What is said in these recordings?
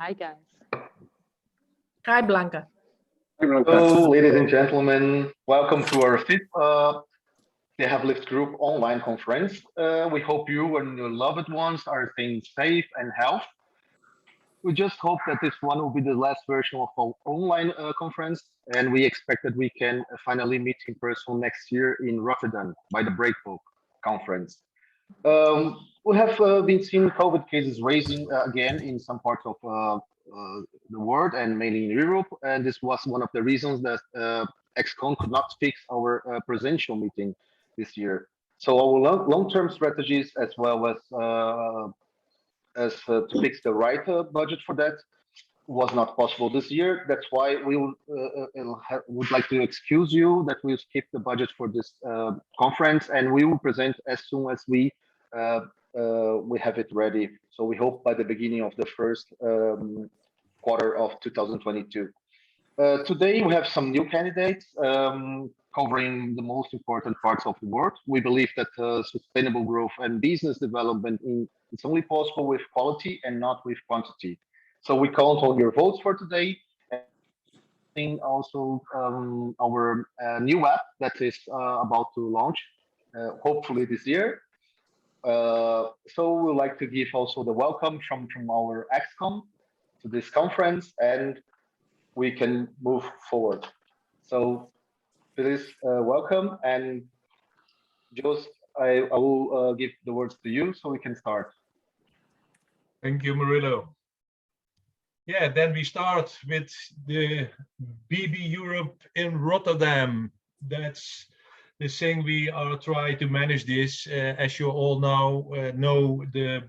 Hi, guys. Hi, Blanca. Hello, ladies and gentlemen. Welcome to our fifth THLG Group online conference. We hope you and your loved ones are staying safe and healthy. We just hope that this one will be the last version of our online conference, and we expect that we can finally meet in person next year in Rotterdam by the Breakbook conference. We have been seeing COVID cases rising again in some parts of the world and mainly in Europe, and this was one of the reasons that XCon could not fix our presential meeting this year. So our long-term strategies, as well as to fix the right budget for that, was not possible this year. That's why we would like to excuse you that we skip the budget for this conference, and we will present as soon as we have it ready. So we hope by the beginning of the first quarter of 2022. Today we have some new candidates covering the most important parts of the world. We believe that sustainable growth and business development is only possible with quality and not with quantity. So we count on your votes for today. And also our new app that is about to launch, hopefully this year. So we'd like to give also the welcome from our XCOM to this conference, and we can move forward. So please welcome, and just I will give the words to you so we can start. Thank you, Murillo. Yeah, then we start with the BB Europe in Rotterdam. That's the thing we are trying to manage this. As you all now know, the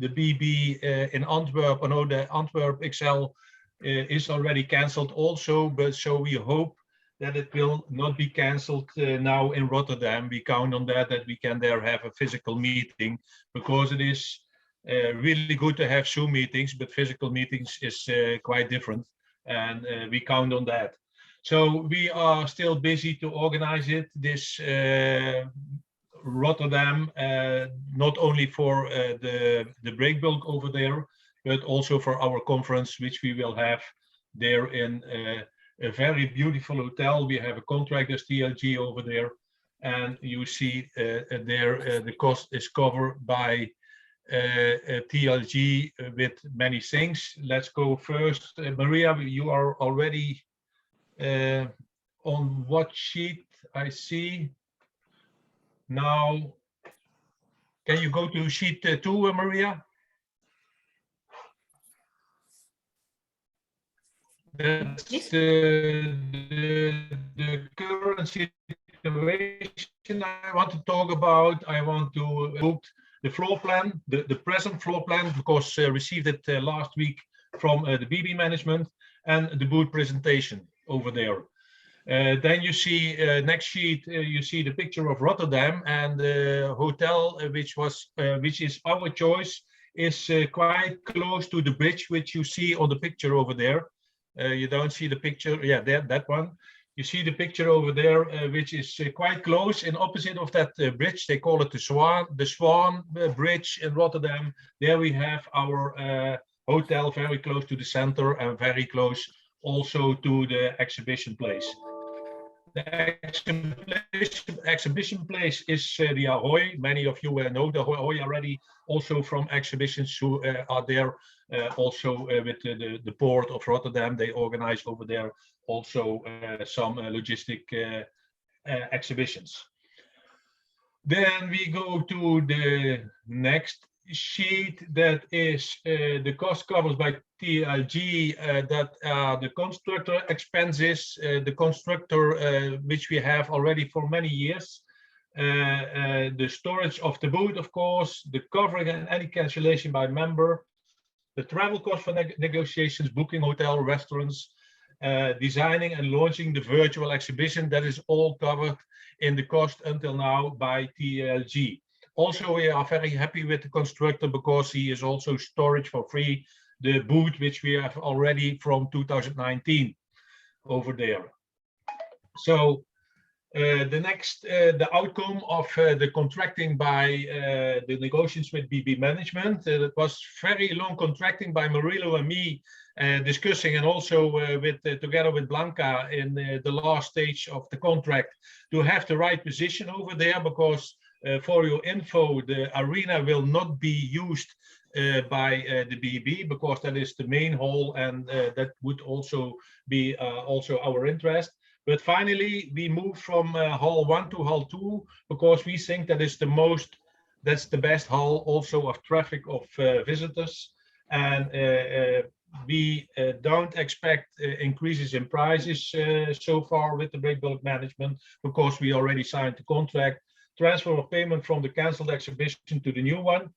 BB in Antwerp, I know the Antwerp XL is already cancelled also, but so we hope that it will not be cancelled now in Rotterdam. We count on that we can there have a physical meeting, because it is really good to have Zoom meetings, but physical meetings is quite different, and we count on that. So we are still busy to organize it, this Rotterdam, not only for the breakbulk over there, but also for our conference, which we will have there in a very beautiful hotel. We have a contract as THLG over there, and you see there the cost is covered by THLG with many things. Let's go first. Maria, you are already on what sheet? I see now. Can you go to sheet 2, Maria? That's the current situation I want to talk about. I want to book the floor plan, the present floor plan, because received it last week from the BB management, and the booth presentation over there. Then you see next sheet, you see the picture of Rotterdam, and the hotel, which is our choice, is quite close to the bridge, which you see on the picture over there. You don't see the picture, yeah, there, that one. You see the picture over there, which is quite close, and opposite of that bridge. They call it the Swan Bridge in Rotterdam. There we have our hotel, very close to the center and very close also to the exhibition place. The exhibition place is the Ahoy. Many of you know the Ahoy already, also from exhibitions who are there, also with the port of Rotterdam. They organize over there also some logistic exhibitions. Then we go to the next sheet, that is the cost covers by THLG, that are the constructor expenses, the constructor which we have already for many years, the storage of the booth, of course, the covering and any cancellation by member, the travel cost for negotiations, booking hotel, restaurants, designing and launching the virtual exhibition. That is all covered in the cost until now by THLG. Also, we are very happy with the constructor, because he is also storage for free, the booth which we have already from 2019 over there. So The outcome of the contracting by the negotiations with BB Management. It was very long contracting by Murilo and me, discussing, and also together with Blanca in the last stage of the contract, to have the right position over there, because for your info, the arena will not be used by the BB, because that is the main hall, and that would also be also our interest. But finally, we moved from hall 1 to hall 2, because we think that's the best hall also of traffic of visitors. And we don't expect increases in prices so far with the break bulk management, because we already signed the contract. Transfer of payment from the cancelled exhibition to the new one,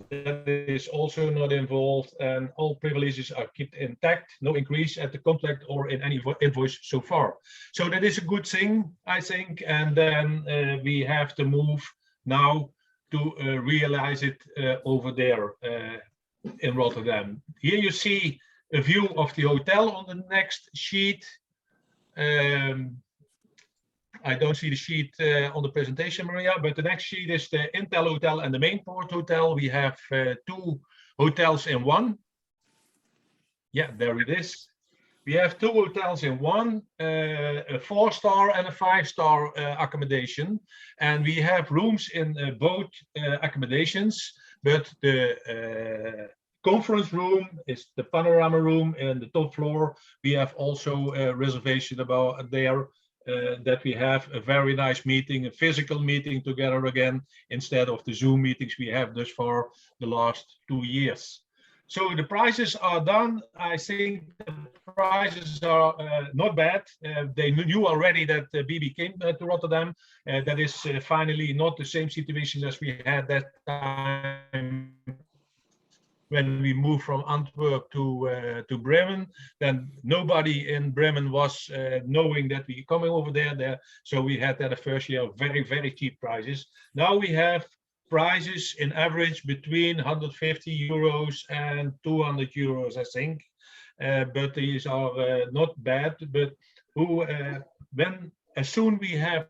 that is also not involved, and all privileges are kept intact, no increase at the contract or in any invoice so far. So that is a good thing, I think, and then we have to move now to realize it over there in Rotterdam. Here you see a view of the hotel on the next sheet. I don't see the sheet on the presentation, Maria, but the next sheet is the Intel Hotel and the Main Port Hotel. We have 2 hotels in one. Yeah, there it is. We have 2 hotels in one, a 4-star and a 5-star accommodation. And we have rooms in both accommodations, but the conference room is the panorama room in the top floor. We have also a reservation about there. That we have a very nice meeting, a physical meeting together again, instead of the Zoom meetings we have thus far the last 2 years. So the prices are done. I think the prices are not bad. They knew already that BB came to Rotterdam. That is finally not the same situation as we had that time when we moved from Antwerp to Bremen. Then nobody in Bremen was knowing that we coming over there. So we had that the first year very, very cheap prices. Now we have prices in average between 150 euros and 200 euros, I think. But these are not bad. But as soon we have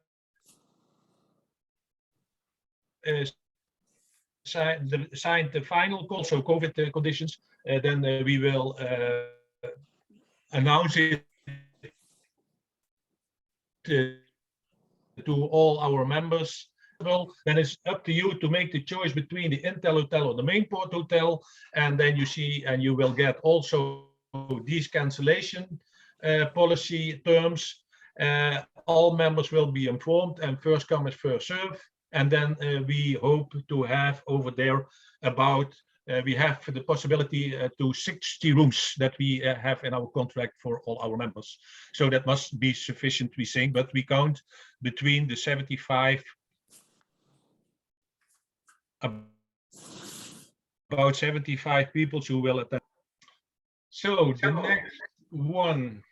signed the final call, so COVID conditions, then we will announce it to all our members. Well, then it's up to you to make the choice between the Intel Hotel or the Main Port Hotel, and then you see, and you will get also these cancellation policy terms. All members will be informed, and first come is first serve. And then we hope to have over there about, we have the possibility to 60 rooms that we have in our contract for all our members. So that must be sufficient, we think, but we count between the 75, about 75 people who will attend. So the next one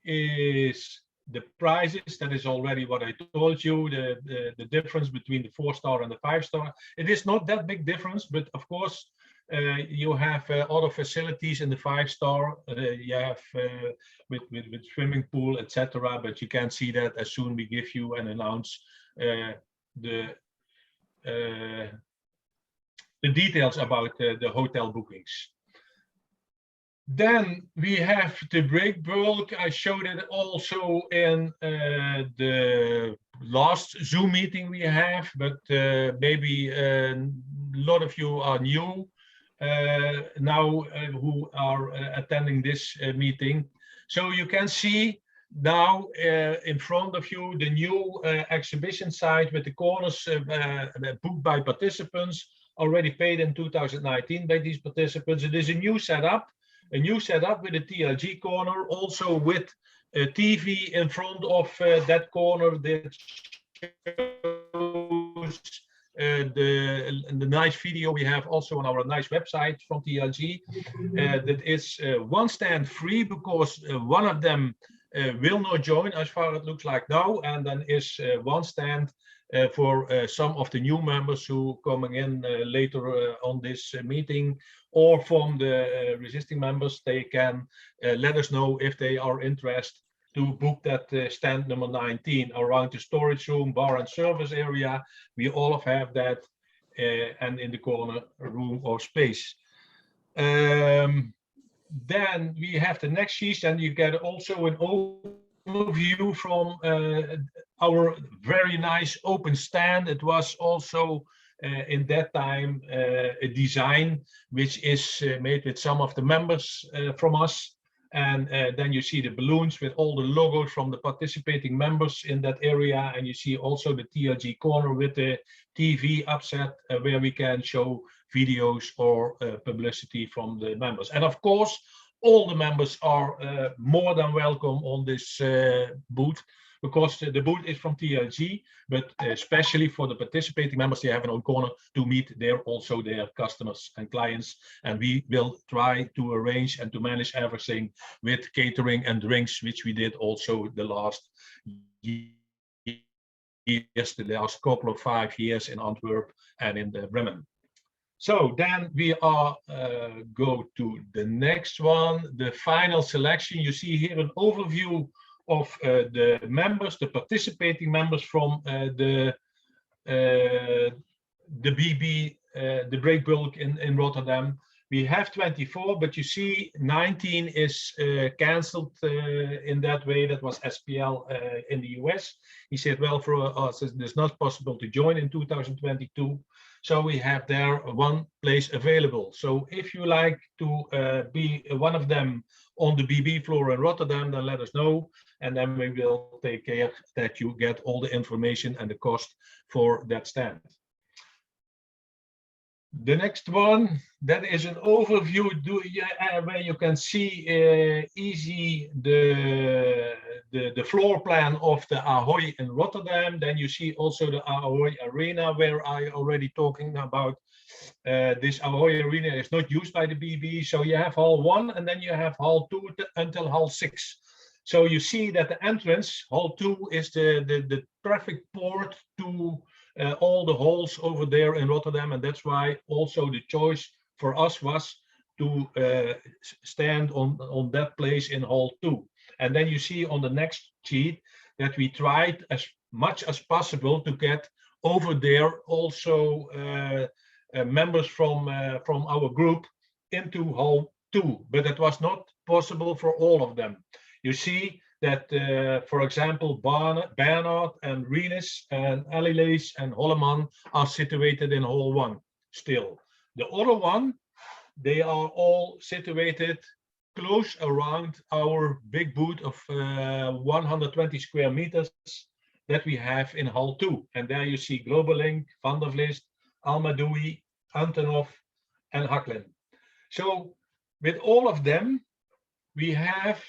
is the prices. That is already what I told you, the difference between the 4-star and the 5-star. It is not that big difference, but of course you have other facilities in the 5-star. You have with swimming pool, etc. But you can see that as soon we give you and announce the details about the hotel bookings. Then we have the break bulk. I showed it also in the last Zoom meeting we have, but maybe a lot of you are new now who are attending this meeting. So you can see now in front of you the new exhibition site with the corners booked by participants, already paid in 2019 by these participants. It is a new setup with a THLG corner, also with a TV in front of that corner that shows the nice video we have also on our nice website from THLG. That is one stand free, because one of them will not join as far as it looks like now, and then is one stand for some of the new members who coming in later on this meeting, or from the resisting members. They can let us know if they are interested to book that stand number 19 around the storage room, bar and service area. We all have that, and in the corner room or space. Then we have the next sheet, and you get also an overview from our very nice open stand. It was also in that time a design which is made with some of the members from us. And then you see the balloons with all the logos from the participating members in that area. And you see also the THLG corner with the TV upset where we can show videos or publicity from the members. And of course, all the members are more than welcome on this booth, because the booth is from THLG, but especially for the participating members, they have an own corner to meet their customers and clients. And we will try to arrange and to manage everything with catering and drinks, which we did also the last years, the last couple of 5 years in Antwerp and in the Bremen. So then we are go to the next one, the final selection. You see here an overview of the members, the participating members from the BB, the break bulk in Rotterdam. We have 24, but you see 19 is cancelled in that way. That was SPL in the US. He said, well, for us, it's not possible to join in 2022. So we have there one place available. So if you like to be one of them on the BB floor in Rotterdam, then let us know. And then we will take care that you get all the information and the cost for that stand. The next one, that is an overview where you can see easy the floor plan of the Ahoy in Rotterdam. Then you see also the Ahoy Arena, where I already talking about. This Ahoy Arena is not used by the BB, so you have hall 1 and then you have hall 2 until hall 6. So you see that the entrance, hall 2, is the traffic port to all the halls over there in Rotterdam, and that's why also the choice for us was to stand on that place in hall 2. And then you see on the next sheet that we tried as much as possible to get over there also members from our group into hall 2, but it was not possible for all of them. You see that, for example, Bernard and Renus and Alilees and Holleman are situated in hall 1 still. The other one, they are all situated close around our big booth of 120 square meters that we have in hall 2. And there you see Globalink, Van der Vlist, Almadoui, Antonov, and Haklin. So with all of them, we have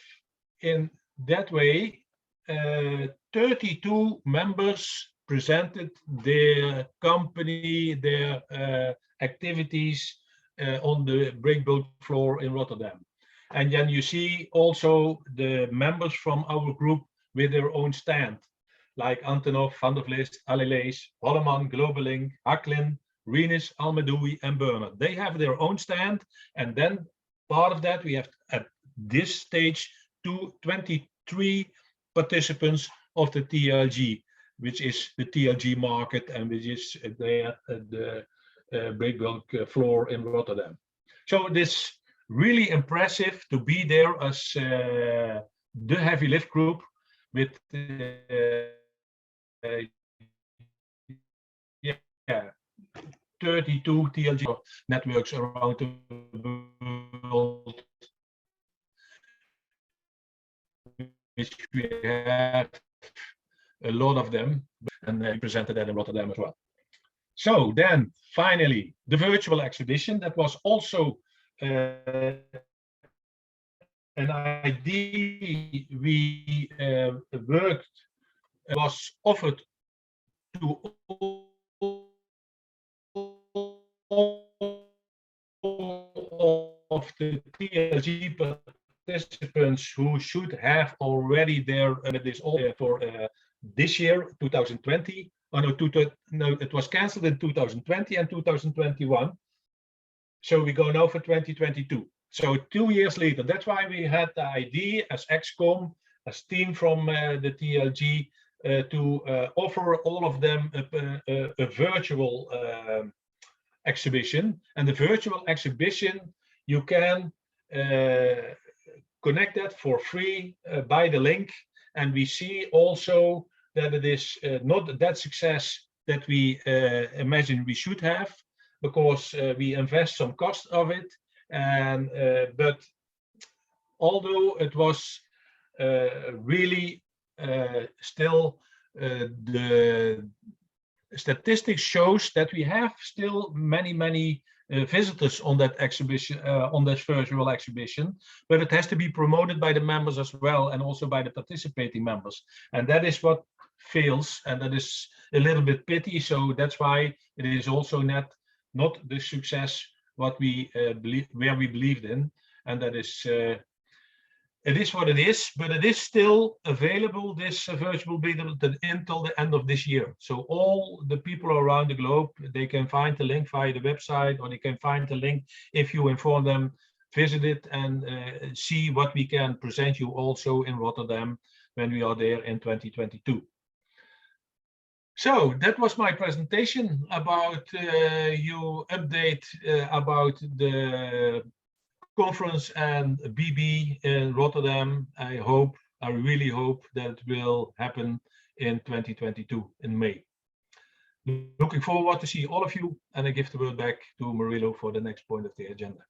in that way 32 members presented their company, their activities on the break bulk floor in Rotterdam. And then you see also the members from our group with their own stand, like Antonov, Van der Vlist, Alilees, Holleman, Globalink, Haklin, Renus, Almadoui, and Bernard. They have their own stand, and then part of that we have at this stage 23 participants of the THLG, which is the THLG market and which is there at the break bulk floor in Rotterdam. So this really impressive to be there as the heavy lift group with 32 THLG networks around the world, which we have a lot of them, and we presented that in Rotterdam as well. So then finally, the virtual exhibition, that was also an idea we worked, was offered to all of the THLG participants who should have already their this all for this year 2020. Oh no, it was cancelled in 2020 and 2021. So we go now for 2022. So 2 years later. That's why we had the idea as XCOM as team from the THLG to offer all of them a virtual exhibition. And the virtual exhibition, you can connect that for free by the link. And we see also that it is not that success that we imagine we should have, because we invest some cost of it. And but although it was really still the statistics shows that we have still many visitors on that exhibition, on this virtual exhibition, but it has to be promoted by the members as well, and also by the participating members, and that is what fails, and that is a little bit pity. So that's why it is also not the success what we believed in, and that is it is what it is, but it is still available, this virtual beta, until the end of this year. So all the people around the globe, they can find the link via the website, or they can find the link if you inform them, visit it and see what we can present you also in Rotterdam when we are there in 2022. So that was my presentation about you update about the conference and BB in Rotterdam. I really hope that it will happen in 2022 in May. Looking forward to see all of you, and I give the word back to Murilo for the next point of the agenda.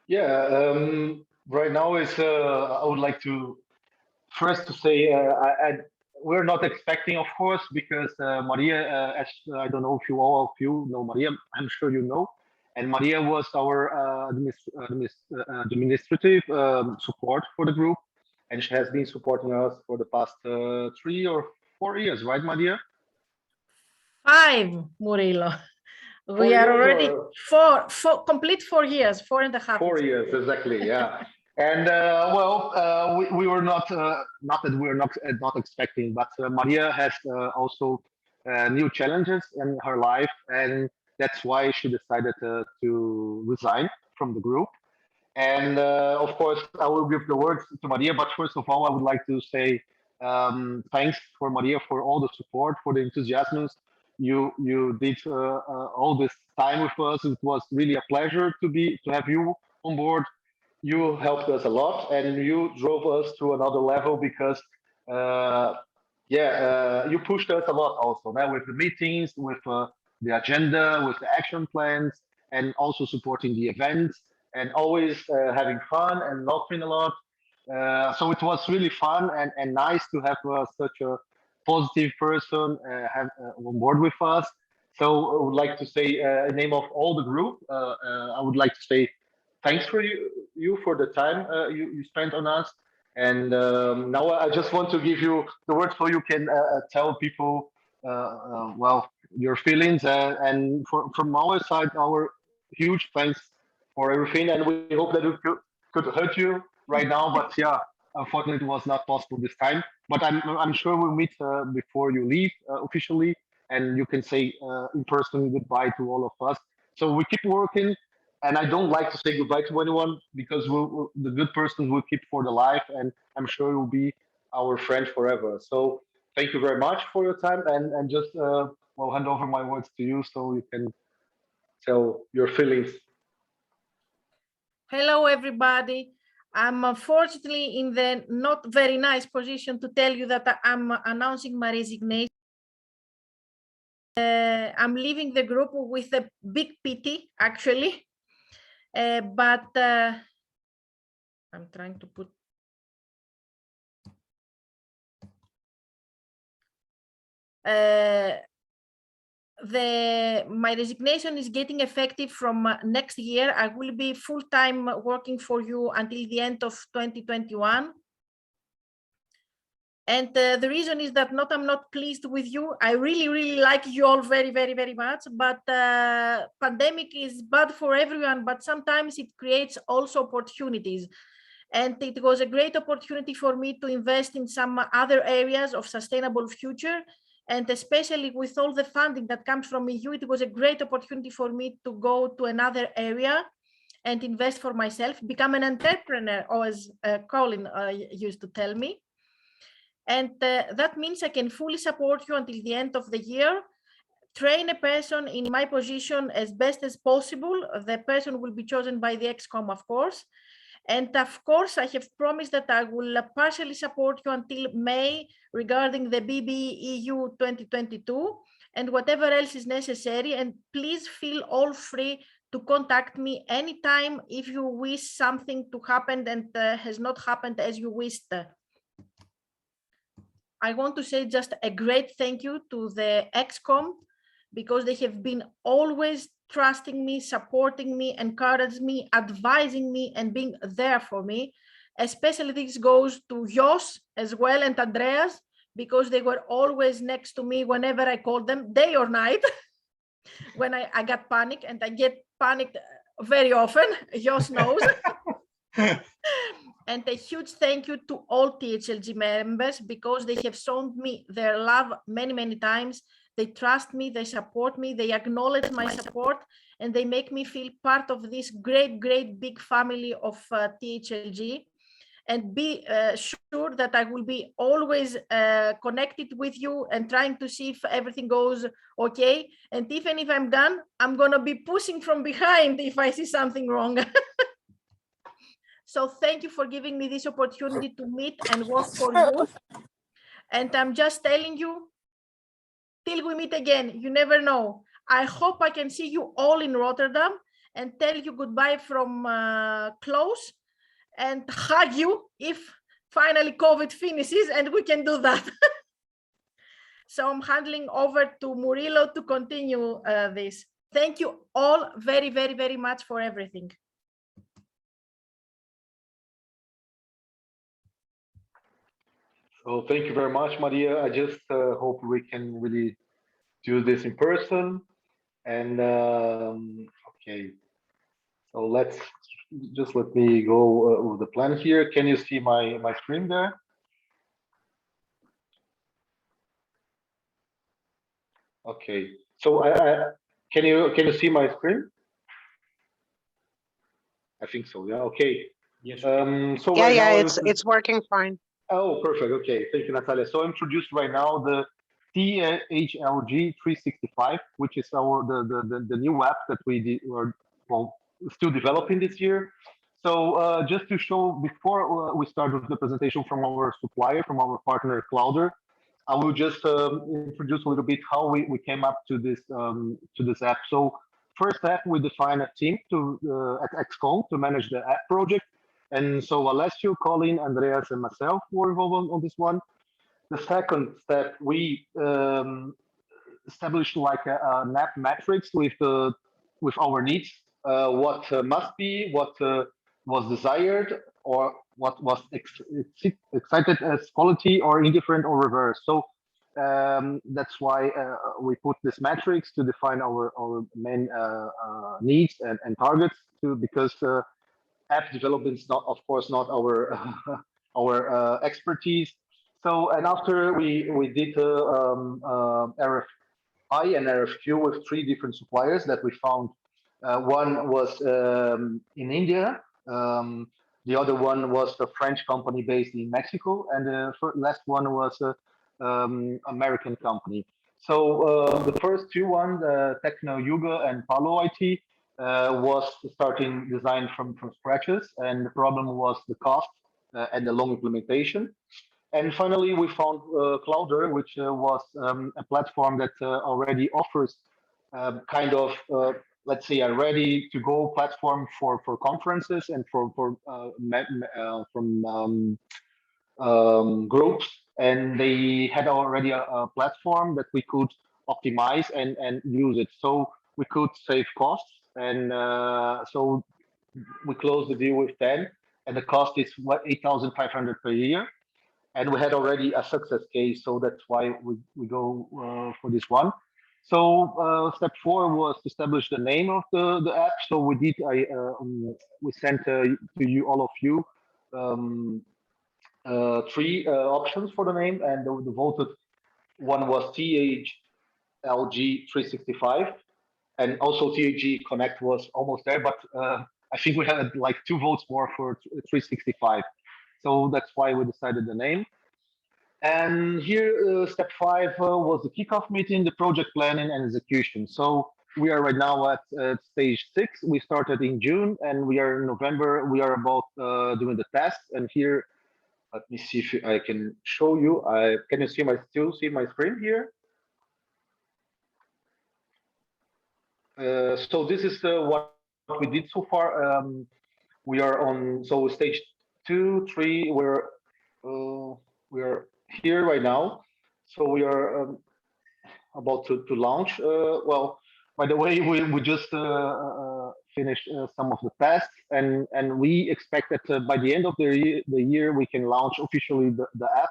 Yeah, right now is I would like to first to say we're not expecting, of course, because Maria, as I don't know if all of you know Maria, I'm sure you know, and Maria was our administrative support for the group, and she has been supporting us for the past 3 or 4 years, right, Maria? 5, Murilo. We are already complete 4 years, 4.5. 4 years, exactly, yeah. And we were not that we were not expecting, but Maria has also new challenges in her life, and that's why she decided to resign from the group. And of course, I will give the words to Maria. But first of all, I would like to say thanks for Maria for all the support, for the enthusiasm you did all this time with us. It was really a pleasure to have you on board. You helped us a lot, and you drove us to another level because you pushed us a lot also. Now with the meetings, with the agenda, with the action plans, and also supporting the events, and always having fun and laughing a lot. So it was really fun and nice to have such a positive person on board with us. So I would like to say, in the name of all the group, I would like to say thanks for you for the time you spent on us. And now I just want to give you the word so you can tell people, your feelings. And from our side, our huge thanks for everything. And we hope that we could hurt you right now. But yeah, unfortunately, it was not possible this time. But I'm sure we'll meet before you leave officially. And you can say in person goodbye to all of us. So we keep working. And I don't like to say goodbye to anyone because the good person will keep for the life, and I'm sure it will be our friend forever. So thank you very much for your time, and just hand over my words to you so you can tell your feelings. Hello, everybody. I'm unfortunately in the not very nice position to tell you that I'm announcing my resignation. I'm leaving the group with a big pity, actually. But I'm trying to put my resignation is getting effective from next year. I will be full-time working for you until the end of 2021. And the reason is that I'm not pleased with you. I really like you all very much, but pandemic is bad for everyone, but sometimes it creates also opportunities. And it was a great opportunity for me to invest in some other areas of sustainable future. And especially with all the funding that comes from EU, it was a great opportunity for me to go to another area and invest for myself, become an entrepreneur, as Colin used to tell me. And that means I can fully support you until the end of the year, train a person in my position as best as possible. The person will be chosen by the ExCom, of course. And of course, I have promised that I will partially support you until May regarding the BBEU 2022 and whatever else is necessary. And please feel all free to contact me anytime if you wish something to happen and has not happened as you wished. I want to say just a great thank you to the ExCom, because they have been always trusting me, supporting me, encouraging me, advising me, and being there for me. Especially this goes to Jos as well and Andreas, because they were always next to me whenever I called them, day or night, when I got panic, and I get panicked very often, Jos knows. And a huge thank you to all THLG members, because they have shown me their love many, many times. They trust me, they support me, they acknowledge my support, and they make me feel part of this great, great big family of THLG. And be sure that I will be always connected with you and trying to see if everything goes okay. And even if I'm done, I'm gonna be pushing from behind if I see something wrong. So thank you for giving me this opportunity to meet and work for you. And I'm just telling you, till we meet again, you never know. I hope I can see you all in Rotterdam and tell you goodbye from close and hug you if finally COVID finishes and we can do that. So I'm handing over to Murilo to continue this. Thank you all very, very, very much for everything. So thank you very much, Maria. I just hope we can really do this in person. And okay, so let me go with the plan here. Can you see my screen there? Okay, so can you see my screen? I think so. Yeah. Okay. Yes. So Yeah, right yeah, now it's working fine. Oh, perfect. Okay, thank you, Natalia. So I introduced right now the THLG 365, which is the new app that we are still developing this year. So just to show, before we start with the presentation from our supplier, from our partner Clouder, I will just introduce a little bit how we came up to this app. So first step, we define a team at ExCom to manage the app project. And so Alessio, Colin, Andreas, and myself were involved on this one. The second step, we established like an app matrix with our needs, what must be, what was desired, or what was excited as quality or indifferent or reverse. So that's why we put this matrix to define our main needs and targets because app development is not, of course, not our our expertise. So, and after we did RFI and RFQ with 3 different suppliers that we found. One was in India. The other one was a French company based in Mexico, and the last one was a American company. So the first 2 ones, Techno Yuga and Palo IT, was starting design from scratches, and the problem was the cost and the long implementation. And finally, we found Clouder, which was a platform that already offers kind of, let's say, a ready-to-go platform for conferences and groups. And they had already a platform that we could optimize and use it. So we could save costs. And so we closed the deal with 10, and the cost is 8,500 per year. And we had already a success case, so that's why we go for this one. So step 4 was to establish the name of the app. So we did. We sent to you, all of you, 3 options for the name, and the voted One was THLG 365, and also THG Connect was almost there, but I think we had like 2 votes more for 365. So that's why we decided the name. And here, step 5 was the kickoff meeting, the project planning and execution. So we are right now at stage 6. We started in June, and we are in November. We are about doing the tests. And here, let me see if I can show you. Can you still see my screen here? So this is what we did so far. We are on stage 2, 3. We're here right now. So we are about to launch. Well, by the way, we just finished some of the tests, and we expect that by the end of the year we can launch officially the app,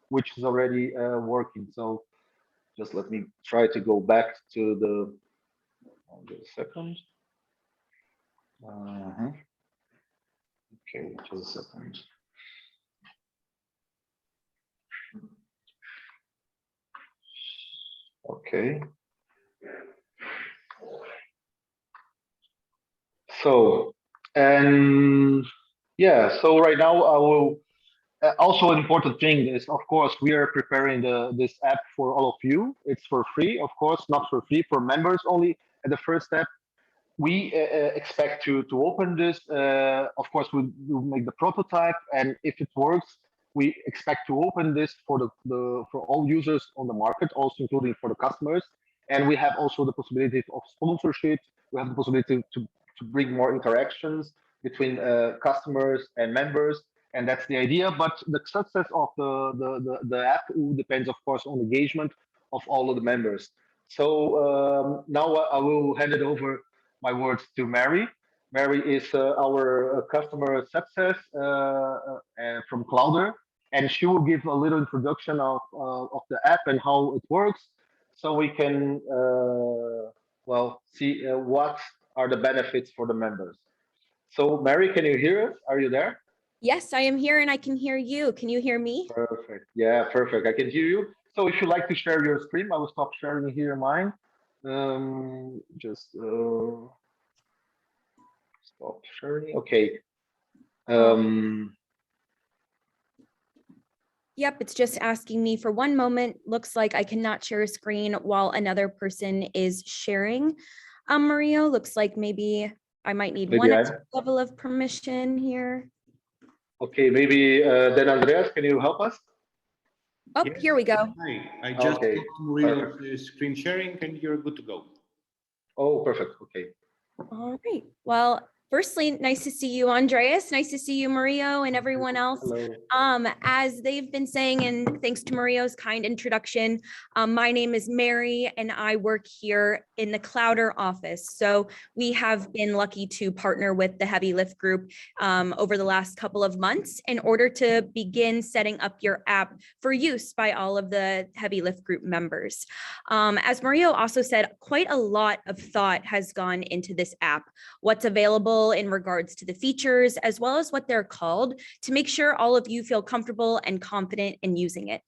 which is already working. So just let me try to go back to the. Wait a second. Okay, just a second. Okay. So, and yeah, so right now I will, also an important thing is, of course, we are preparing this app for all of you. It's for free, of course, not for free, for members only at the first step. We expect to open this. Of course, we'll make the prototype, and if it works, we expect to open this for for all users on the market, also including for the customers. And we have also the possibility of sponsorship. We have the possibility to bring more interactions between customers and members, and that's the idea. But the success of the app depends, of course, on engagement of all of the members. So now I will hand it over my words to Mary. Mary is our customer success from Clouder, and she will give a little introduction of the app and how it works, so we can well see what are the benefits for the members. So Mary, can you hear us? Are you there? Yes, I am here and I can hear you. Can you hear me? Perfect. Yeah, perfect. I can hear you. So if you like to share your screen, I will stop sharing here mine. Just stop sharing. Okay. Yep, it's just asking me for one moment. Looks like I cannot share a screen while another person is sharing. Mario, looks like maybe I might need one extra level of permission here. Okay, maybe then Andreas, can you help us? Oh, yes. Here we go. Hi, I just Mario's screen sharing and you're good to go. Oh, perfect. Okay. All right. Well, firstly, nice to see you, Andreas. Nice to see you, Mario, and everyone else. Hello. As they've been saying, and thanks to Mario's kind introduction, my name is Mary, and I work here in the Clouder office. So we have been lucky to partner with the Heavy Lift Group over the last couple of months in order to begin setting up your app for use by all of the Heavy Lift Group members. As Mario also said, quite a lot of thought has gone into this app, what's available in regards to the features, as well as what they're called, to make sure all of you feel comfortable and confident in using it.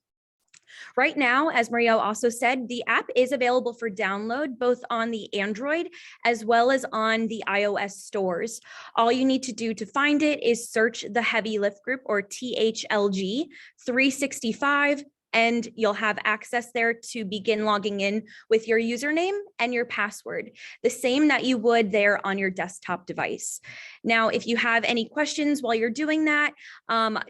Right now, as Mario also said, the app is available for download both on the Android as well as on the iOS stores. All you need to do to find it is search the Heavy Lift Group, or THLG 365, and you'll have access there to begin logging in with your username and your password, the same that you would there on your desktop device. Now, if you have any questions while you're doing that,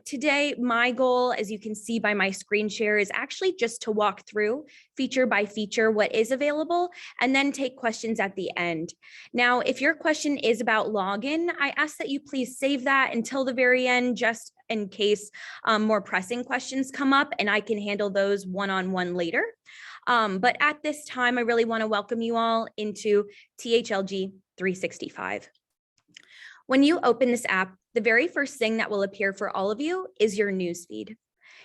today my goal, as you can see by my screen share, is actually just to walk through feature by feature what is available and then take questions at the end. Now, if your question is about login, I ask that you please save that until the very end, just in case more pressing questions come up, and I can handle those one-on-one later. But at this time, I really want to welcome you all into THLG 365. When you open this app, the very first thing that will appear for all of you is your newsfeed.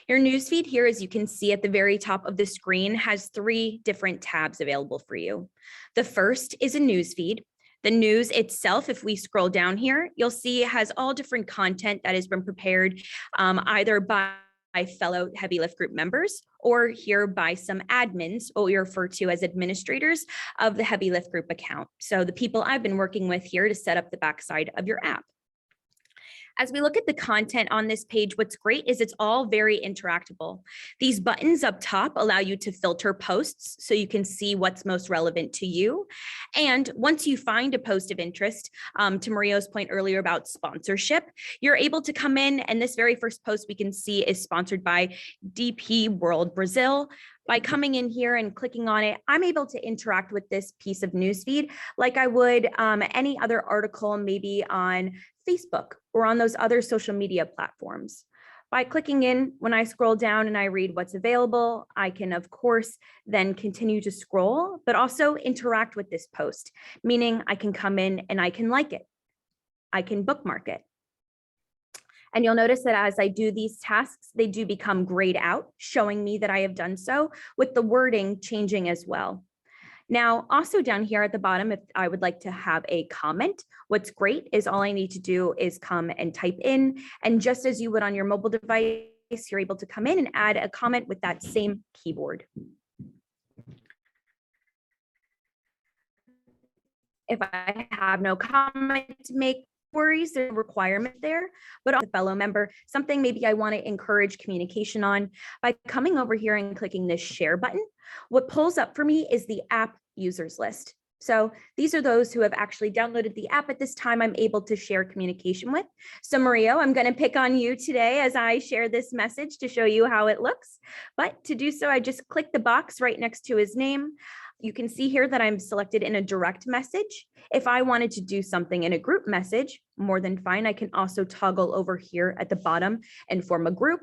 Your newsfeed here, as you can see at the very top of the screen, has 3 different tabs available for you. The first is a newsfeed. The news itself, if we scroll down here, you'll see it has all different content that has been prepared either by fellow Heavy Lift Group members, or here by some admins, what we refer to as administrators of the Heavy Lift Group account. So the people I've been working with here to set up the backside of your app. As we look at the content on this page, what's great is it's all very interactable. These buttons up top allow you to filter posts so you can see what's most relevant to you. And once you find a post of interest, to Mario's point earlier about sponsorship, you're able to come in, and this very first post we can see is sponsored by DP World Brazil. By coming in here and clicking on it, I'm able to interact with this piece of newsfeed like I would any other article, maybe on Facebook or on those other social media platforms. By clicking in, when I scroll down and I read what's available, I can, of course, then continue to scroll, but also interact with this post, meaning I can come in and I can like it. I can bookmark it. And you'll notice that as I do these tasks, they do become grayed out, showing me that I have done so, with the wording changing as well. Now, also down here at the bottom, if I would like to have a comment, what's great is all I need to do is come and type in, and just as you would on your mobile device, you're able to come in and add a comment with that same keyboard. If I have no comment to make, worries, there's a requirement there, but also a fellow member, something maybe I want to encourage communication on, by coming over here and clicking this share button, what pulls up for me is the app users list. So these are those who have actually downloaded the app at this time I'm able to share communication with. So Mario, I'm going to pick on you today as I share this message to show you how it looks. But to do so, I just click the box right next to his name. You can see here that I'm selected in a direct message. If I wanted to do something in a group message, more than fine. I can also toggle over here at the bottom and form a group.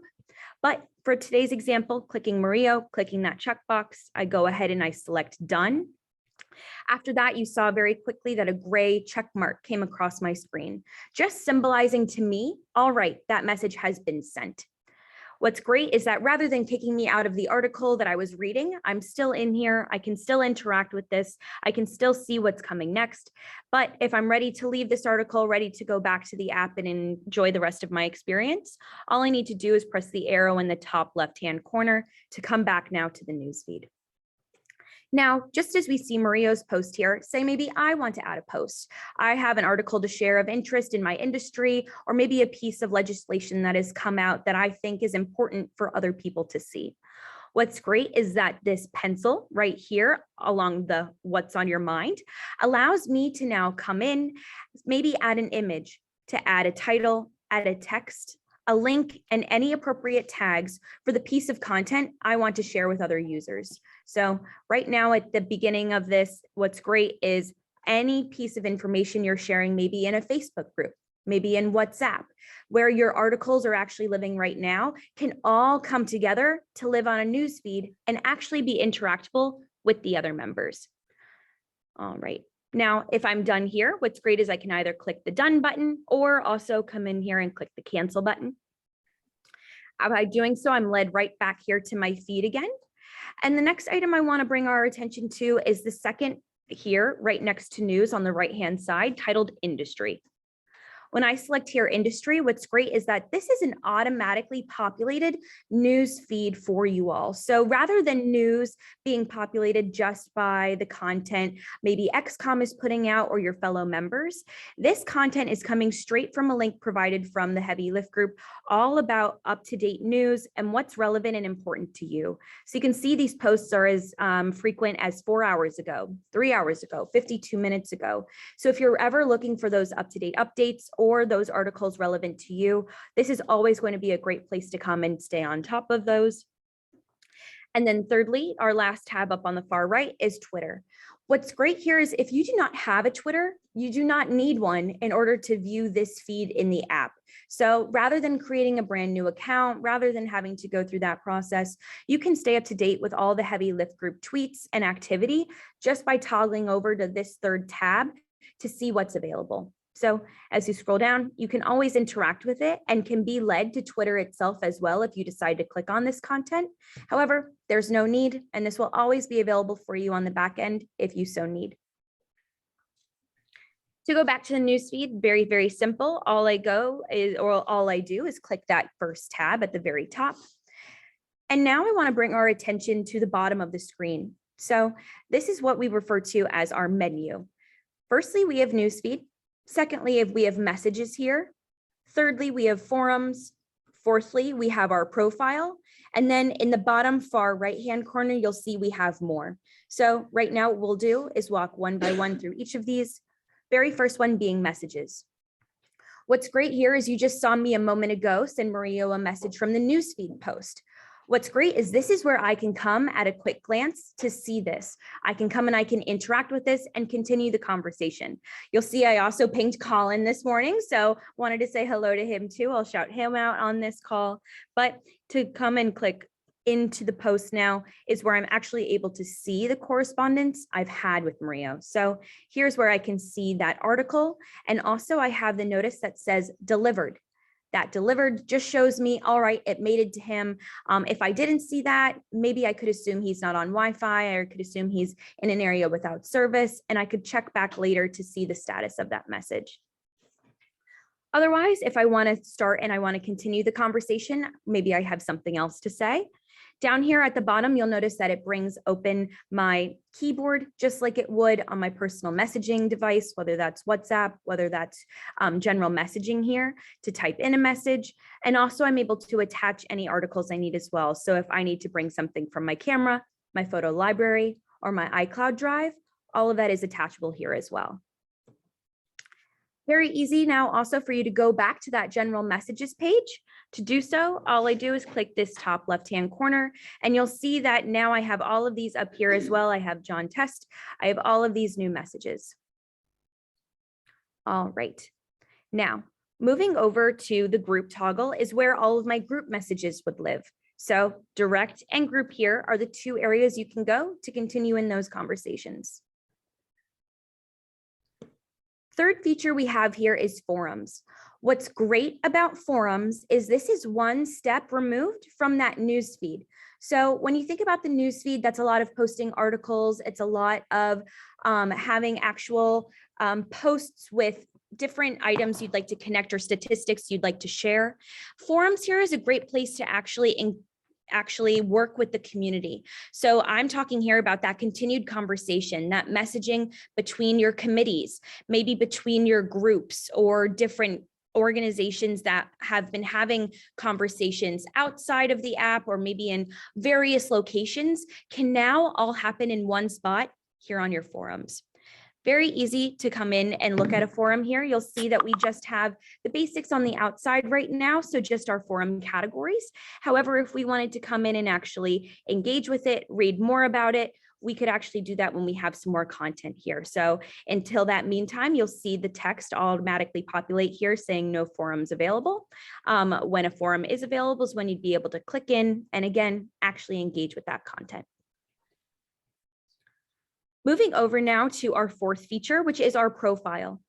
But for today's example, clicking Mario, clicking that checkbox, I go ahead and I select done. After that, you saw very quickly that a gray check mark came across my screen, just symbolizing to me, all right, that message has been sent. What's great is that rather than kicking me out of the article that I was reading, I'm still in here. I can still interact with this. I can still see what's coming next. But if I'm ready to leave this article, ready to go back to the app and enjoy the rest of my experience, all I need to do is press the arrow in the top left-hand corner to come back now to the newsfeed. Now, just as we see Mario's post here, say maybe I want to add a post. I have an article to share of interest in my industry, or maybe a piece of legislation that has come out that I think is important for other people to see. What's great is that this pencil right here along the what's on your mind allows me to now come in, maybe add an image, to add a title, add a text, a link, and any appropriate tags for the piece of content I want to share with other users. So right now at the beginning of this, what's great is any piece of information you're sharing, maybe in a Facebook group, maybe in WhatsApp, where your articles are actually living right now, can all come together to live on a newsfeed and actually be interactable with the other members. All right. Now, if I'm done here, what's great is I can either click the done button or also come in here and click the cancel button. By doing so, I'm led right back here to my feed again. And the next item I want to bring our attention to is the second here, right next to news on the right-hand side, titled Industry. When I select here industry, what's great is that this is an automatically populated news feed for you all. So rather than news being populated just by the content maybe XCOM is putting out or your fellow members, this content is coming straight from a link provided from the Heavy Lift Group, all about up-to-date news and what's relevant and important to you. So you can see these posts are as frequent as 4 hours ago, 3 hours ago, 52 minutes ago. So if you're ever looking for those up-to-date updates or those articles relevant to you, this is always going to be a great place to come and stay on top of those. And then thirdly, our last tab up on the far right is Twitter. What's great here is if you do not have a Twitter, you do not need one in order to view this feed in the app. So rather than creating a brand new account, rather than having to go through that process, you can stay up to date with all the Heavy Lift Group tweets and activity just by toggling over to this third tab to see what's available. So as you scroll down, you can always interact with it and can be led to Twitter itself as well if you decide to click on this content. However, there's no need, and this will always be available for you on the back end if you so need. To go back to the newsfeed, very, very simple. All I do is click that first tab at the very top. And now I want to bring our attention to the bottom of the screen. So this is what we refer to as our menu. Firstly, we have newsfeed. Secondly, we have messages here. Thirdly, we have forums. Fourthly, we have our profile. And then in the bottom far right-hand corner, you'll see we have more. So right now what we'll do is walk one by one through each of these. Very first one being messages. What's great here is you just saw me a moment ago send Mario a message from the newsfeed post. What's great is this is where I can come at a quick glance to see this. I can come and I can interact with this and continue the conversation. You'll see I also pinged Colin this morning, so wanted to say hello to him too. I'll shout him out on this call, but to come and click into the post now is where I'm actually able to see the correspondence I've had with Mario. So here's where I can see that article. And also I have the notice that says delivered. That delivered just shows me, all right, it made it to him. If I didn't see that, maybe I could assume he's not on Wi-Fi, or could assume he's in an area without service, and I could check back later to see the status of that message. Otherwise, if I want to start and I want to continue the conversation, maybe I have something else to say. Down here at the bottom, you'll notice that it brings open my keyboard, just like it would on my personal messaging device, whether that's WhatsApp, whether that's general messaging here to type in a message. And also I'm able to attach any articles I need as well. So if I need to bring something from my camera, my photo library, or my iCloud drive, all of that is attachable here as well. Very easy now also for you to go back to that general messages page. To do so, all I do is click this top left-hand corner, and you'll see that now I have all of these up here as well. I have John Test. I have all of these new messages. All right. Now, moving over to the group toggle is where all of my group messages would live. So direct and group here are the two areas you can go to continue in those conversations. Third feature we have here is forums. What's great about forums is this is one step removed from that newsfeed. So when you think about the newsfeed, that's a lot of posting articles. It's a lot of having actual posts with different items you'd like to connect or statistics you'd like to share. Forums here is a great place to actually work with the community. So I'm talking here about that continued conversation, that messaging between your committees, maybe between your groups or different organizations that have been having conversations outside of the app or maybe in various locations can now all happen in one spot here on your forums. Very easy to come in and look at a forum here. You'll see that we just have the basics on the outside right now, so just our forum categories. However, if we wanted to come in and actually engage with it, read more about it, we could actually do that when we have some more content here. So until that meantime, you'll see the text automatically populate here saying no forums available. When a forum is available is when you'd be able to click in and again, actually engage with that content. Moving over now to our fourth feature, which is our profile.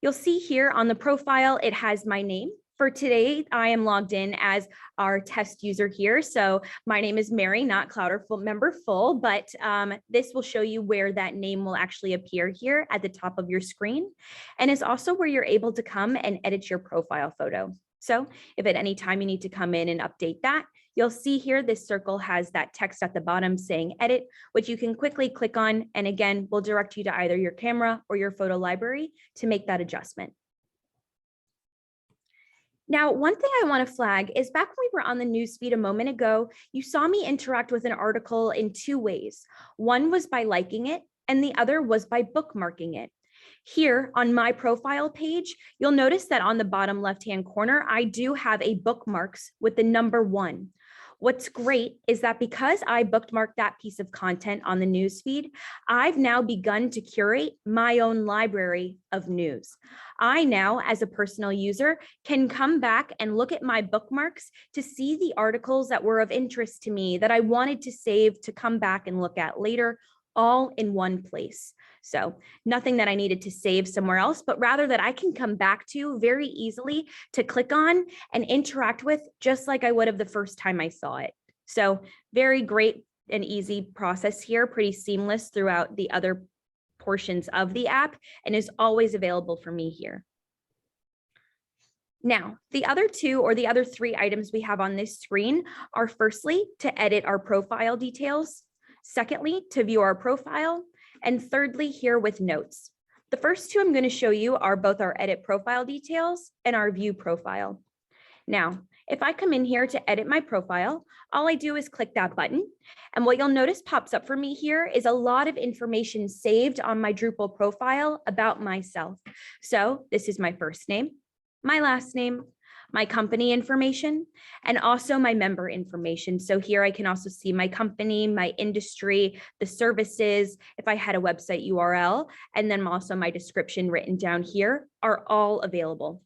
You'll see here on the profile, it has my name. For today, I am logged in as our test user here. So my name is Mary, not Clowder member full, but this will show you where that name will actually appear here at the top of your screen. And it's also where you're able to come and edit your profile photo. So if at any time you need to come in and update that, you'll see here this circle has that text at the bottom saying edit, which you can quickly click on. And again, will direct you to either your camera or your photo library to make that adjustment. Now, one thing I want to flag is back when we were on the newsfeed a moment ago, you saw me interact with an article in two ways. One was by liking it, and the other was by bookmarking it. Here on my profile page, you'll notice that on the bottom left-hand corner, I do have a bookmarks with the number 1. What's great is that because I bookmarked that piece of content on the newsfeed, I've now begun to curate my own library of news. I now, as a personal user, can come back and look at my bookmarks to see the articles that were of interest to me that I wanted to save to come back and look at later, all in one place. So nothing that I needed to save somewhere else, but rather that I can come back to very easily to click on and interact with just like I would have the first time I saw it. So very great and easy process here, pretty seamless throughout the other portions of the app and is always available for me here. Now, the other two or the other three items we have on this screen are firstly, to edit our profile details, secondly, to view our profile, and thirdly, here with notes. The first two I'm going to show you are both our edit profile details and our view profile. Now, if I come in here to edit my profile, all I do is click that button. And what you'll notice pops up for me here is a lot of information saved on my Drupal profile about myself. So this is my first name, my last name, my company information, and also my member information. So here I can also see my company, my industry, the services, if I had a website URL, and then also my description written down here are all available.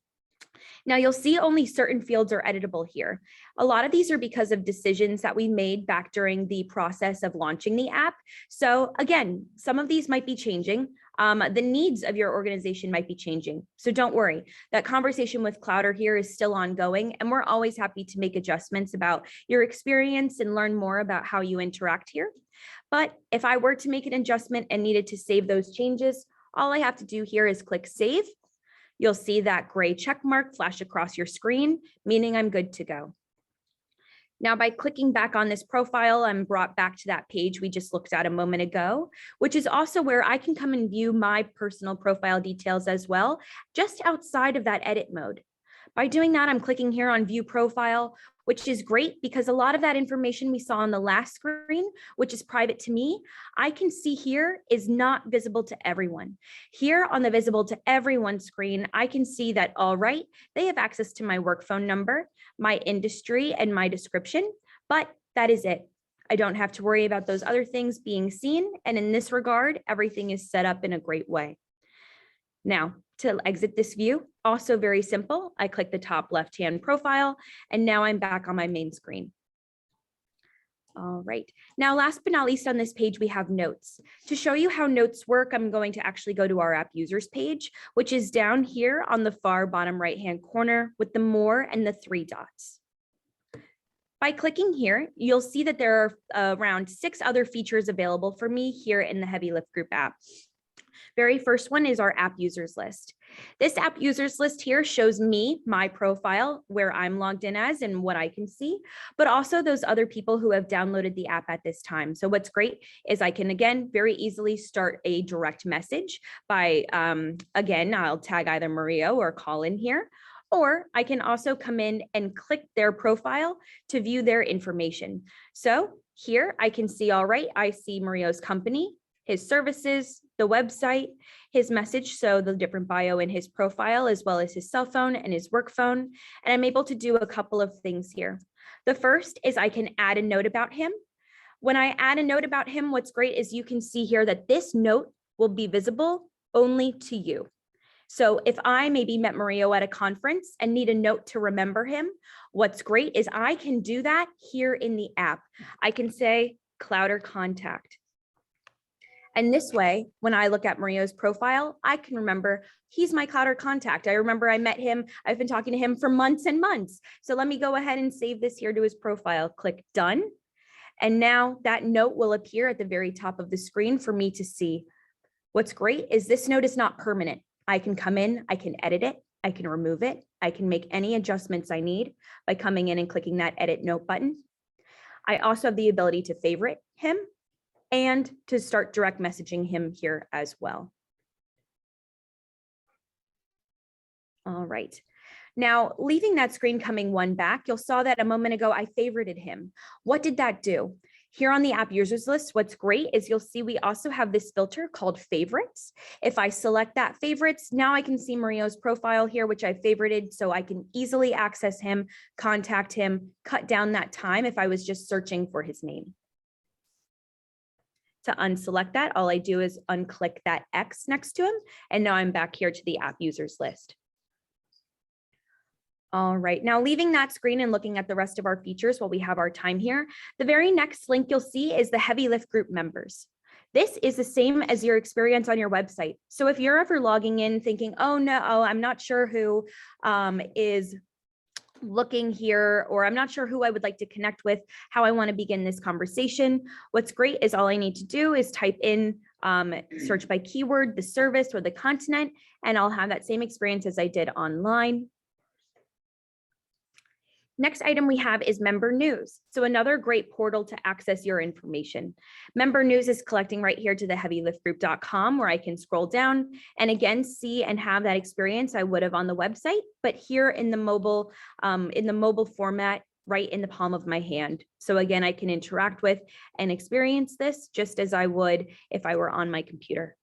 Now you'll see only certain fields are editable here. A lot of these are because of decisions that we made back during the process of launching the app. So again, some of these might be changing. The needs of your organization might be changing. So don't worry, that conversation with Clowder here is still ongoing, and we're always happy to make adjustments about your experience and learn more about how you interact here. But if I were to make an adjustment and needed to save those changes, all I have to do here is click save. You'll see that gray check mark flash across your screen, meaning I'm good to go. Now, by clicking back on this profile, I'm brought back to that page we just looked at a moment ago, which is also where I can come and view my personal profile details as well, just outside of that edit mode. By doing that, I'm clicking here on view profile, which is great because a lot of that information we saw on the last screen, which is private to me, I can see here is not visible to everyone. Here on the visible to everyone screen, I can see that, all right, they have access to my work phone number, my industry, and my description, but that is it. I don't have to worry about those other things being seen. And in this regard, everything is set up in a great way. Now, to exit this view, also very simple. I click the top left-hand profile, and now I'm back on my main screen. All right. Now, last but not least on this page, we have notes. To show you how notes work, I'm going to actually go to our app users page, which is down here on the far bottom right-hand corner with the more and the 3 dots. By clicking here, you'll see that there are around 6 other features available for me here in the Heavy Lift Group app. Very first one is our app users list. This app users list here shows me, my profile, where I'm logged in as and what I can see, but also those other people who have downloaded the app at this time. So what's great is I can, again, very easily start a direct message by, again, I'll tag either Mario or Colin here, or I can also come in and click their profile to view their information. So here I can see, all right, I see Mario's company, his services, the website, his message, so the different bio in his profile, as well as his cell phone and his work phone. And I'm able to do a couple of things here. The first is I can add a note about him. When I add a note about him, what's great is you can see here that this note will be visible only to you. So if I maybe met Mario at a conference and need a note to remember him, what's great is I can do that here in the app. I can say Clowder contact. And this way, when I look at Mario's profile, I can remember he's my Clowder contact. I remember I met him. I've been talking to him for months and months. So let me go ahead and save this here to his profile. Click done. And now that note will appear at the very top of the screen for me to see. What's great is this note is not permanent. I can come in, I can edit it, I can remove it. I can make any adjustments I need by coming in and clicking that edit note button. I also have the ability to favorite him and to start direct messaging him here as well. All right. Now, leaving that screen coming one back, you'll saw that a moment ago I favorited him. What did that do? Here on the app users list, what's great is you'll see we also have this filter called favorites. If I select that favorites, now I can see Mario's profile here, which I favorited, so I can easily access him, contact him, cut down that time if I was just searching for his name. To unselect that, all I do is unclick that X next to him, and now I'm back here to the app users list. All right, now leaving that screen and looking at the rest of our features while we have our time here, the very next link you'll see is the Heavy Lift Group members. This is the same as your experience on your website. So if you're ever logging in thinking, oh no, I'm not sure who is looking here, or I'm not sure who I would like to connect with, how I want to begin this conversation. What's great is all I need to do is type in, search by keyword, the service or the continent, and I'll have that same experience as I did online. Next item we have is member news. So another great portal to access your information. Member news is collecting right here to the heavyliftgroup.com, where I can scroll down and again see and have that experience I would have on the website, but here in the mobile format, right in the palm of my hand. So again, I can interact with and experience this just as I would if I were on my computer.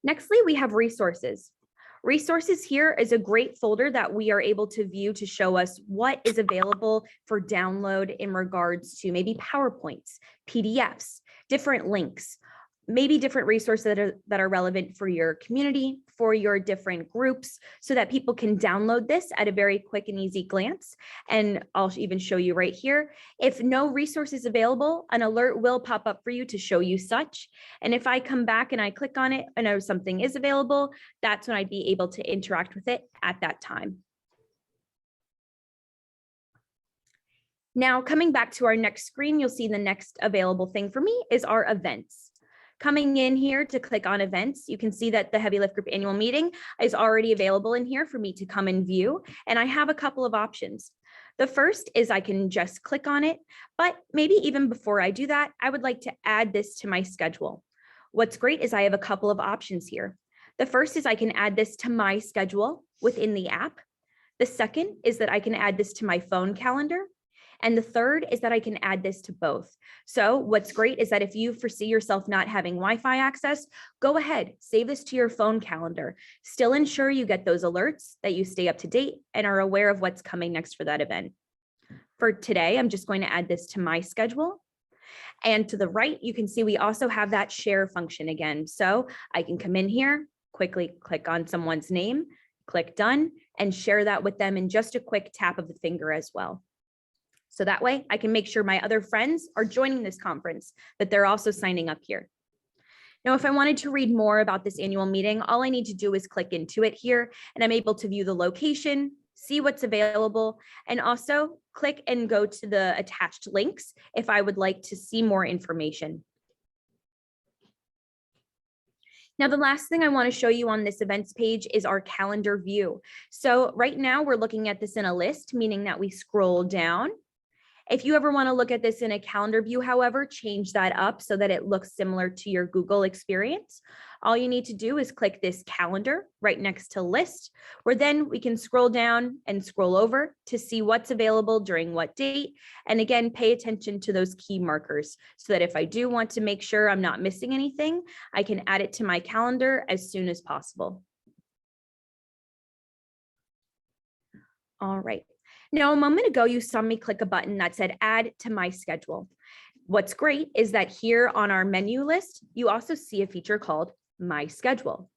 Nextly, we have resources. Resources here is a great folder that we are able to view to show us what is available for download in regards to maybe PowerPoints, PDFs, different links, maybe different resources that are relevant for your community, for your different groups, so that people can download this at a very quick and easy glance. And I'll even show you right here. If no resource is available, an alert will pop up for you to show you such. And if I come back and I click on it and know something is available, that's when I'd be able to interact with it at that time. Now, coming back to our next screen, you'll see the next available thing for me is our events. Coming in here to click on events, you can see that the Heavy Lift Group annual meeting is already available in here for me to come and view. And I have a couple of options. The first is I can just click on it, but maybe even before I do that, I would like to add this to my schedule. What's great is I have a couple of options here. The first is I can add this to my schedule within the app. The second is that I can add this to my phone calendar. And the third is that I can add this to both. So what's great is that if you foresee yourself not having Wi-Fi access, go ahead, save this to your phone calendar. Still ensure you get those alerts, that you stay up to date and are aware of what's coming next for that event. For today, I'm just going to add this to my schedule. And to the right, you can see we also have that share function again. So I can come in here, quickly click on someone's name, click done, and share that with them in just a quick tap of the finger as well. So that way I can make sure my other friends are joining this conference, that they're also signing up here. Now, if I wanted to read more about this annual meeting, all I need to do is click into it here, and I'm able to view the location, see what's available, and also click and go to the attached links if I would like to see more information. Now, the last thing I want to show you on this events page is our calendar view. So right now we're looking at this in a list, meaning that we scroll down. If you ever want to look at this in a calendar view, however, change that up so that it looks similar to your Google experience. All you need to do is click this calendar right next to list, where then we can scroll down and scroll over to see what's available during what date. And again, pay attention to those key markers so that if I do want to make sure I'm not missing anything, I can add it to my calendar as soon as possible. All right. Now, a moment ago, you saw me click a button that said add to my schedule. What's great is that here on our menu list, you also see a feature called My Schedule.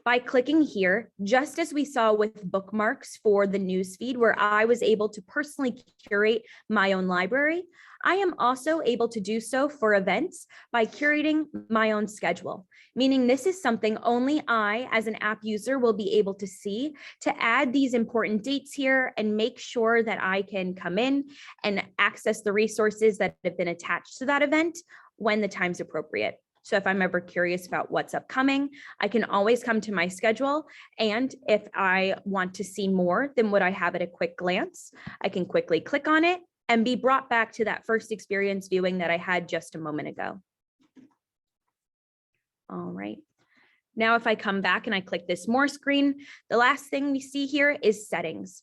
By clicking here, just as we saw with bookmarks for the newsfeed, where I was able to personally curate my own library, I am also able to do so for events by curating my own schedule, meaning this is something only I, as an app user, will be able to see to add these important dates here and make sure that I can come in and access the resources that have been attached to that event when the time's appropriate. So if I'm ever curious about what's upcoming, I can always come to my schedule. And if I want to see more than what I have at a quick glance, I can quickly click on it and be brought back to that first experience viewing that I had just a moment ago. All right. Now, if I come back and I click this more screen, the last thing we see here is settings.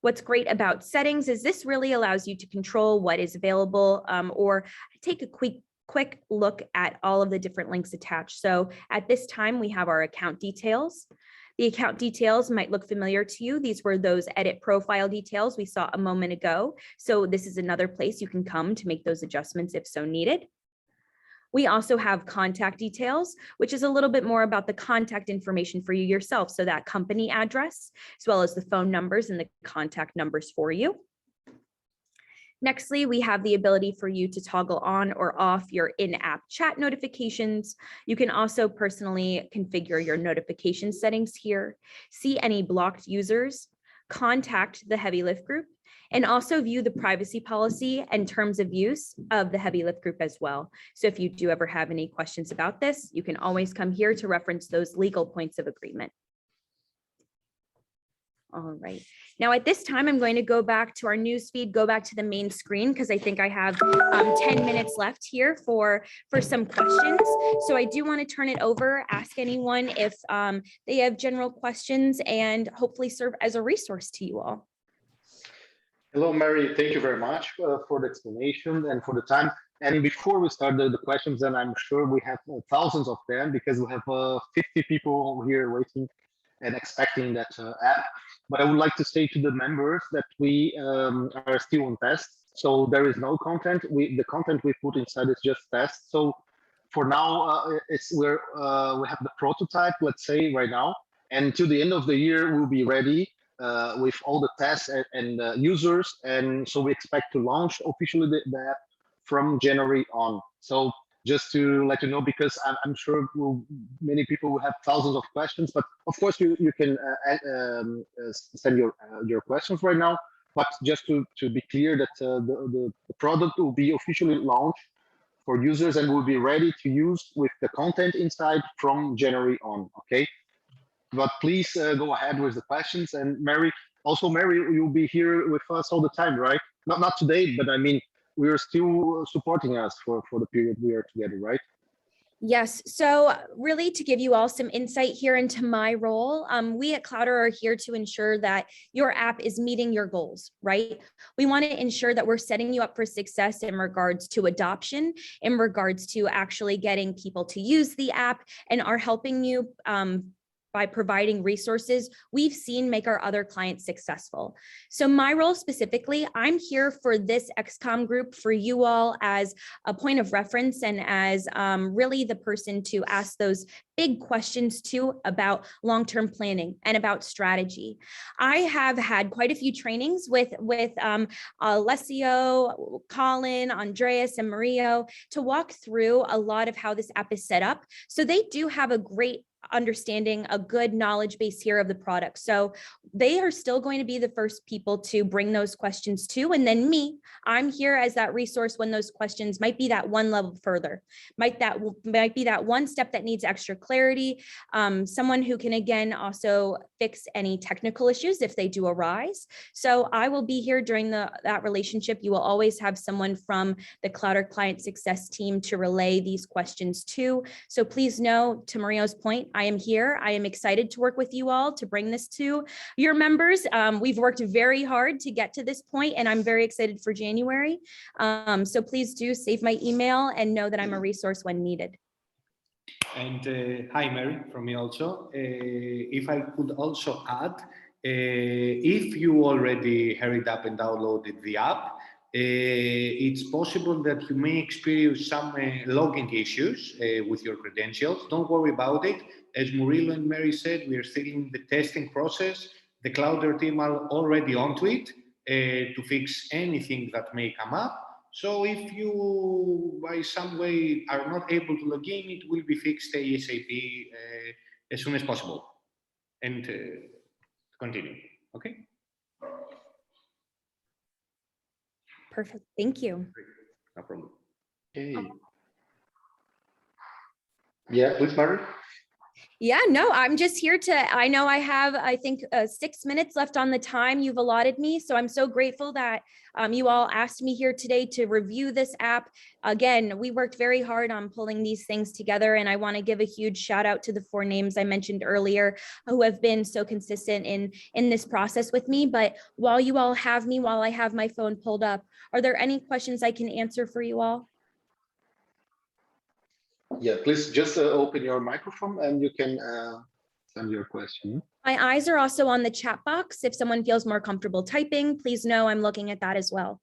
What's great about settings is this really allows you to control what is available or take a quick look at all of the different links attached. So at this time, we have our account details. The account details might look familiar to you. These were those edit profile details we saw a moment ago. So this is another place you can come to make those adjustments if so needed. We also have contact details, which is a little bit more about the contact information for you yourself. So that company address, as well as the phone numbers and the contact numbers for you. Nextly, we have the ability for you to toggle on or off your in-app chat notifications. You can also personally configure your notification settings here, see any blocked users, contact the Heavy Lift Group, and also view the privacy policy and terms of use of the Heavy Lift Group as well. So if you do ever have any questions about this, you can always come here to reference those legal points of agreement. All right. Now at this time, I'm going to go back to our news feed, go back to the main screen because I think I have 10 minutes left here for some questions. So I do want to turn it over, ask anyone if they have general questions, and hopefully serve as a resource to you all. Hello, Mary. Thank you very much for the explanation and for the time. And before we start the questions, and I'm sure we have thousands of them because we have 50 people here waiting and expecting that app. But I would like to say to the members that we are still on test. So there is no content. The content we put inside is just test. So for now, we have the prototype, let's say right now, and to the end of the year, we'll be ready with all the tests and users. And so we expect to launch officially the app from January on. So just to let you know, because I'm sure many people will have thousands of questions, but of course you can send your questions right now. But just to be clear that the product will be officially launched for users and will be ready to use with the content inside from January on, okay? But please go ahead with the questions. And Mary, you'll be here with us all the time, right? Not today, but I mean, we are still supporting us for the period we are together, right? Yes. So really to give you all some insight here into my role, we at Clouder are here to ensure that your app is meeting your goals, right? We want to ensure that we're setting you up for success in regards to adoption, in regards to actually getting people to use the app, and are helping you by providing resources we've seen make our other clients successful. So my role specifically, I'm here for this XCOM group for you all as a point of reference and as really the person to ask those big questions too about long-term planning and about strategy. I have had quite a few trainings with Alessio, Colin, Andreas, and Mario to walk through a lot of how this app is set up. So they do have a great understanding, a good knowledge base here of the product. So they are still going to be the first people to bring those questions to, and then I'm here as that resource when those questions might be that one level further, might be that one step that needs extra clarity, someone who can again also fix any technical issues if they do arise. So I will be here during that relationship. You will always have someone from the Clouder Client Success team to relay these questions to. So please know, to Mario's point, I am here. I am excited to work with you all to bring this to your members. We've worked very hard to get to this point, and I'm very excited for January. So please do save my email and know that I'm a resource when needed. And hi, Mary, from me also. If I could also add, if you already hurried up and downloaded the app, it's possible that you may experience some login issues with your credentials. Don't worry about it. As Murilo and Mary said, we are still in the testing process. The Clouder team are already onto it to fix anything that may come up. So if you, by some way, are not able to log in, it will be fixed ASAP as soon as possible. And continue, okay? Perfect. Thank you. No problem. Okay. Yeah, please, Mary. Yeah, no, I'm just here I know I have, I think 6 minutes left on the time you've allotted me. So I'm so grateful that you all asked me here today to review this app. Again, we worked very hard on pulling these things together, and I want to give a huge shout out to the 4 names I mentioned earlier who have been so consistent in this process with me. But while you all have me, while I have my phone pulled up, are there any questions I can answer for you all? Yeah, please just open your microphone and you can send your question. My eyes are also on the chat box. If someone feels more comfortable typing, please know I'm looking at that as well.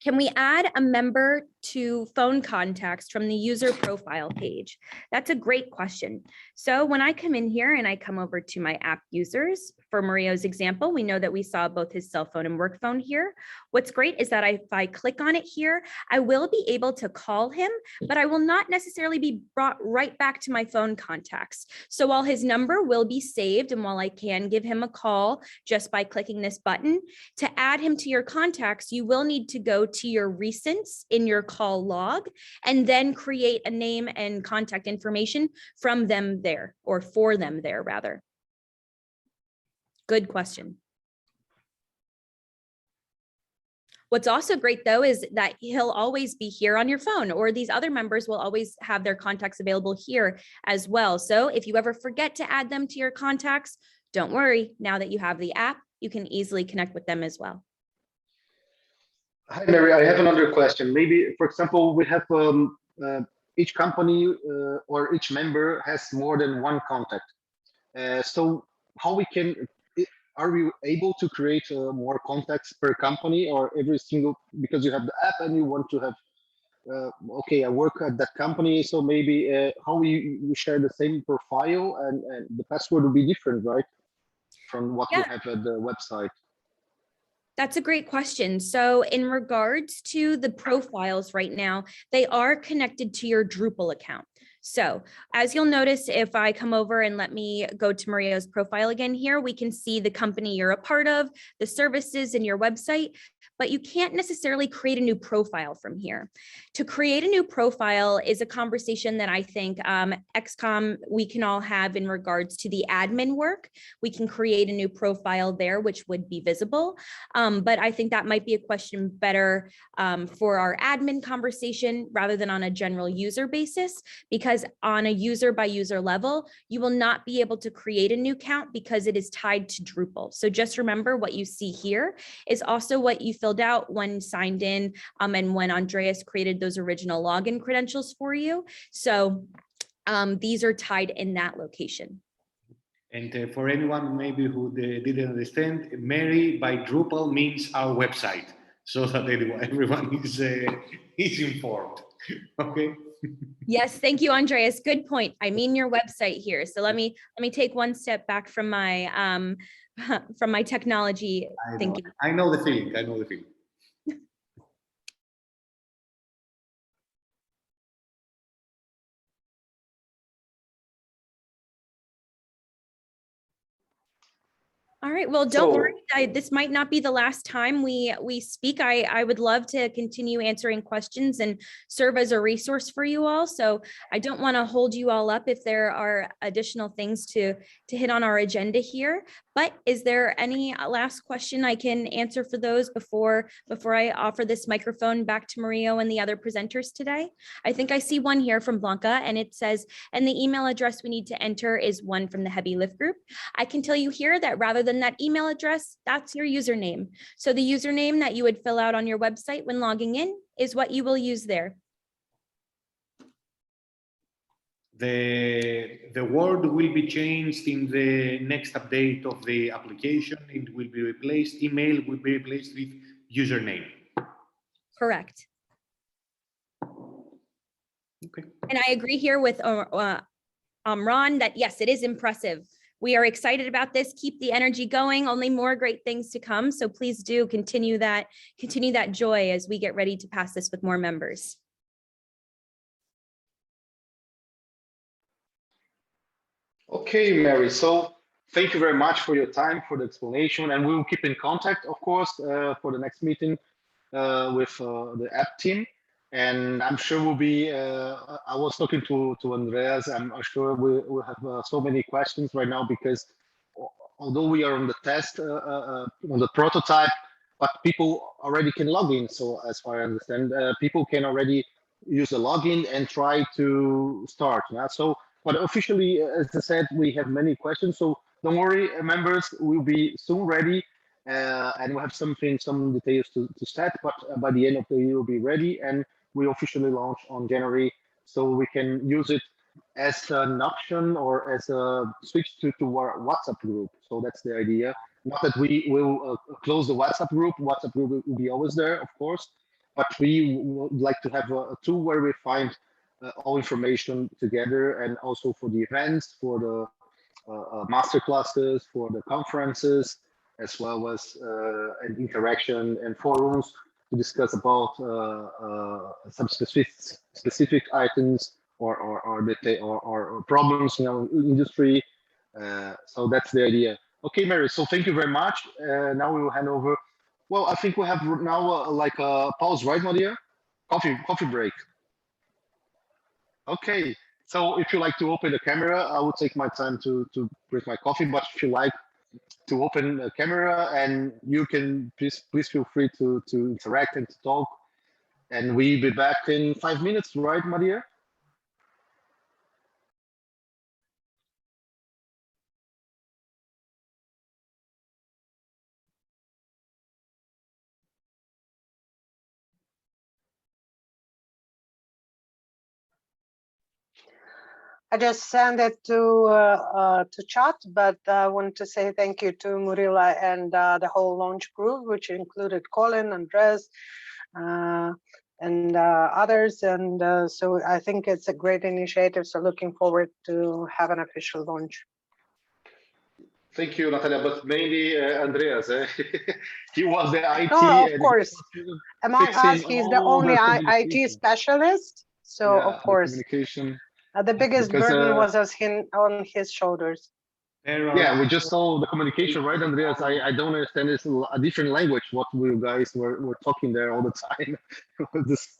Can we add a member to phone contacts from the user profile page? That's a great question. So when I come in here and I come over to my app users, for Mario's example, we know that we saw both his cell phone and work phone here. What's great is that if I click on it here, I will be able to call him, but I will not necessarily be brought right back to my phone contacts. So while his number will be saved and while I can give him a call just by clicking this button, to add him to your contacts, you will need to go to your recents in your call log, and then create a name and contact information from them there, or for them there rather. Good question. What's also great though is that he'll always be here on your phone, or these other members will always have their contacts available here as well. So if you ever forget to add them to your contacts, don't worry. Now that you have the app, you can easily connect with them as well. Hi, Mary. I have another question. Maybe, for example, we have each company or each member has more than one contact. So how we can, are we able to create more contacts per company, or every single, because you have the app and you want to have, okay, I work at that company, so maybe how we share the same profile and the password will be different, right? From what we have at the website. That's a great question. So in regards to the profiles right now, they are connected to your Drupal account. So as you'll notice, if I come over and let me go to Maria's profile again here, we can see the company you're a part of, the services in your website, but you can't necessarily create a new profile from here. To create a new profile is a conversation that I think XCOM we can all have in regards to the admin work. We can create a new profile there, which would be visible. But I think that might be a question better for our admin conversation rather than on a general user basis, because on a user by user level, you will not be able to create a new account because it is tied to Drupal. So just remember what you see here is also what you filled out when signed in and when Andreas created those original login credentials for you. So these are tied in that location. And for anyone maybe who didn't understand, Mary by Drupal means our website, so that everyone is informed. Okay. Yes, thank you, Andreas. Good point. I mean your website here. So let me take one step back from my technology thinking. I know the feeling. I know the feeling. All right, well, don't worry. This might not be the last time we speak. I would love to continue answering questions and serve as a resource for you all. So I don't want to hold you all up if there are additional things to hit on our agenda here. But is there any last question I can answer for those before I offer this microphone back to Mario and the other presenters today? I think I see one here from Blanca, and it says, and the email address we need to enter is one from the Heavy Lift group. I can tell you here that rather than that email address, that's your username. So the username that you would fill out on your website when logging in is what you will use there. The word will be changed in the next update of the application. It will be replaced, email will be replaced with username. Correct. Okay. And I agree here with Ron that yes, it is impressive. We are excited about this. Keep the energy going. Only more great things to come. So please do continue that joy as we get ready to pass this with more members. Okay, Mary. So thank you very much for your time, for the explanation, and we will keep in contact, of course, for the next meeting with the app team. And I'm sure we'll be, I was talking to Andreas, I'm sure we'll have so many questions right now, because although we are on the test, on the prototype, but people already can log in. So as far as I understand, people can already use the login and try to start. Yeah? So, but officially, as I said, we have many questions. So don't worry, members, we'll be soon ready. And we'll have some details to set, but by the end of the year, we'll be ready. And we officially launch on January, so we can use it as an option or as a switch to our WhatsApp group. So that's the idea. Not that we will close the WhatsApp group. WhatsApp group will be always there, of course, but we would like to have a tool where we find all information together, and also for the events, for the master classes, for the conferences, as well as an interaction and forums to discuss about some specific items or problems in our industry. So that's the idea. Okay, Mary. So thank you very much. Now we will hand over. Well, I think we have now like a pause, right, Nadia? Coffee break. Okay. So if you like to open the camera, I will take my time to drink my coffee. But if you like to open the camera, and you can please feel free to interact and to talk. And we'll be back in 5 minutes, right, Maria? I just sent it to chat, but I want to say thank you to Murila and the whole launch group, which included Colin, Andres, and others. And so I think it's a great initiative. So looking forward to have an official launch. Thank you, Natalia, but mainly Andreas. He was the IT. No, of and course. Among us, fixing he's the all only IT communication. specialist. So Yeah, of the course, communication. the biggest Because, burden was on his shoulders. Yeah, we just saw the communication, right, Andreas? I don't understand. It's a different language. What we guys were talking there all the time. This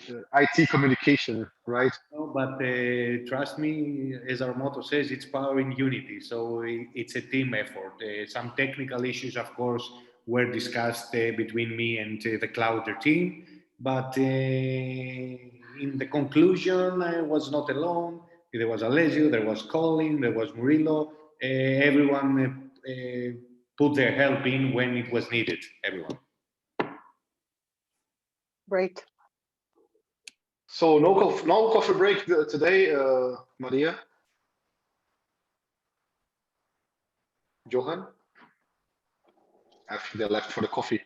IT communication, right? No, but trust me, as our motto says, it's power in unity. So it's a team effort. Some technical issues, of course, were discussed between me and the Clouder team. But in the conclusion, I was not alone. There was Alessio, there was Colin, there was Murillo. Everyone put their help in when it was needed. Everyone. Great. So no coffee break today, Maria. Johan? I think they left for the coffee.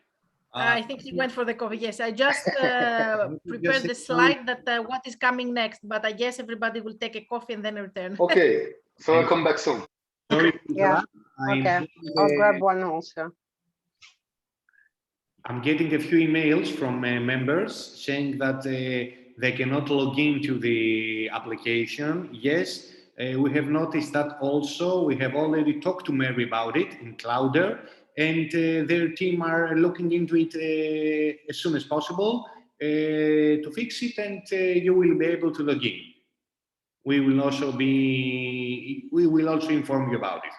I think he went for the coffee. Yes, I just prepared the slide that what is coming next, but I guess everybody will take a coffee and then return. Okay, so I'll come back soon. Sorry. Yeah. Okay. I'll grab one also. I'm getting a few emails from members saying that they cannot log into the application. Yes, we have noticed that also. We have already talked to Mary about it in Clouder, and their team are looking into it as soon as possible to fix it, and you will be able to log in. We will also inform you about it.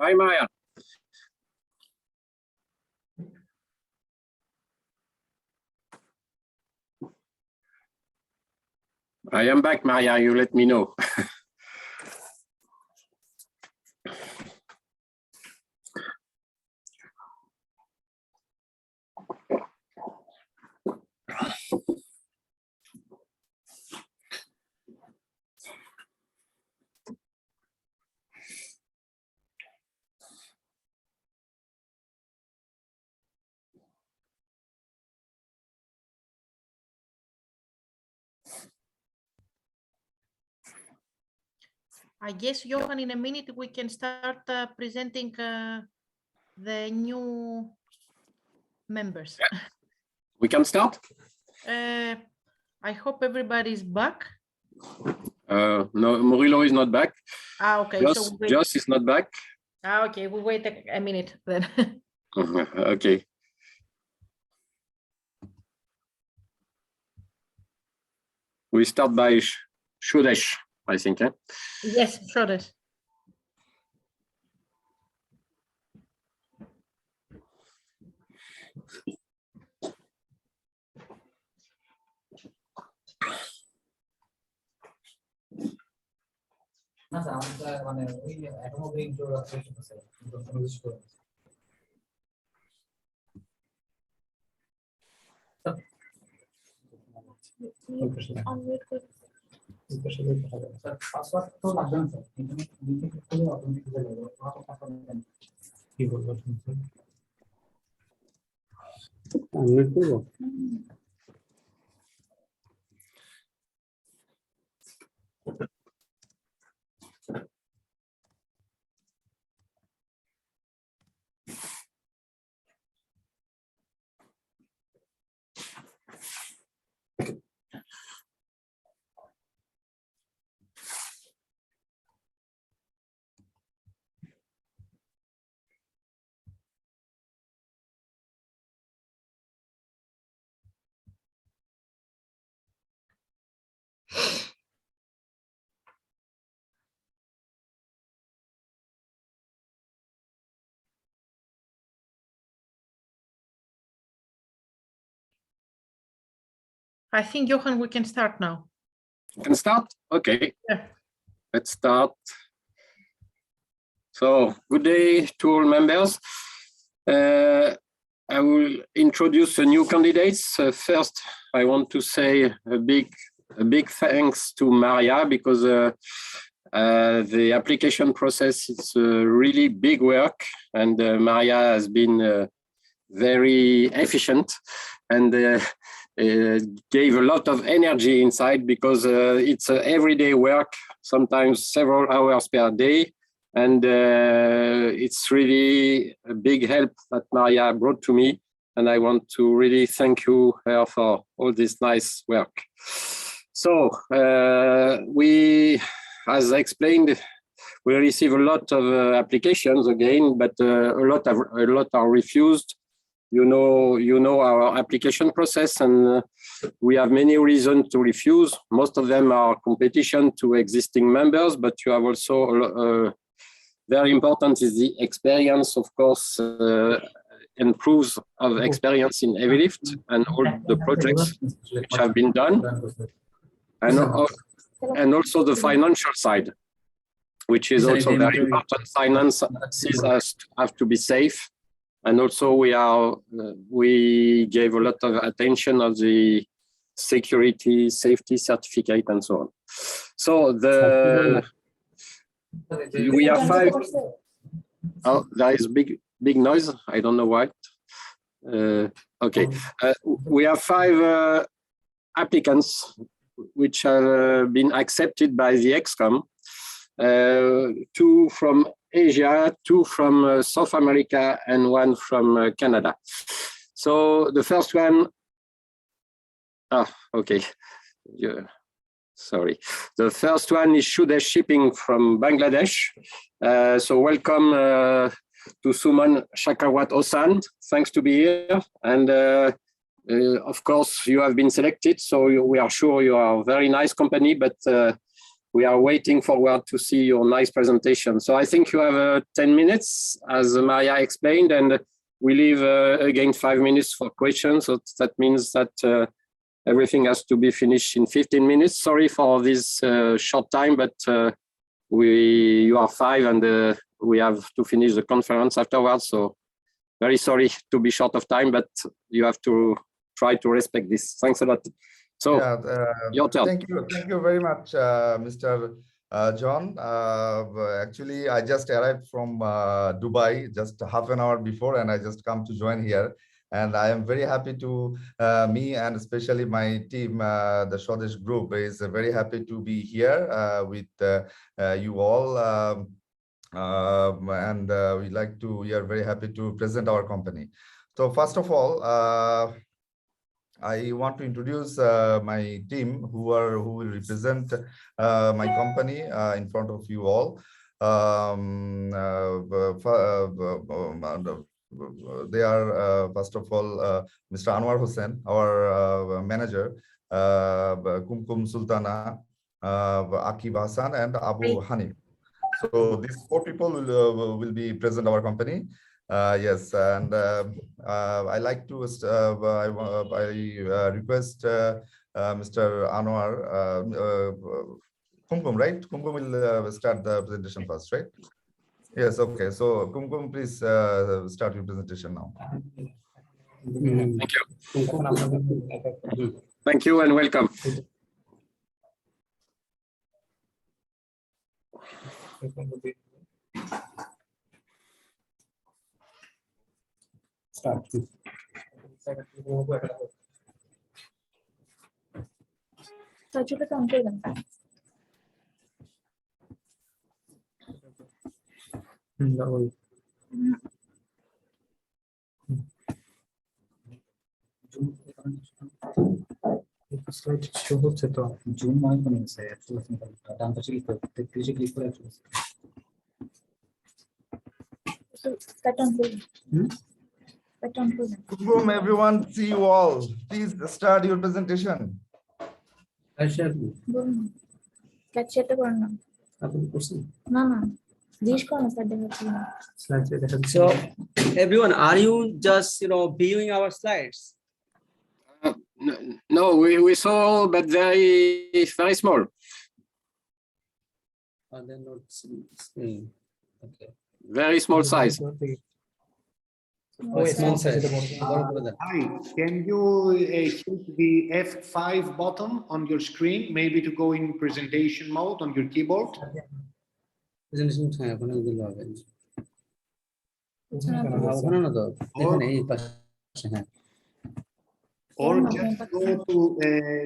Hi, Maya. I am back, Maria. You let me know. I guess, Johan, in a minute we can start presenting the new members. We can start? I hope everybody's back. No, Murilo is not back. Okay, so Joss is not back. okay, we wait a minute then. Okay. We start by Shudesh, I think. Yes, sure. I think, Johan, we can start now. Can start? Okay. Yeah. Let's start. So, good day to all members. I will introduce the new candidates. First, I want to say a big thanks to Maria, because the application process is really big work, and Maria has been very efficient and gave a lot of energy inside, because it's everyday work, sometimes several hours per day. And it's really a big help that Maria brought to me. And I want to really thank you for all this nice work. So we, as I explained, we receive a lot of applications again, but a lot are refused. You know our application process, and we have many reasons to refuse. Most of them are competition to existing members, but you have also very important is the experience, of course, and proofs of experience in heavy lift and all the projects which have been done, and also the financial side, which is also very important. Finances have to be safe. And also we gave a lot of attention of the security, safety certificate and so on. So we have 5. Oh, there is big noise. I don't know why. Okay, we have 5 applicants which have been accepted by the ExCom. 2 from Asia, 2 from South America, and 1 from Canada. So the first one, okay, yeah, sorry. The first one is Shudesh Shipping from Bangladesh. So welcome to Suman Shakawat Osan. Thanks to be here. And of course, you have been selected. So we are sure you are a very nice company, but we are waiting forward to see your nice presentation. So I think you have 10 minutes, as Maria explained, and we leave again 5 minutes for questions. So that means that everything has to be finished in 15 minutes. Sorry for this short time, but you are 5 and we have to finish the conference afterwards. So very sorry to be short of time, but you have to try to respect this. Thanks a lot. So your turn. Thank you very much, Mr. John. Actually, I just arrived from Dubai just half an hour before, and I just come to join here. And I am very happy to, me and especially my team, the Swadesh group is very happy to be here with you all. And we are very happy to present our company. So first of all, I want to introduce my team who will represent my company in front of you all. They are first of all Mr. Anwar Hussain, our manager, Kumkum Sultana, Akib Hassan, and Abu Hanif. So these 4 people will be present our company. Yes, and I like to I request Mr. Anwar, Kumkum, right? Kumkum will start the presentation first, right? Yes, okay. So Kumkum, please start your presentation now. Thank you. Thank you and welcome. Start. Slide show হচ্ছে তো zoom নয় কোন আছে ডান পাশে click করে click করে Kumkum, everyone, see you all. Please start your presentation. So everyone, are you just viewing our slides? No, we saw, but very small. They're not okay. Very small size. Small size. Hi, can you hit the F5 button on your screen, maybe to go in presentation mode on your keyboard? Presentation time, Or just go to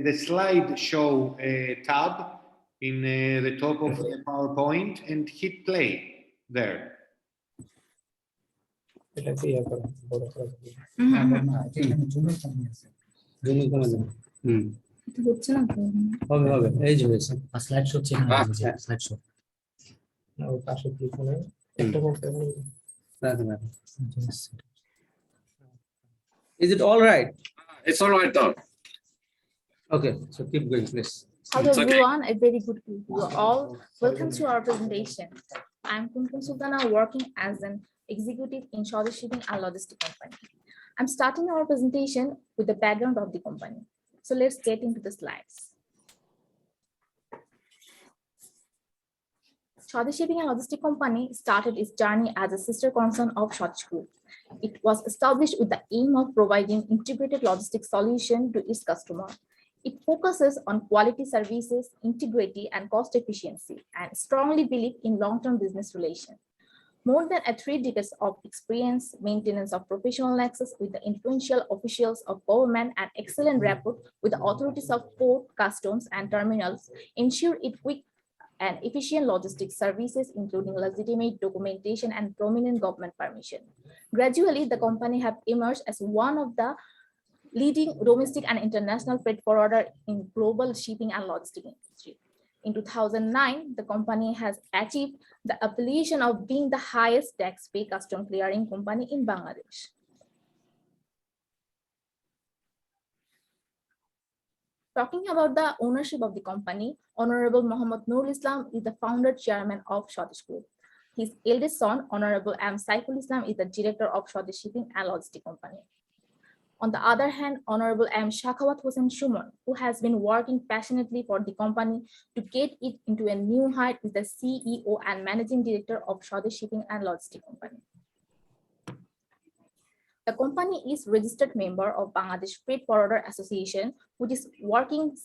the slideshow tab in the top of the PowerPoint and hit play there. Is it all right? It's all right now. Okay, so keep going, please. Hello everyone, a very good evening to you all. Welcome to our presentation. I'm Kumkum Sultana, working as an executive in Swadesh Shipping and Logistics Company. I'm starting our presentation with the background of the company. So let's get into the slides. Swadesh Shipping and Logistics Company started its journey as a sister concern of Swadesh Group. It was established with the aim of providing integrated logistics solution to its customer. It focuses on quality services, integrity, and cost efficiency, and strongly believe in long-term business relations. More than 3 decades of experience, maintenance of professional nexus with the influential officials of government, and excellent rapport with the authorities of port, customs, and terminals ensure it quick and efficient logistics services, including legitimate documentation and prominent government permission. Gradually, the company have emerged as one of the leading domestic and international freight forwarder in global shipping and logistics industry. In 2009, the company has achieved the appellation of being the highest tax-pay custom clearing company in Bangladesh. Talking about the ownership of the company, Honorable Mohammad Nurul Islam is the founder chairman of Swadesh Group. His eldest son, Honorable M. Saiful Islam, is the director of Swadesh Shipping and Logistics Company. On the other hand, Honorable M. Shakhawat Hossain Shumon, who has been working passionately for the company to get it into a new height, is the CEO and Managing Director of Swadesh Shipping and Logistics Company. The company is registered member of Bangladesh Freight Forwarder Association, which is working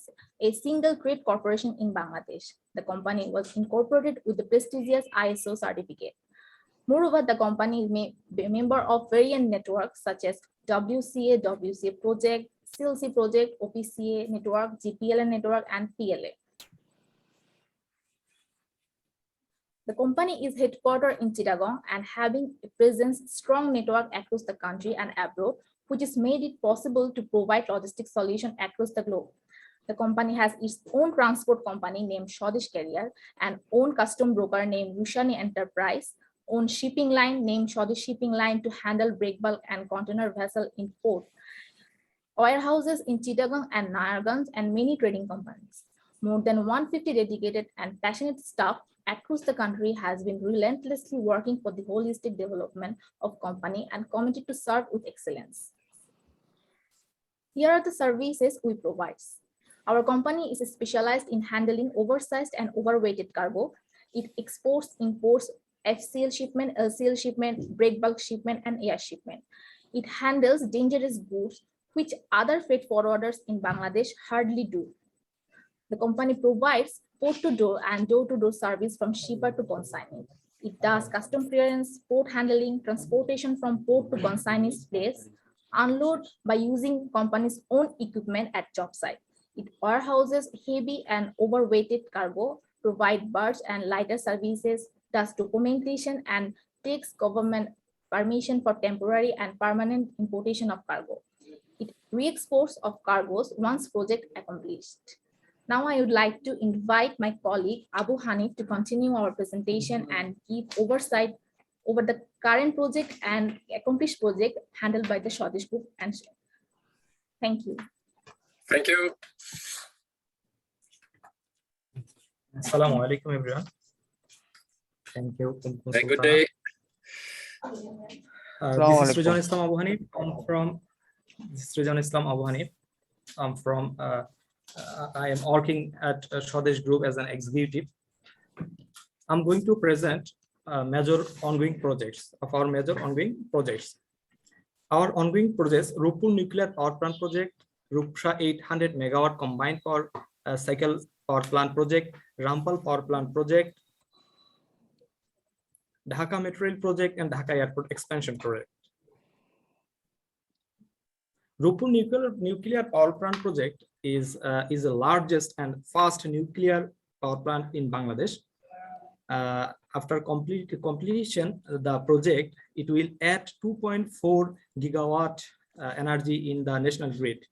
a single trade corporation in Bangladesh. The company was incorporated with the prestigious ISO certificate. Moreover, the company may be a member of various networks such as WCA, WCA Project, CLC Project, OPCA Network, GPLA Network, and PLA. The company is headquartered in Chittagong and having a presence strong network across the country and abroad, which has made it possible to provide logistics solutions across the globe. The company has its own transport company named Swadesh Carrier, and own custom broker named Rushani Enterprise, own shipping line named Swadesh Shipping Line to handle break bulk and container vessel in port, warehouses in Chittagong and Nayarganj, and many trading companies. More than 150 dedicated and passionate staff across the country has been relentlessly working for the holistic development of company and committed to serve with excellence. Here are the services we provide. Our company is specialized in handling oversized and overweighted cargo. It exports, imports, FCL shipment, LCL shipment, break bulk shipment, and air shipment. It handles dangerous goods, which other freight forwarders in Bangladesh hardly do. The company provides port-to-door and door-to-door service from shipper to consignee. It does custom clearance, port handling, transportation from port to consignee's place, unload by using company's own equipment at job site. It warehouses heavy and overweighted cargo, provide berth and lighter services, does documentation, and takes government permission for temporary and permanent importation of cargo. It re-exports of cargoes once project accomplished. Now I would like to invite my colleague Abu Hanif to continue our presentation and give oversight over the current project and accomplished project handled by the Swadesh Group. And thank you. Thank you. Assalamu alaikum, everyone. Thank you. Very good day. This is Srijan Islam Abu Hanif. I'm from I am working at Swadesh Group as an executive. I'm going to present major ongoing projects of our major ongoing projects. Our ongoing projects: Rupur Nuclear Power Plant Project, Rupsha 800 Megawatt Combined Power Cycle Power Plant Project, Rampal Power Plant Project, Dhaka Metro Rail Project, and Dhaka Airport Expansion Project. Rupur Nuclear Power Plant Project is the largest and fast nuclear power plant in Bangladesh. After completion the project, it will add 2.4 gigawatt energy in the national grid.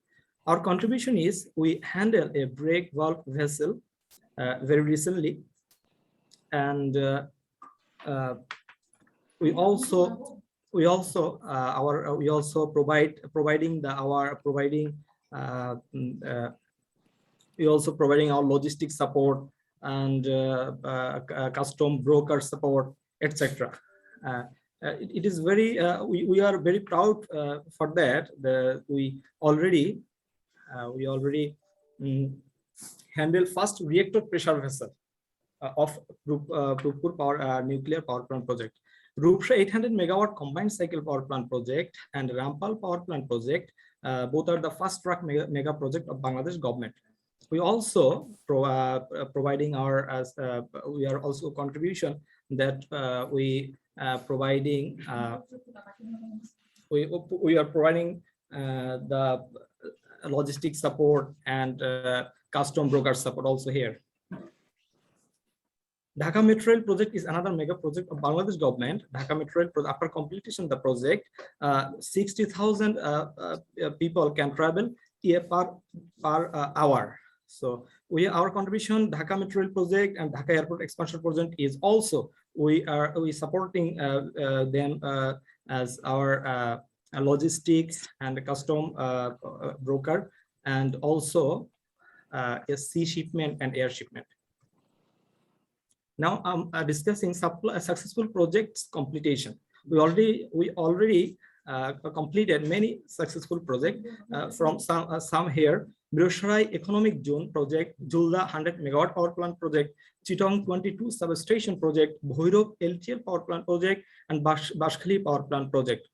Our contribution is we handle a break bulk vessel very recently, and we also providing our logistics support and custom broker support, etc. It is very we are very proud for that. We already handle first reactor pressure vessel of Rupur Nuclear Power Plant Project. Rupsha 800 Megawatt Combined Cycle Power Plant Project and Rampal Power Plant Project, both are the fast track mega project of Bangladesh government. We also providing our we are also contribution that we are providing the logistics support and custom broker support also here. Dhaka Metro Rail Project is another mega project of Bangladesh government. Dhaka Metro Rail Project, after completion of the project, 60,000 people can travel per hour. So our contribution, Dhaka Metro Rail Project and Dhaka Airport Expansion Project, is also we supporting them as our logistics and custom broker, and also sea shipment and air shipment. Now I'm discussing successful projects completion. We already completed many successful projects from some here. Birosharai Economic Zone Project, Julda 100 megawatt power plant project, Chitong 22 substation project, Bhoirab LTL power plant project, and Bashkhali power plant project.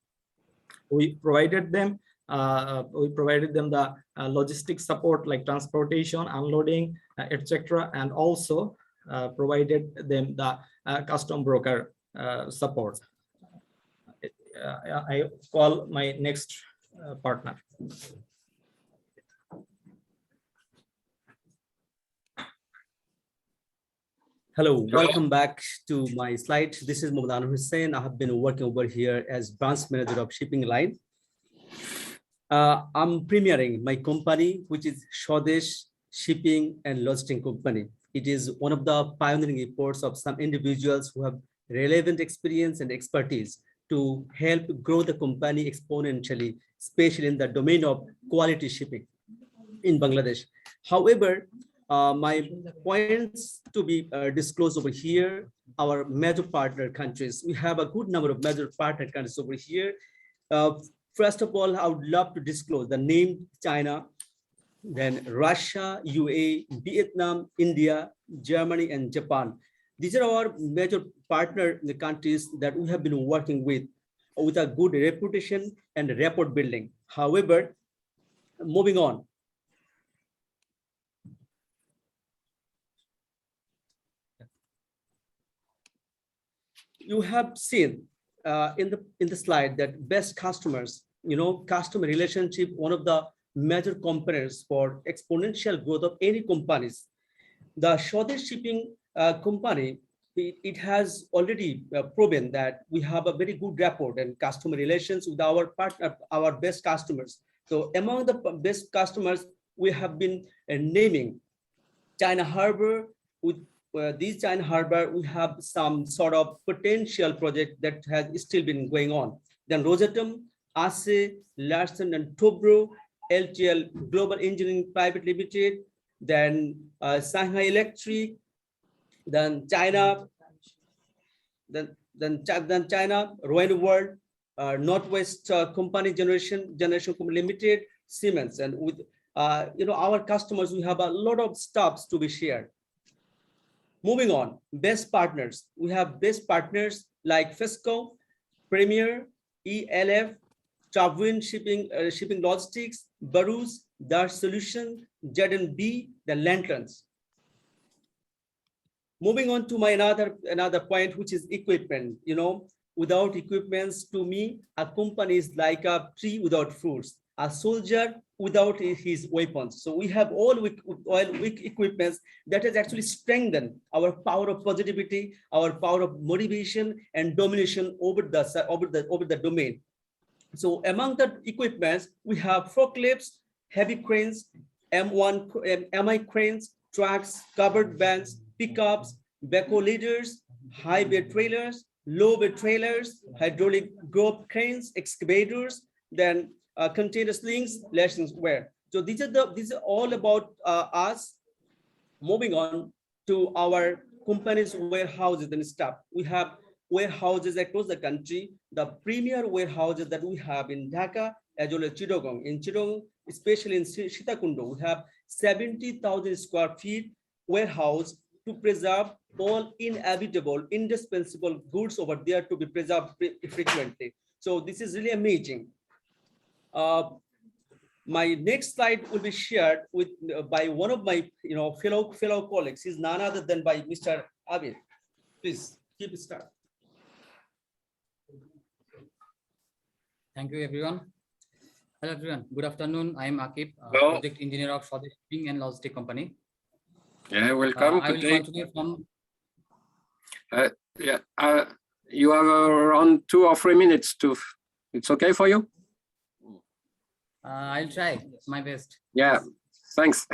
We provided them the logistic support like transportation, unloading, etc., and also provided them the custom broker support. I call my next partner. Hello, welcome back to my slide. This is Mohammed Hussain. I have been working over here as branch manager of shipping line. I'm premiering my company, which is Swadesh Shipping and Logistics Company. It is one of the pioneering efforts of some individuals who have relevant experience and expertise to help grow the company exponentially, especially in the domain of quality shipping in Bangladesh. However, my points to be disclosed over here, our major partner countries. We have a good number of major partner countries over here. First of all, I would love to disclose the name China, then Russia, UAE, Vietnam, India, Germany, and Japan. These are our major partner in the countries that we have been working with a good reputation and rapport building. However, moving on. You have seen in the slide that best customers, customer relationship, one of the major components for exponential growth of any companies. The Swadesh Shipping company, it has already proven that we have a very good rapport and customer relations with our partner, our best customers. So among the best customers, we have been naming China Harbor. With these China Harbor, we have some sort of potential project that has still been going on. Then Rosatom, ASE, Larsen and Toubro, LTL Global Engineering Private Limited, then Shanghai Electric, then China, then China, Rowan World, Northwest Company Generation Company Limited, Siemens, and with our customers, we have a lot of stuffs to be shared. Moving on, best partners. We have best partners like Fesco, Premier, ELF, Travwin Shipping, Shipping Logistics, Barus, Dar Solution, Z&B, the Lanterns. Moving on to my another point, which is equipment. Without equipments, to me, a company is like a tree without fruits, a soldier without his weapons. So we have all weak equipments that has actually strengthened our power of positivity, our power of motivation and domination over the domain. So among the equipments, we have forklifts, heavy cranes, MI cranes, trucks, covered vans, pickups, backhoe leaders, high bed trailers, low bed trailers, hydraulic grove cranes, excavators, then container slings, lashings wear. So these are all about us. Moving on to our company's warehouses and stuff. We have warehouses across the country. The premier warehouses that we have in Dhaka as well as Chittagong. In Chittagong, especially in Sitakundo, we have 70,000 square feet warehouse to preserve all inevitable, indispensable goods over there to be preserved frequently. So this is really amazing. My next slide will be shared with by one of my fellow colleagues. He's none other than by Mr. Abid. Please keep it start. Thank you, everyone. Hello, everyone. Good afternoon. I am Akib, project engineer of Swadesh Shipping and Logistics Company. Yeah, welcome. I will continue from. You have around 2 or 3 minutes to. It's okay for you? I'll try my best. Yeah, thanks.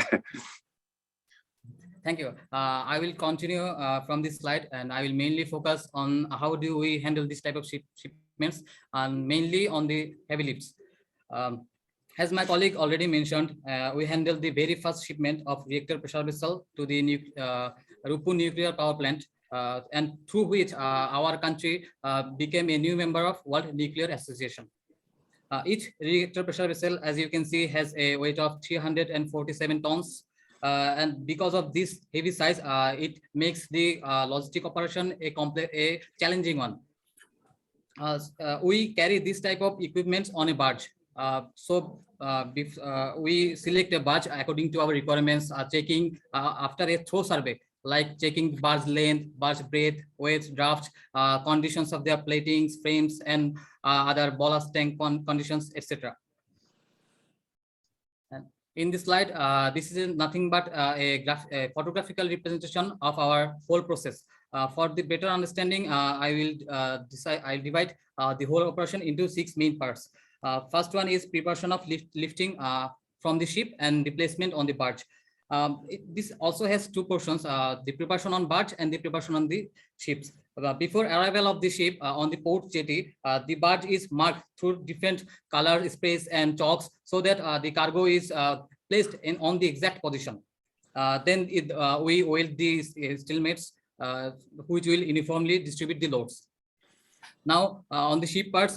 Thank you. I will continue from this slide, and I will mainly focus on how do we handle this type of shipments, and mainly on the heavy lifts. As my colleague already mentioned, we handled the very first shipment of reactor pressure vessel to the Rupur nuclear power plant, and through which our country became a new member of World Nuclear Association. Each reactor pressure vessel, as you can see, has a weight of 347 tons. And because of this heavy size, it makes the logistic operation a challenging one. We carry this type of equipment on a barge. We select a barge according to our requirements, checking after a through survey, like checking barge length, barge breadth, weight, draft, conditions of their platings, frames, and other ballast tank conditions, etc. In this slide, this is nothing but a photographical representation of our whole process. For the better understanding, I'll divide the whole operation into 6 main parts. First one is preparation of lifting from the ship and the placement on the barge. This also has 2 portions, the preparation on barge and the preparation on the ships. Before arrival of the ship on the port jetty, the barge is marked through different color sprays and chalks so that the cargo is placed on the exact position. Then we weld these steel mates, which will uniformly distribute the loads. Now on the ship parts,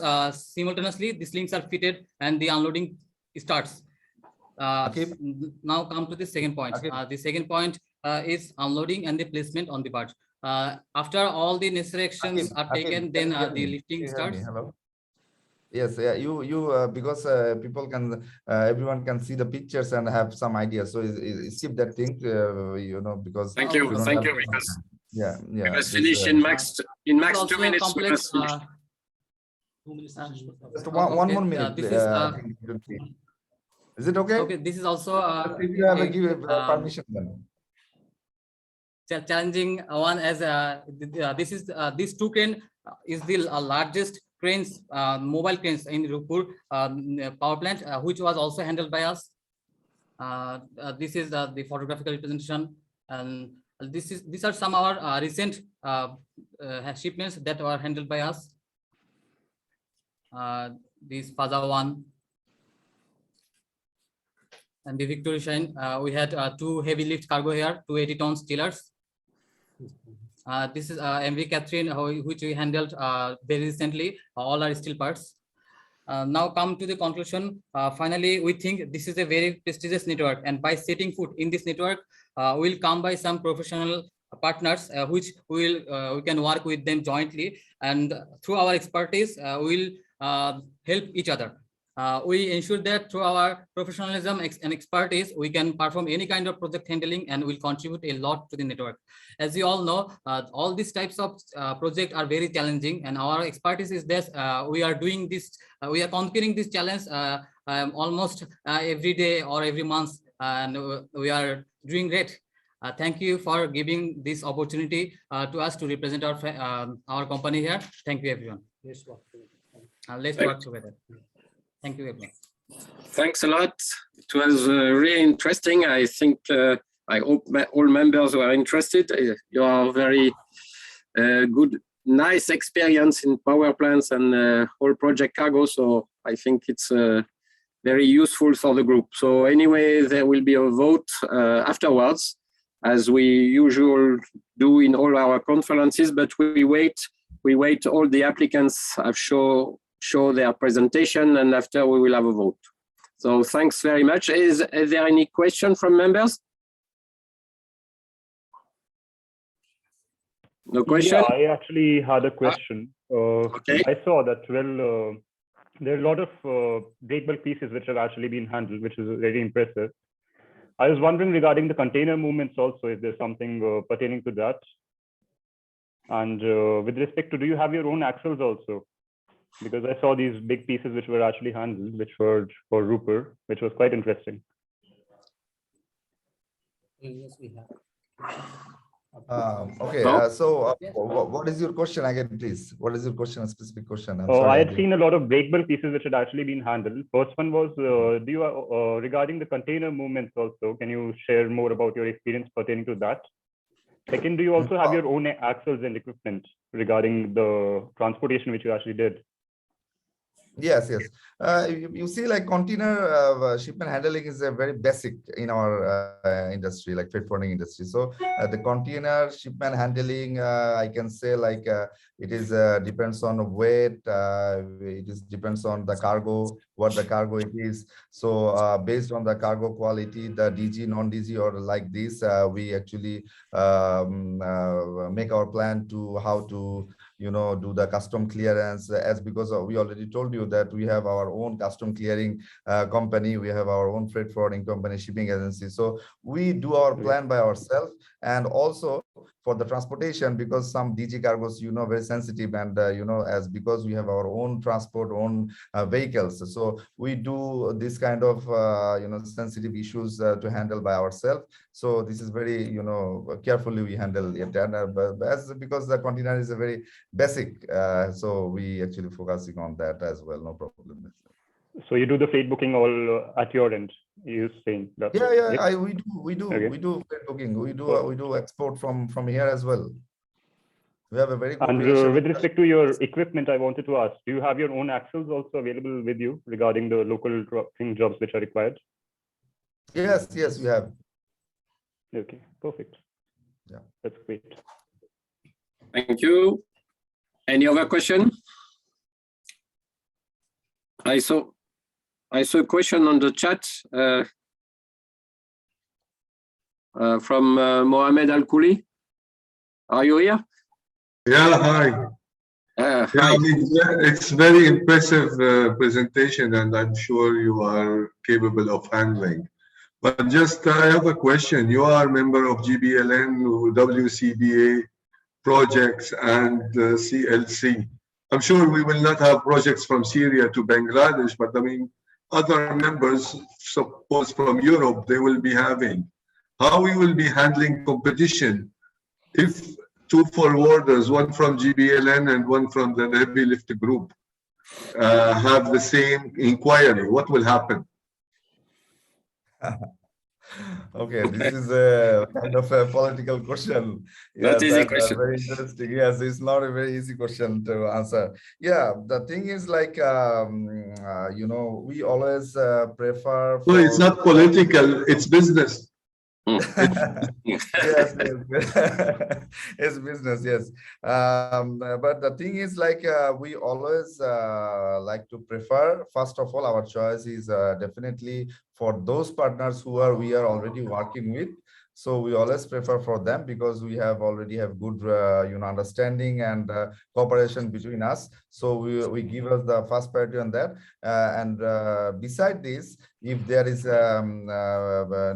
simultaneously the slings are fitted and the unloading starts. Now come to the second point. The second point is unloading and the placement on the barge. After all the necessary actions are taken, then the lifting starts. Hello. Yes, yeah, you because people can, everyone can see the pictures and have some idea. So skip that thing, you know, because thank you, because yeah, we must finish in max 2 minutes. Complex, just one more minute. Is it okay? Okay, this is also if you have a give permission then. Challenging one, as this is this 2 crane is the largest cranes, mobile cranes in Rupur power plant, which was also handled by us. This is the photographical representation, and these are some of our recent shipments that were handled by us. This Faza one and the Victory Shine. We had 2 heavy lift cargo here, 280 tons steelers. This is MV Catherine, which we handled very recently. All are steel parts. Now come to the conclusion. Finally, we think this is a very prestigious network, and by setting foot in this network, we'll come by some professional partners, which we can work with them jointly, and through our expertise, we'll help each other. We ensure that through our professionalism and expertise, we can perform any kind of project handling and will contribute a lot to the network. As you all know, all these types of projects are very challenging, and our expertise is this. We are doing this, we are conquering this challenge almost every day or every month, and we are doing great. Thank you for giving this opportunity to us to represent our company here. Thank you, everyone. Let's work together. Thank you, everyone. Thanks a lot. It was really interesting. I think I hope all members were interested. You are very good, nice experience in power plants and whole project cargo. So I think it's very useful for the group. So anyway, there will be a vote afterwards, as we usually do in all our conferences. But we wait all the applicants have show their presentation, and after we will have a vote. So thanks very much. Is there any question from members? No question? Yeah, I actually had a question. Okay. I saw that, well, there are a lot of break bulk pieces which have actually been handled, which is very impressive. I was wondering regarding the container movements also, if there's something pertaining to that. And with respect to, do you have your own axles also? Because I saw these big pieces which were actually handled, which were for Rupur, which was quite interesting. Yes, we have. Okay, so what is your question again, please? What is your question, a specific question? I had seen a lot of break bulk pieces which had actually been handled. First one was, do you regarding the container movements also, can you share more about your experience pertaining to that? Second, do you also have your own axles and equipment regarding the transportation which you actually did? Yes, yes. You see, like container shipment handling is a very basic in our industry, like freight forwarding industry. So the container shipment handling, I can say like it is depends on the weight. It is depends on the cargo, what the cargo it is. So based on the cargo quality, the DG, non-DG, or like this, we actually make our plan to how to do the custom clearance, as because we already told you that we have our own custom clearing company, we have our own freight forwarding company, shipping agency. So we do our plan by ourselves. And also for the transportation, because some DG cargos, very sensitive, and as because we have our own transport, own vehicles, so we do this kind of sensitive issues to handle by ourselves. So this is very carefully we handle it, and as because the container is a very basic, so we actually focusing on that as well. No problem. So you do the freight booking all at your end, you saying that? Yeah. We do freight booking. We do export from here as well. We have a very good relationship. With respect to your equipment, I wanted to ask, do you have your own axles also available with you regarding the local trucking jobs which are required? Yes, we have. Okay, perfect. Yeah, that's great. Thank you. Any other question? I saw a question on the chat from Mohamed Al Kouli. Are you here? Yeah, hi. Hi. It's very impressive presentation, and I'm sure you are capable of handling. But just I have a question. You are a member of GBLN, WCBA projects, and CLC. I'm sure we will not have projects from Syria to Bangladesh, but I mean, other members, suppose from Europe, they will be having. How we will be handling competition if two forwarders, one from GBLN and one from the heavy lift group, have the same inquiry? What will happen? Okay, this is a kind of a political question. Not easy question. Very interesting. Yes, it's not a very easy question to answer. Yeah, the thing is like, we always prefer. No, it's not political, it's business. Yes, it's business, yes. But the thing is like, we always like to prefer, first of all, our choice is definitely for those partners who we are already working with. So we always prefer for them because we already have good understanding and cooperation between us. So we give us the first priority on that. And beside this, if there is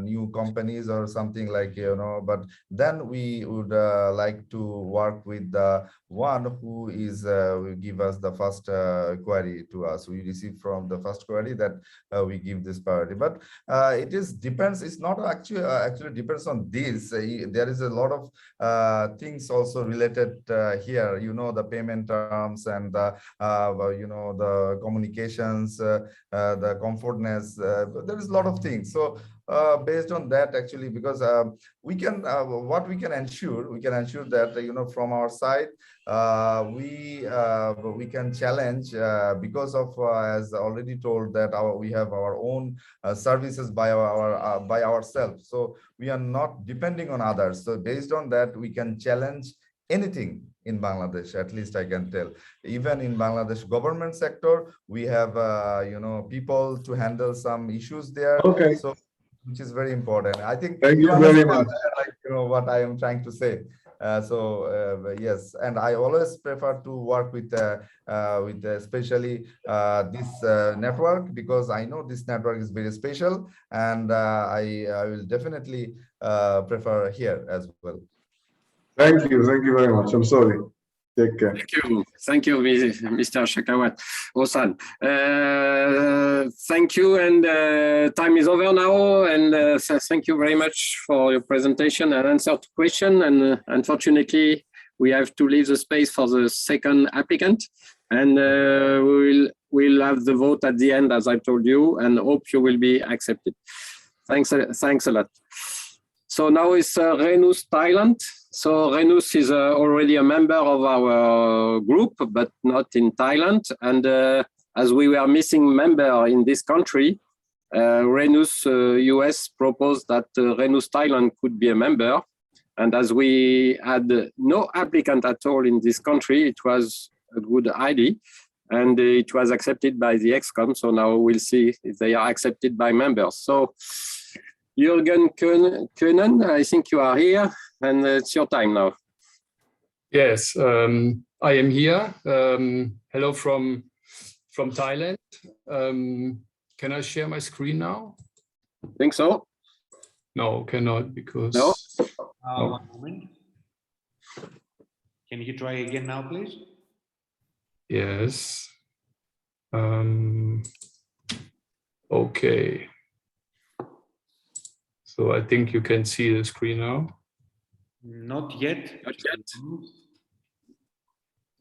new companies or something like, but then we would like to work with the one who is will give us the first query to us. We receive from the first query that we give this priority. But it is depends. It's not actually depends on this. There is a lot of things also related here. The payment terms and the communications, the comfortness. There is a lot of things. So based on that, actually, because we can what we can ensure that from our side we can challenge because of as already told that we have our own services by ourselves. So we are not depending on others. So based on that, we can challenge anything in Bangladesh. At least I can tell. Even in Bangladesh government sector, we have people to handle some issues there. Okay. So which is very important. I think thank you very much. What I am trying to say. Yes, and I always prefer to work with especially this network, because I know this network is very special, and I will definitely prefer here as well. Thank you very much. I'm sorry. Take care. Thank you, Mr. Shakawat. Osan. Thank you, and time is over now. And thank you very much for your presentation and answer to question. And unfortunately, we have to leave the space for the second applicant, and we'll have the vote at the end, as I told you, and hope you will be accepted. Thanks a lot. So now it's Renus, Thailand. So Renus is already a member of our group, but not in Thailand. And as we were missing member in this country, Renus US proposed that Renus Thailand could be a member. And as we had no applicant at all in this country, it was a good idea. And it was accepted by the ExCom. So now we'll see if they are accepted by members. So Jürgen Können, I think you are here, and it's your time now. Yes, I am here. Hello from Thailand. Can I share my screen now? I think so. No, cannot because. No. No. 1 moment. Can you try again now, please? Yes. Okay. So I think you can see the screen now. Not yet. Not yet.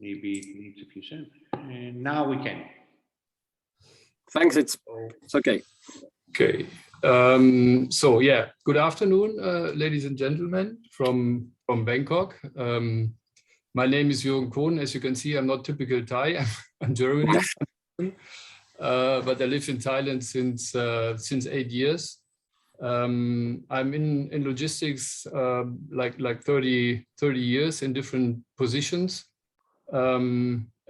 Maybe it needs a few seconds. And now we can. Thanks. It's okay. Okay. So yeah, good afternoon, ladies and gentlemen from Bangkok. My name is Jürgen Kohn. As you can see, I'm not typical Thai. I'm German, but I live in Thailand since 8 years. I'm in logistics like 30 years in different positions.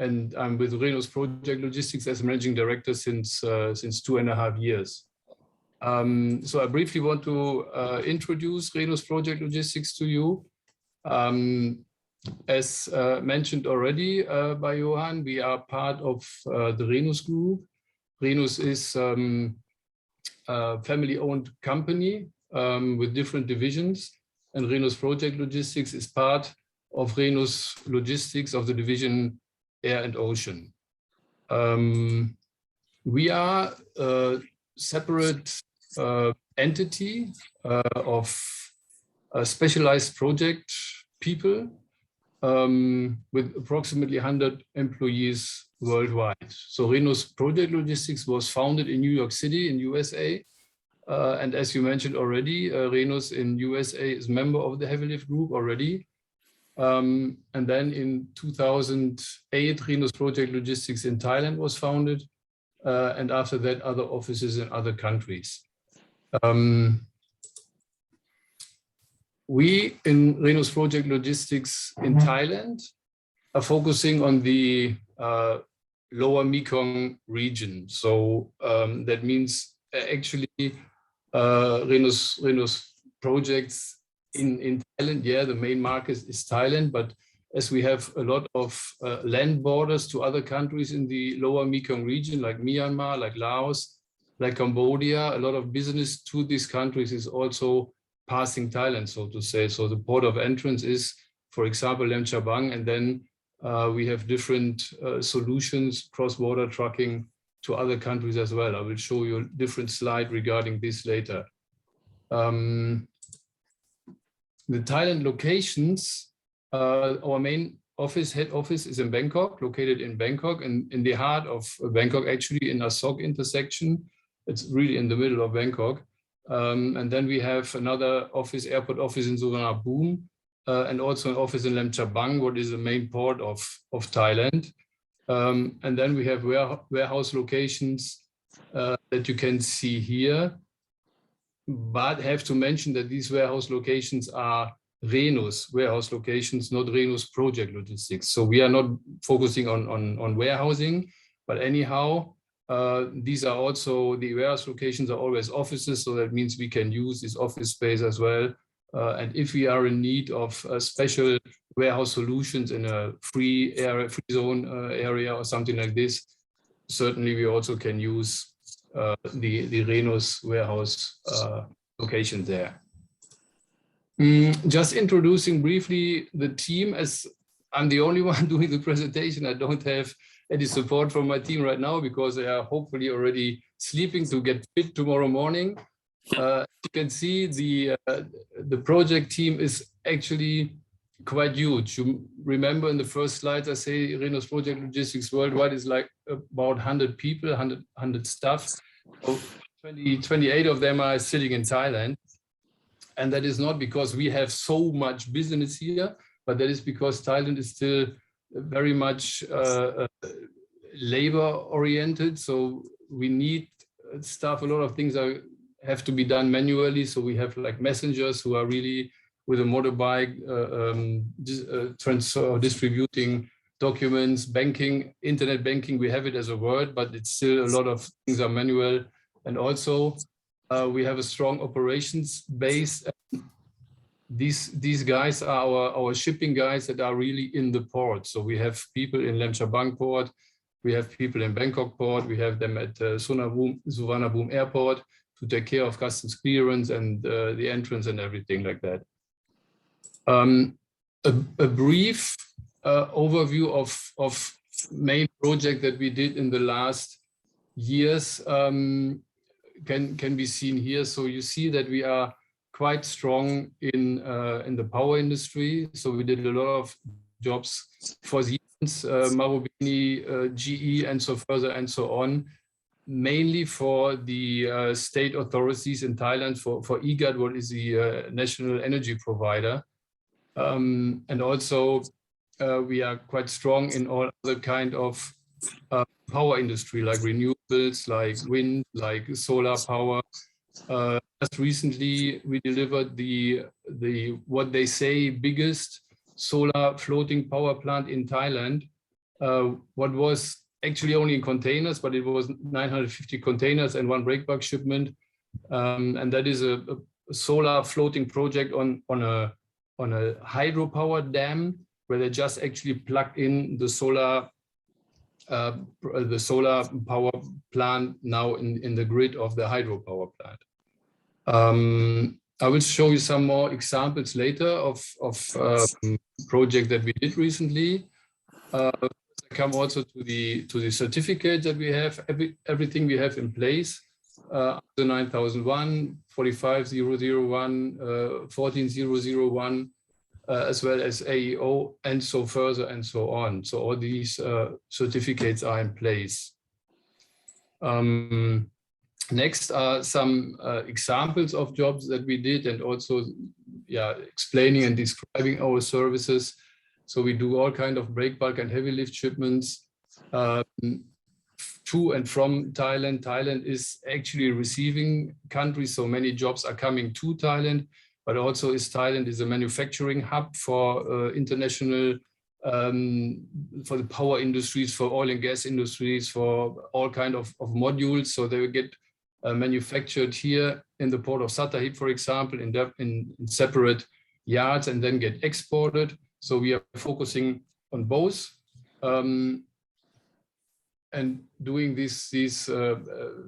And I'm with Renus Project Logistics as managing director since 2.5 years. So I briefly want to introduce Renus Project Logistics to you. As mentioned already by Johan, we are part of the Renus Group. Renus is a family-owned company with different divisions, and Renus Project Logistics is part of Renus Logistics of the division Air and Ocean. We are a separate entity of specialized project people with approximately 100 employees worldwide. So Renus Project Logistics was founded in New York City in USA. And as you mentioned already, Renus in USA is member of the Heavy Lift Group already. And then in 2008, Renus Project Logistics in Thailand was founded. And after that, other offices in other countries. We in Renus Project Logistics in Thailand are focusing on the lower Mekong region. So that means actually Renus Projects in Thailand, yeah, the main market is Thailand, but as we have a lot of land borders to other countries in the lower Mekong region, like Myanmar, like Laos, like Cambodia, a lot of business to these countries is also passing Thailand, so to say. So the port of entrance is, for example, Lem Chabang, and then we have different solutions, cross-border trucking to other countries as well. I will show you a different slide regarding this later. The Thailand locations, our main office, head office is in Bangkok, located in Bangkok, and in the heart of Bangkok, actually in Asok intersection. It's really in the middle of Bangkok. And then we have another office, airport office in Suvarnabhumi, and also an office in Lem Chabang, what is the main port of Thailand. And then we have warehouse locations that you can see here. But have to mention that these warehouse locations are Renus warehouse locations, not Renus Project Logistics. So we are not focusing on warehousing, but anyhow, these are also, the warehouse locations are always offices. So that means we can use this office space as well. And if we are in need of special warehouse solutions in a free zone area or something like this, certainly we also can use the Renus warehouse location there. Just introducing briefly the team, as I'm the only one doing the presentation. I don't have any support from my team right now because they are hopefully already sleeping to get fit tomorrow morning. You can see the project team is actually quite huge. You remember in the first slides, I say Renus Project Logistics worldwide is like about 100 people, 100 staff. So 28 of them are sitting in Thailand. And that is not because we have so much business here, but that is because Thailand is still very much labor oriented. So we need stuff. A lot of things have to be done manually. So we have like messengers who are really with a motorbike distributing documents, banking, internet banking. We have it as a word, but it's still a lot of things are manual. And also we have a strong operations base. These guys are our shipping guys that are really in the port. So we have people in Lemchabang port, we have people in Bangkok port, we have them at Suvarnabhumi airport to take care of customs clearance and the entrance and everything like that. A brief overview of main project that we did in the last years can be seen here. So you see that we are quite strong in the power industry. So we did a lot of jobs for Siemens, Marubeni, GE, and so further and so on, mainly for the state authorities in Thailand, for IGAT, what is the national energy provider. And also we are quite strong in all other kind of power industry, like renewables, like wind, like solar power. Just recently, we delivered the what they say biggest solar floating power plant in Thailand. What was actually only in containers, but it was 950 containers and 1 breakbulk shipment, and that is a solar floating project on a hydropower dam where they just actually plug in the solar power plant now in the grid of the hydropower plant. I will show you some more examples later of project that we did recently. I come also to the certificate that we have, everything we have in place. The 9001, 45001, 14001, as well as AEO, and so further and so on. So all these certificates are in place. Next are some examples of jobs that we did, and also explaining and describing our services. So we do all kind of breakbulk and heavy lift shipments to and from Thailand. Thailand is actually a receiving country, so many jobs are coming to Thailand, but also Thailand is a manufacturing hub for international, for the power industries, for oil and gas industries, for all kind of modules. So they will get manufactured here in the port of Sattahip, for example, in separate yards, and then get exported. So we are focusing on both and doing these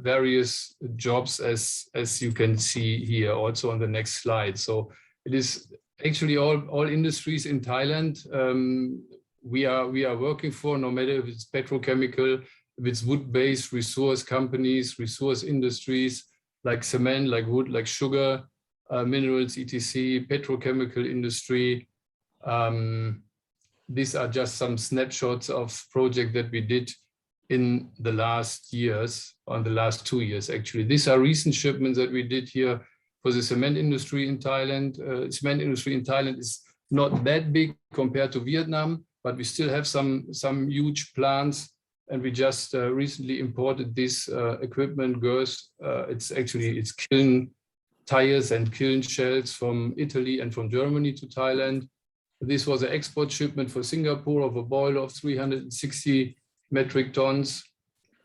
various jobs as you can see here also on the next slide. So it is actually all industries in Thailand we are working for, no matter if it's petrochemical, if it's wood-based resource companies, resource industries like cement, like wood, like sugar, minerals, etc., petrochemical industry. These are just some snapshots of projects that we did in the last years, on the last 2 years actually. These are recent shipments that we did here for the cement industry in Thailand. Cement industry in Thailand is not that big compared to Vietnam, but we still have some huge plants, and we just recently imported this equipment, girths. It's kiln tires and kiln shells from Italy and from Germany to Thailand. This was an export shipment for Singapore of a boiler of 360 metric tons.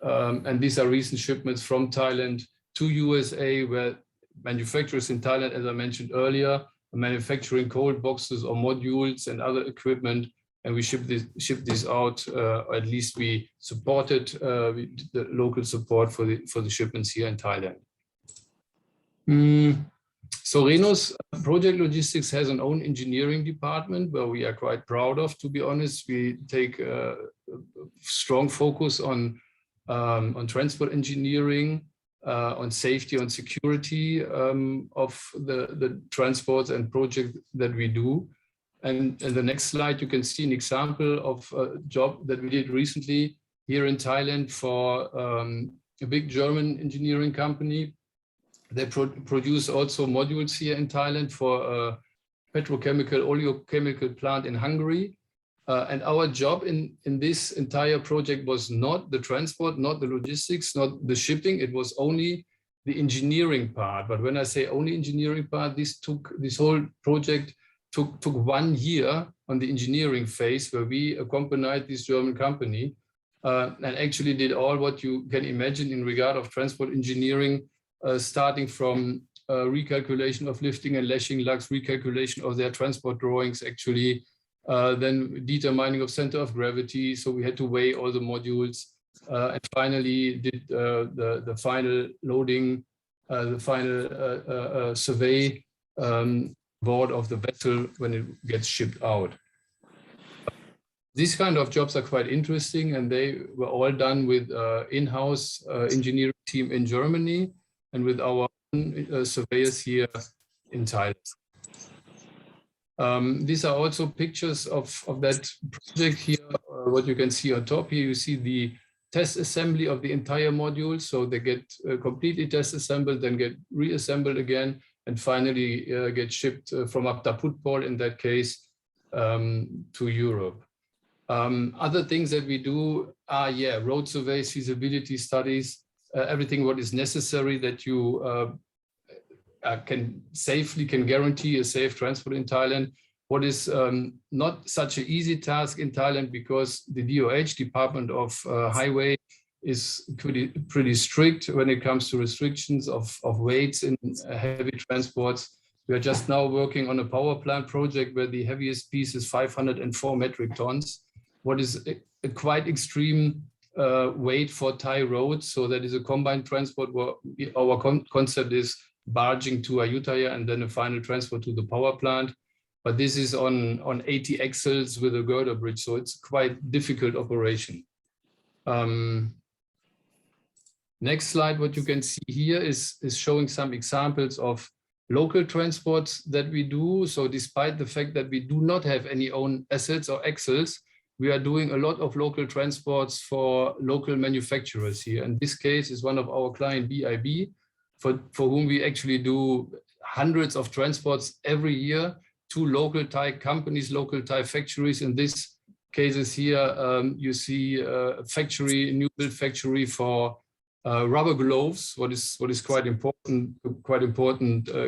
And these are recent shipments from Thailand to USA, where manufacturers in Thailand, as I mentioned earlier, are manufacturing cold boxes or modules and other equipment. And we ship this out, or at least we supported the local support for the shipments here in Thailand. So Renos Project Logistics has an own engineering department where we are quite proud of, to be honest. We take a strong focus on transport engineering, on safety, on security of the transports and projects that we do. And in the next slide, you can see an example of a job that we did recently here in Thailand for a big German engineering company. They produce also modules here in Thailand for a petrochemical, oleochemical plant in Hungary. And our job in this entire project was not the transport, not the logistics, not the shipping. It was only the engineering part. But when I say only engineering part, this whole project took 1 year on the engineering phase, where we accompanied this German company and actually did all what you can imagine in regard of transport engineering, starting from recalculation of lifting and lashing lugs, recalculation of their transport drawings, actually, then determining of center of gravity. So we had to weigh all the modules, and finally did the final loading, the final survey board of the vessel when it gets shipped out. These kind of jobs are quite interesting, and they were all done with in-house engineering team in Germany and with our own surveyors here in Thailand. These are also pictures of that project here. What you can see on top here, you see the test assembly of the entire module. So they get completely test assembled, then get reassembled again, and finally get shipped from Aptaputpol, in that case, to Europe. Other things that we do are, road surveys, feasibility studies, everything what is necessary that you can guarantee a safe transport in Thailand. What is not such an easy task in Thailand, because the DOH, Department of Highway, is pretty strict when it comes to restrictions of weights in heavy transports. We are just now working on a power plant project where the heaviest piece is 504 metric tons. What is a quite extreme weight for Thai roads. So that is a combined transport where our concept is barging to Ayutthaya and then a final transport to the power plant. But this is on 80 axles with a girder bridge, so it's quite difficult operation. Next slide, what you can see here is showing some examples of local transports that we do. So despite the fact that we do not have any own assets or axles, we are doing a lot of local transports for local manufacturers here. In this case is one of our client, BIB, for whom we actually do hundreds of transports every year to local Thai companies, local Thai factories. In this cases here, you see a factory, a new build factory for rubber gloves, what is quite important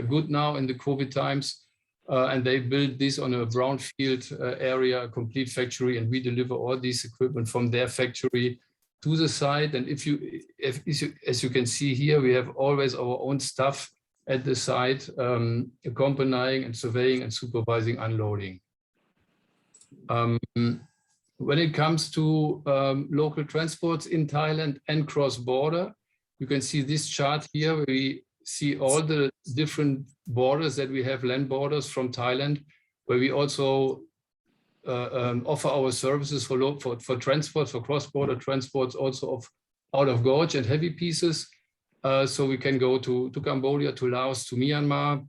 good now in the COVID times. And they built this on a brownfield area, a complete factory, and we deliver all this equipment from their factory to the site. And as you can see here, we have always our own staff at the site, accompanying and surveying and supervising unloading. When it comes to local transports in Thailand and cross-border, you can see this chart here where we see all the different borders that we have, land borders from Thailand, where we also offer our services for transport, for cross-border transports, also of out of gorge and heavy pieces. So we can go to Cambodia, to Laos, to Myanmar,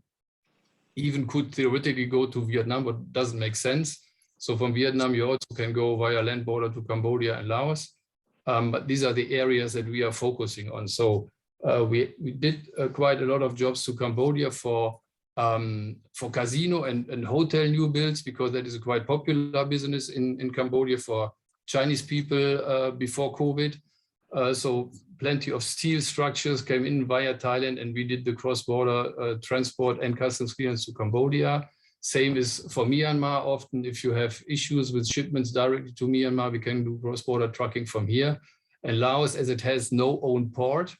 even could theoretically go to Vietnam, but doesn't make sense. So from Vietnam, you also can go via land border to Cambodia and Laos. But these are the areas that we are focusing on. So we did quite a lot of jobs to Cambodia for casino and hotel new builds, because that is a quite popular business in Cambodia for Chinese people before COVID. So plenty of steel structures came in via Thailand, and we did the cross-border transport and customs clearance to Cambodia. Same is for Myanmar. Often, if you have issues with shipments directly to Myanmar, we can do cross-border trucking from here. And Laos, as it has no own port,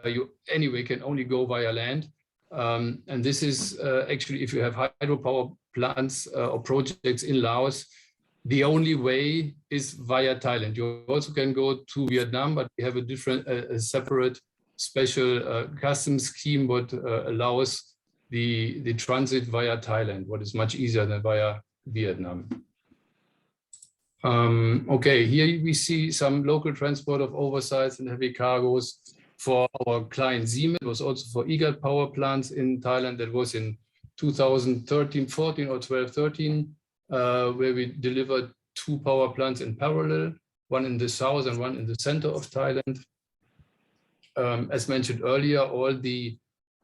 you anyway can only go via land. And this is actually, if you have hydropower plants or projects in Laos, the only way is via Thailand. You also can go to Vietnam, but we have a separate special customs scheme what allows the transit via Thailand, what is much easier than via Vietnam. Okay, here we see some local transport of oversized and heavy cargos for our client Siemens. It was also for EGAT power plants in Thailand. That was in 2013, 14 or 12, 13, where we delivered 2 power plants in parallel, one in the south and one in the center of Thailand. As mentioned earlier, all the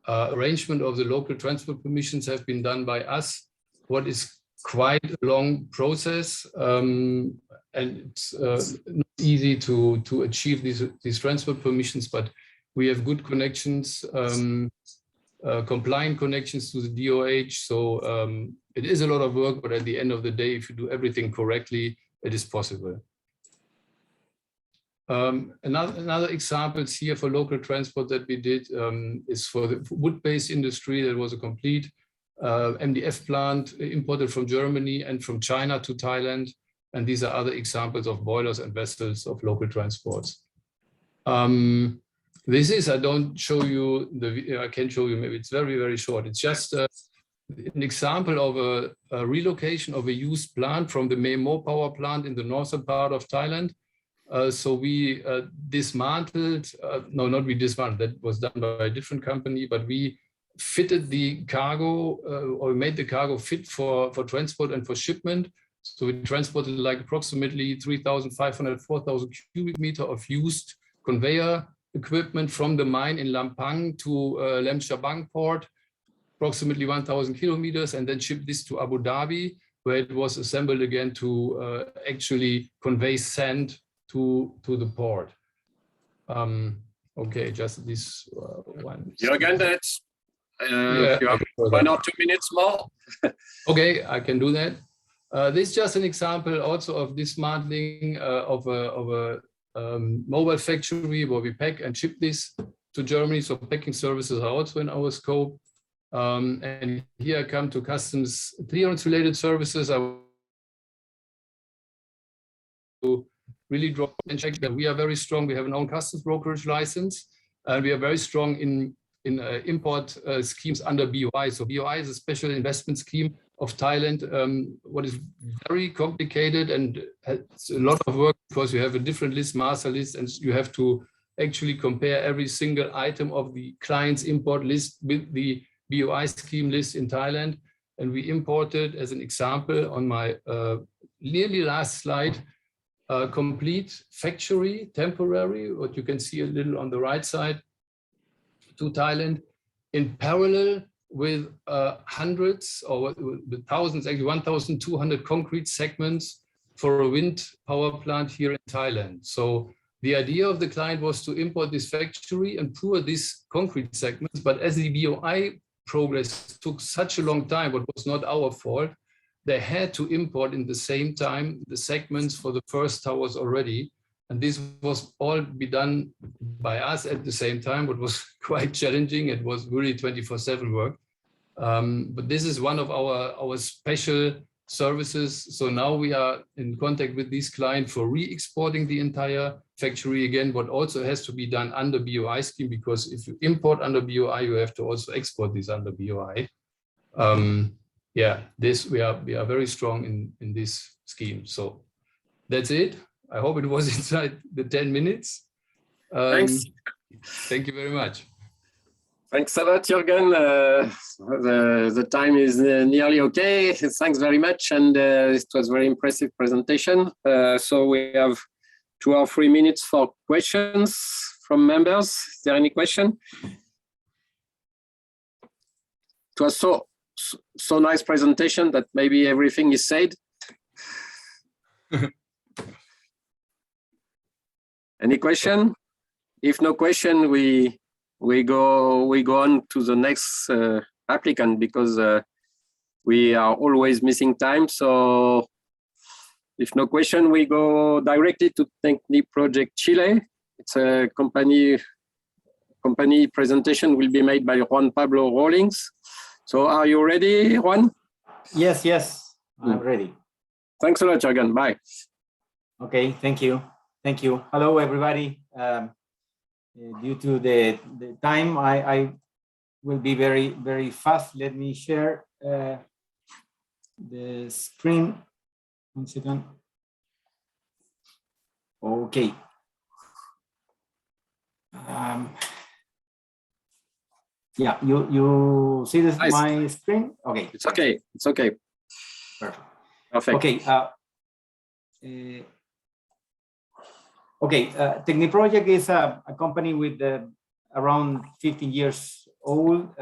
arrangement of the local transport permissions have been done by us. What is quite a long process, and it's not easy to achieve these transport permissions, but we have good connections, compliant connections to the DOH. So it is a lot of work, but at the end of the day, if you do everything correctly, it is possible. Another examples here for local transport that we did is for the wood-based industry. That was a complete MDF plant imported from Germany and from China to Thailand. And these are other examples of boilers and vessels of local transports. This is, I don't show you the video, I can show you, maybe it's very, very short. It's just an example of a relocation of a used plant from the Memo power plant in the northern part of Thailand. So we dismantled, no, not we dismantled, that was done by a different company, but we fitted the cargo, or made the cargo fit for transport and for shipment. So we transported like approximately 3,500, 4,000 cubic meter of used conveyor equipment from the mine in Lampang to Lem Chabang port, approximately 1,000 kilometers, and then shipped this to Abu Dhabi, where it was assembled again to actually convey sand to the port. Okay, just this one. Jürgen, that's Yeah, you have 1 or 2 minutes more. Okay, I can do that. This is just an example also of dismantling of a mobile factory where we pack and ship this to Germany. So packing services are also in our scope. And here I come to customs clearance related services. I really drop and check that we are very strong. We have an own customs brokerage license, and we are very strong in import schemes under BOI. So BOI is a special investment scheme of Thailand, what is very complicated and it's a lot of work because you have a different list, master list, and you have to actually compare every single item of the client's import list with the BOI scheme list in Thailand. And we imported, as an example, on my nearly last slide, a complete factory, temporary, what you can see a little on the right side, to Thailand, in parallel with hundreds or with thousands, actually 1,200 concrete segments for a wind power plant here in Thailand. So the idea of the client was to import this factory and pour these concrete segments, but as the BOI progress took such a long time, what was not our fault, they had to import in the same time the segments for the first towers already. And this was all be done by us at the same time, but was quite challenging. It was really 24/7 work. But this is one of our special services. So now we are in contact with this client for re-exporting the entire factory again, but also has to be done under BOI scheme, because if you import under BOI, you have to also export this under BOI. Yeah, this we are very strong in this scheme. So that's it. I hope it was inside the 10 minutes. Thanks. Thank you very much. Thanks a lot, Jürgen. The time is nearly okay. Thanks very much. And it was a very impressive presentation. So we have 2 or 3 minutes for questions from members. Is there any question? It was so nice presentation that maybe everything is said. Any question? If no question, we go on to the next applicant, because we are always missing time. So if no question, we go directly to Nakaima Project Chile. It's a company presentation will be made by Juan Pablo Rawlings. So are you ready, Juan? Yes, I'm ready. Thanks a lot, Jürgen. Bye. Okay, thank you. Thank you. Hello, everybody. Due to the time, I will be very, very fast. Let me share the screen. 1 second. Okay. Yeah, you see this Nice. my screen? Okay. It's okay. It's okay. Perfect. Perfect. Okay. Okay, Takaima Project is a company with around 15 years old.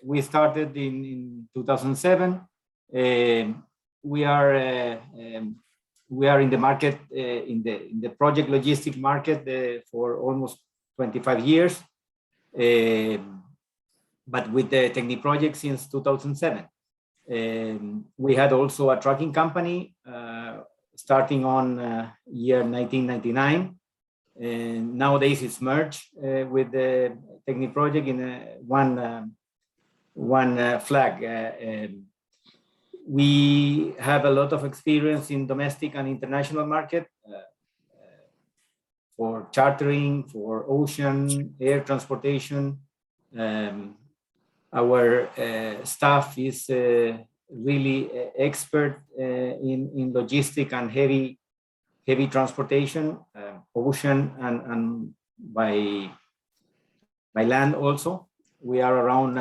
We started in 2007. We are in the market, in the project logistic market for almost 25 years, but with the Techni Project since 2007. We had also a trucking company starting on year 1999. And nowadays it's merged with the Techni Project in one flag. We have a lot of experience in domestic and international market for chartering, for ocean, air transportation. Our staff is really expert in logistic and heavy transportation, ocean and by land also. We are around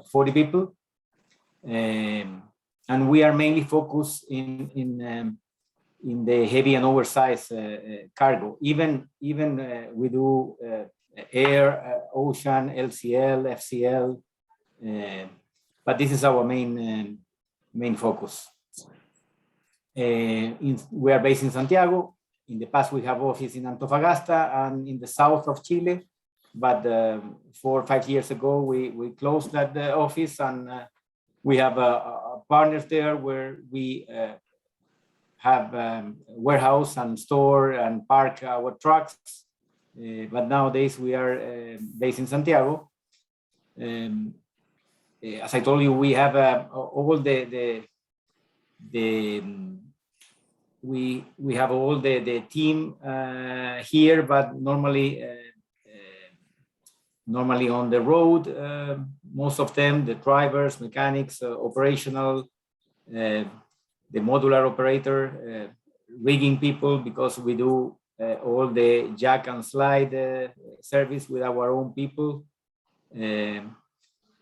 40 people. And we are mainly focused in the heavy and oversized cargo. Even we do air, ocean, LCL, FCL, but this is our main focus. We are based in Santiago. In the past, we have office in Antofagasta and in the south of Chile, but 4 or 5 years ago, we closed that office, and we have partners there where we have warehouse and store and park our trucks. But nowadays we are based in Santiago. As I told you, we have all we have all the team here, but normally on the road, most of them, the drivers, mechanics, operational, the modular operator, rigging people, because we do all the jack and slide service with our own people.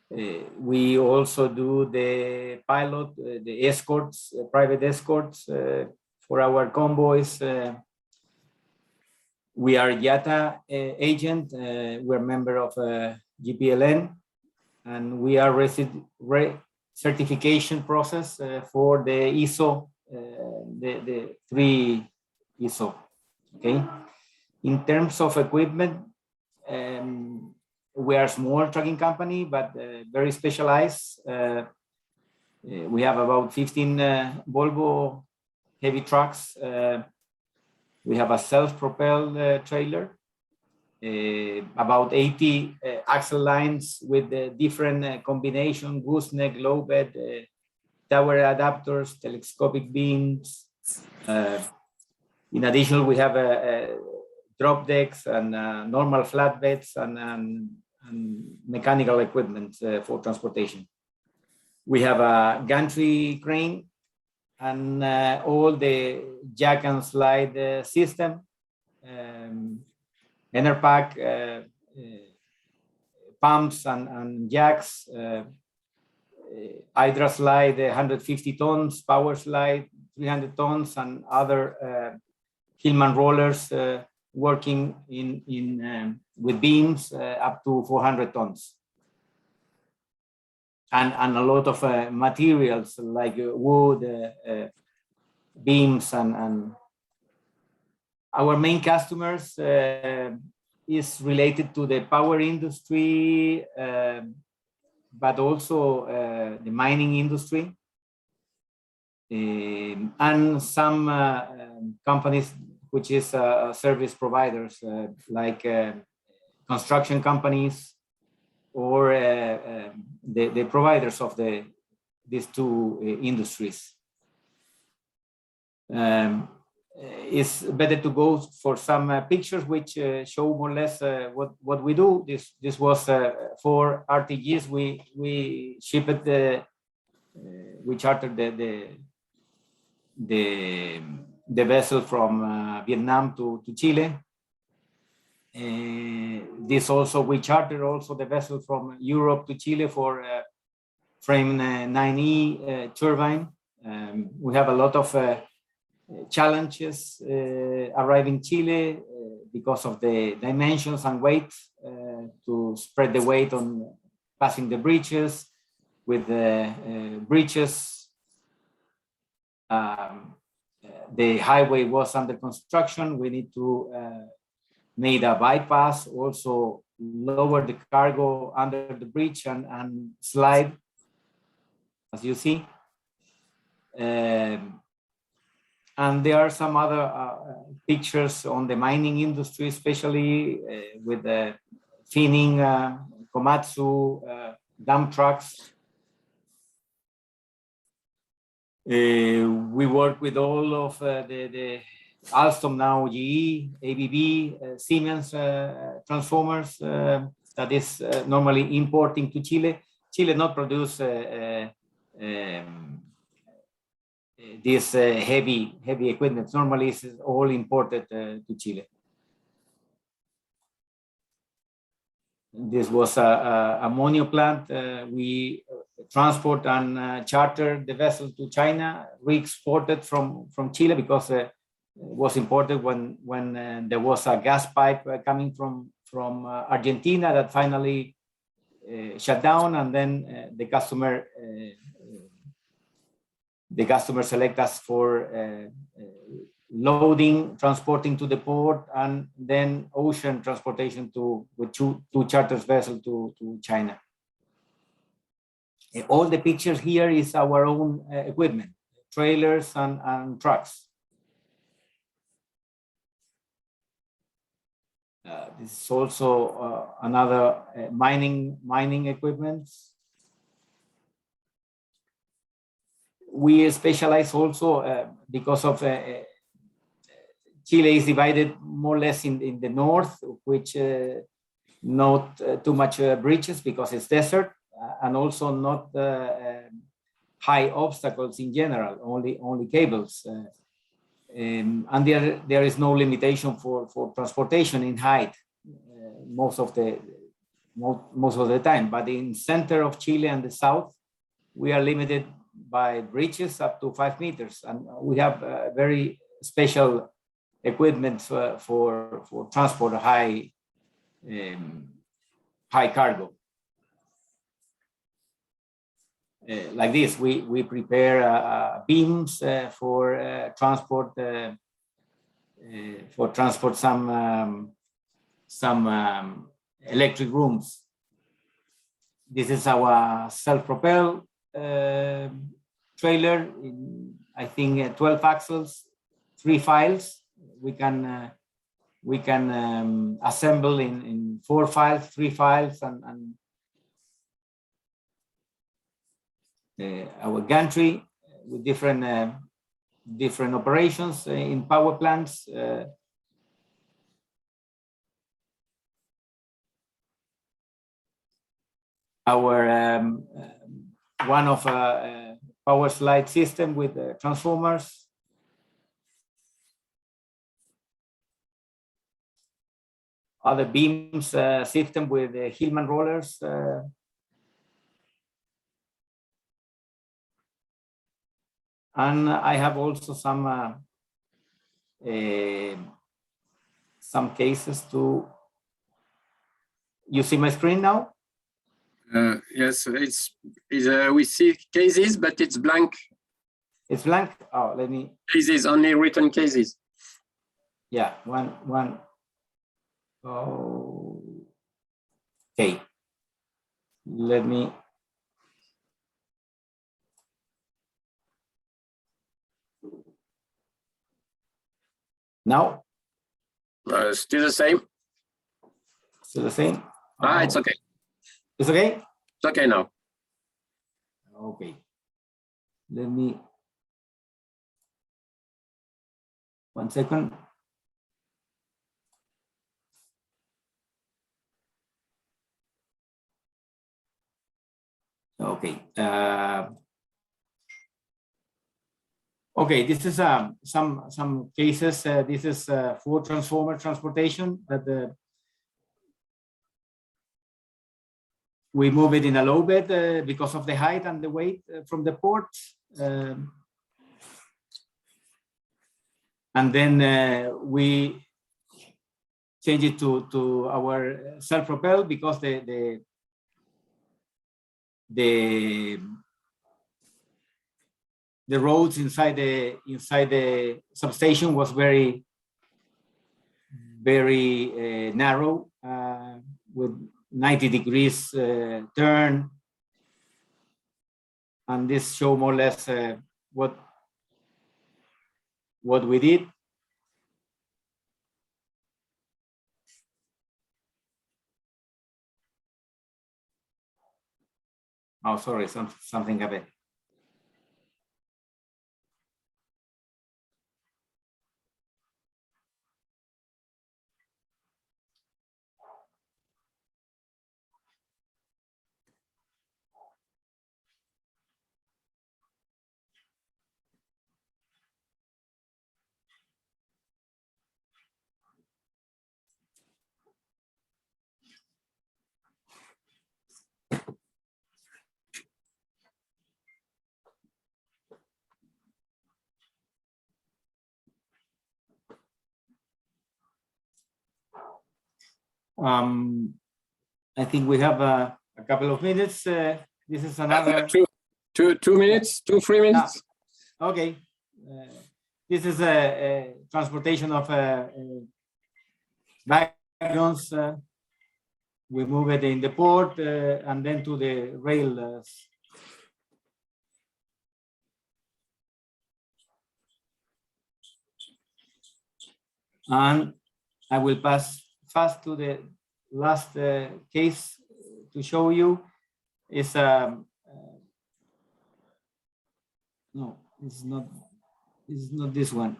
We also do the pilot, the escorts, private escorts for our convoys. We are IATA agent. We're a member of GPLN, and we are certification process for the ISO, the 3 ISO. Okay. In terms of equipment, we are a small trucking company, but very specialized. We have about 15 Volvo heavy trucks. We have a self-propelled trailer, about 80 axle lines with different combination, gooseneck, low bed, tower adapters, telescopic beams. In addition, we have drop decks and normal flatbeds and mechanical equipment for transportation. We have a gantry crane and all the jack and slide system, Enerpack, pumps and jacks, Hydra slide 150 tons, power slide 300 tons, and other Hillman rollers working with beams up to 400 tons. And a lot of materials like wood, beams, and our main customers is related to the power industry, but also the mining industry, and some companies which is service providers like construction companies or the providers of these 2 industries. It's better to go for some pictures which show more or less what we do. This was 4 RTGs. We shipped we chartered the vessel from Vietnam to Chile. This also, we chartered also the vessel from Europe to Chile for frame 9E turbine. We have a lot of challenges arriving in Chile because of the dimensions and weight, to spread the weight on passing the bridges, with the bridges The highway was under construction. We need to make a bypass, also lower the cargo under the bridge and slide, as you see. And there are some other pictures on the mining industry, especially with the Finning, Komatsu, dump trucks. We work with all of the Alstom now, GE, ABB, Siemens transformers that is normally importing to Chile. Chile not produce this heavy equipment. Normally it's all imported to Chile. This was a ammonia plant. We transport and charter the vessel to China, re-exported from Chile because it was imported when there was a gas pipe coming from Argentina that finally shut down, and then the customer select us for loading, transporting to the port, and then ocean transportation with two charters vessels to China. All the pictures here is our own equipment, trailers and trucks. This is also another mining equipment. We specialize also because of Chile is divided more or less in the north, which not too much bridges because it's desert, and also not high obstacles in general, only cables. And there is no limitation for transportation in height most of the time. But in center of Chile and the south, we are limited by bridges up to 5 meters, and we have very special equipment for transport high cargo. Like this, we prepare beams for transport some electric rooms. This is our self-propelled trailer. I think 12 axles, 3 files. We can assemble in 4 files, 3 files, and our gantry with different operations in power plants. Our one of power slide system with transformers. Other beams system with Hillman rollers. And I have also some cases to. You see my screen now? Yes, we see cases, but it's blank. It's blank. Oh, let me. Cases, only written cases. Yeah, one. Oh, okay. Let me. Now? Still the same? Still the same? It's okay. It's okay? It's okay now. Okay. Let me. 1 second. Okay. Okay, this is some cases. This is for transformer transportation that we move it in a low bed because of the height and the weight from the port. And then we change it to our self-propel because the the roads inside the substation was very narrow, with 90 degrees turn. And this show more or less what we did. Oh, sorry, something happened. I think we have a couple of minutes. This is another 2 minutes, 3 minutes. Okay. This is a transportation of wagons. We move it in the port and then to the rail. And I will pass fast to the last case to show you. Is no, it's not. It's not this one.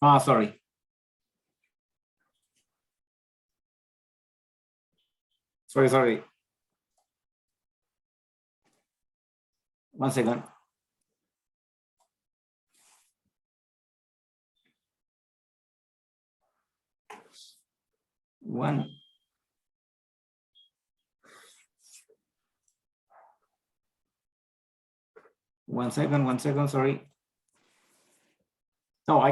Ah, sorry. Sorry. 1 second. One second, sorry. No, I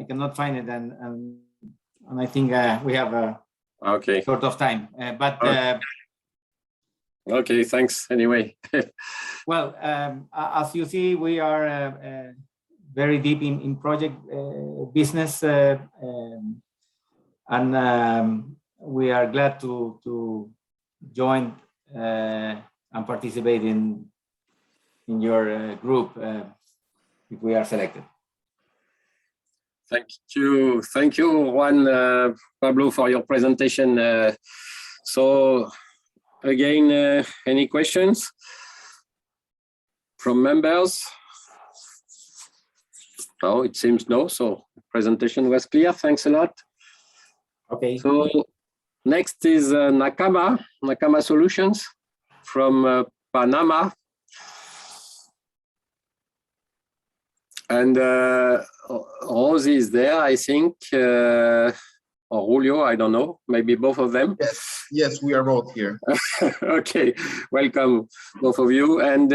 cannot find it, and I think we have a short of time. Okay, thanks anyway. Well, as you see, we are very deep in project business, and we are glad to join and participate in your group if we are selected. Thank you, Juan, Pablo, for your presentation. So again, any questions from members? No, it seems no. So presentation was clear. Thanks a lot. Okay. So next is Nakaima Solutions from Panama. And Rosie is there, I think, or Julio, I don't know, maybe both of them. Yes, we are both here. Okay, welcome, both of you. And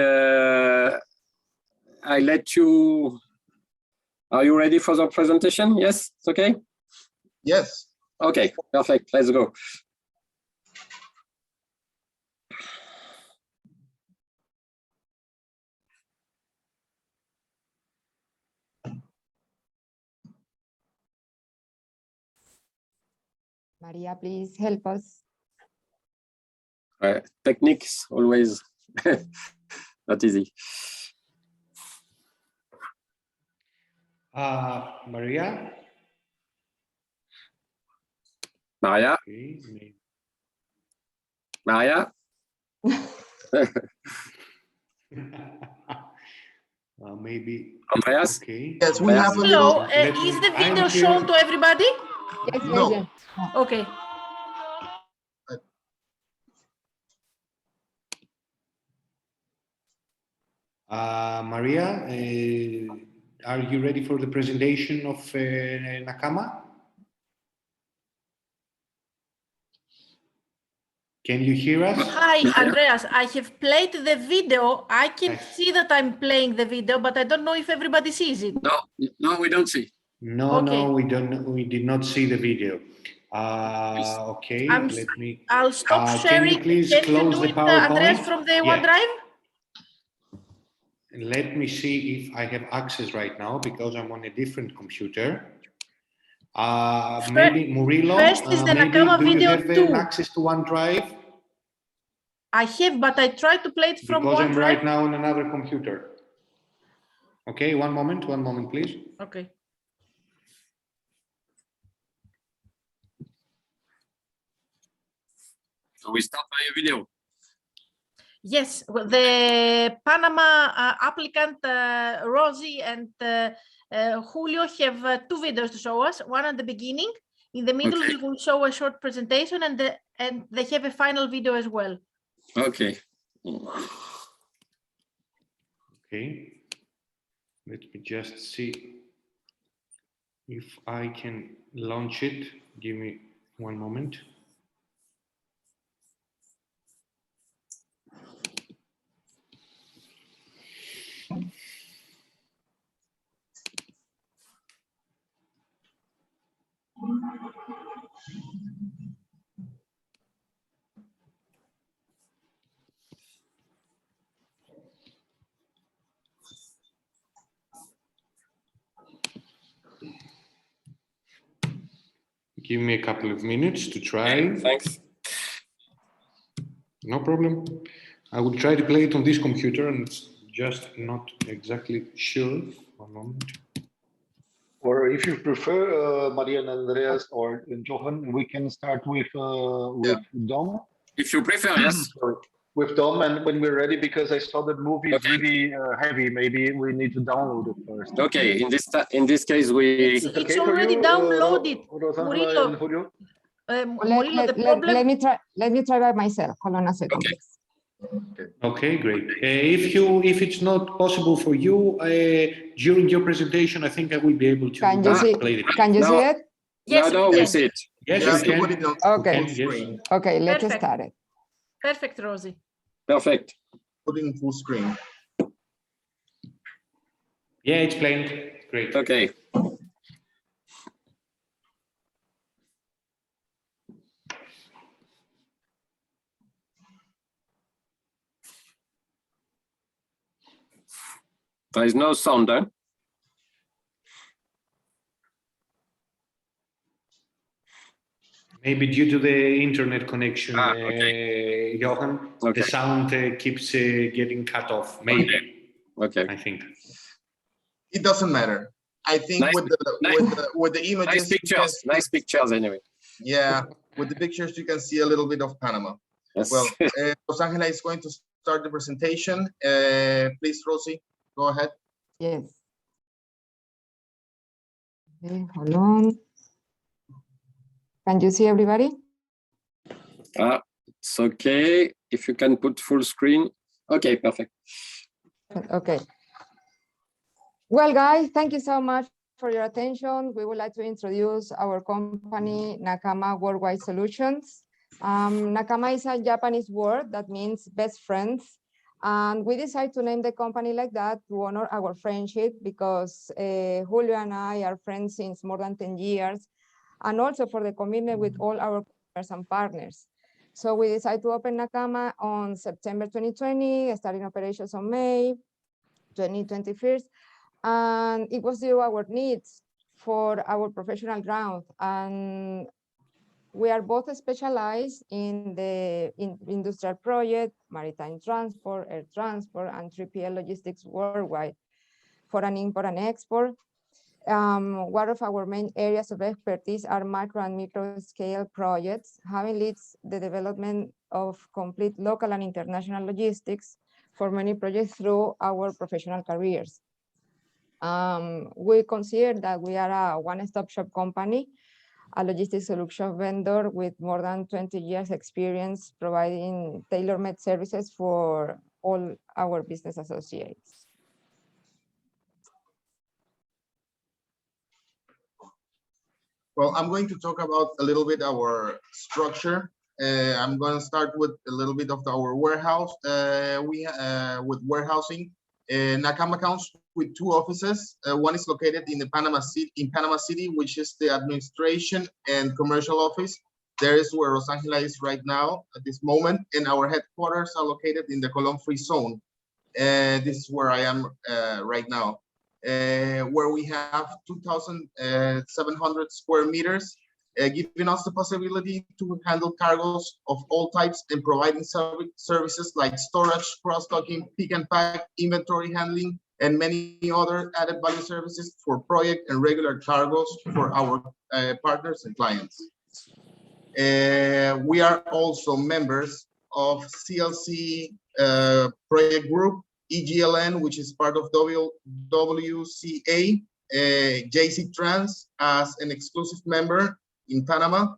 I let you, are you ready for the presentation? Yes, it's okay? Yes. Okay, perfect, let's go. Maria, please help us. Techniques always not easy. Maria? Maria? Okay. Maria? Maybe. Andreas? Okay. Yes, we have a Hello, little... is the video shown to everybody? Yes, No. yes. Okay. Maria, are you ready for the presentation of Nakaima? Can you hear us? Hi, Andreas. I have played the video. I can see that I'm playing the video, but I don't know if everybody sees it. No, we don't see. No, Okay. no, we don't. We did not see the video. Okay, let me. I'll stop Can sharing. you please Can you close do the it, Andreas, PowerPoint? from the Yeah. OneDrive? Let me see if I have access right now because I'm on a different computer. Maybe Murilo, First is the maybe Nakaima do you video have 2. access to OneDrive? I have, but I tried to play it from Because I'm OneDrive. right now on another computer. Okay, one moment, please. Okay. So we start by a video. Yes, well, the Panama applicant Rosie and Julio have 2 videos to show us. One at the beginning. In the middle, we will show a short presentation, and they have a final video as well. Okay. Okay. Let me just see if I can launch it. Give me one moment. Give me a couple of minutes to try. Thanks. No problem. I will try to play it on this computer and it's just not exactly sure. One moment. Or if you prefer, Maria and Andreas or Johan, we can start with Dom. If you prefer, yes. With Dom, and when we're ready, because I saw the movie is really heavy. Maybe we need to download it first. Okay. In this case, we. It's already downloaded. Rosangela and Julio. Murillo, the problem. Let me try by myself. Hold on a second, please. Okay, great. If it's not possible for you during your presentation, I think I will be able to Can you see? play it. Can you see it? Yes, no, we see it. Yes, we can. Okay. Yes. Okay, let's Perfect. start it. Perfect, Rosie. Perfect. Putting full screen. Yeah, it's playing. Great. Okay. There is no sound, huh? Maybe due to the internet connection, Okay. Johan, Okay. the sound keeps getting cut off. Maybe. Okay. I think. It doesn't matter. I think Nice, with the images. Nice pictures. Nice pictures, anyway. Yeah, with the pictures, you can see a little bit of Panama. Yes. Well, Rosangela is going to start the presentation. Please, Rosie, go ahead. Yes. Okay, hold on. Can you see everybody? It's okay. If you can put full screen. Okay, perfect. Okay. Well, guys, thank you so much for your attention. We would like to introduce our company, Nakaima Worldwide Solutions. Nakaima is a Japanese word that means best friends. And we decided to name the company like that to honor our friendship because Julio and I are friends since more than 10 years. And also for the commitment with all our customers and partners. So we decided to open Nakaima on September 2020, starting operations on May 2021. And it was due to our needs for our professional growth. And we are both specialized in the industrial project, maritime transport, air transport, and 3PL logistics worldwide for an import and export. One of our main areas of expertise are micro and micro scale projects, having leads the development of complete local and international logistics for many projects through our professional careers. We consider that we are a one-stop shop company, a logistics solution vendor with more than 20 years experience providing tailor-made services for all our business associates. Well, I'm going to talk about a little bit our structure. I'm going to start with a little bit of our warehouse. With warehousing, Nakaima counts with 2 offices. One is located in Panama City, which is the administration and commercial office. There is where Rosangela is right now at this moment, and our headquarters are located in the Colón Free Zone. This is where I am right now, where we have 2,700 square meters, giving us the possibility to handle cargoes of all types and providing services like storage, cross-docking, pick and pack, inventory handling, and many other added value services for project and regular cargoes for our partners and clients. We are also members of CLC project group, EGLN, which is part of WCA, JC Trans as an exclusive member in Panama.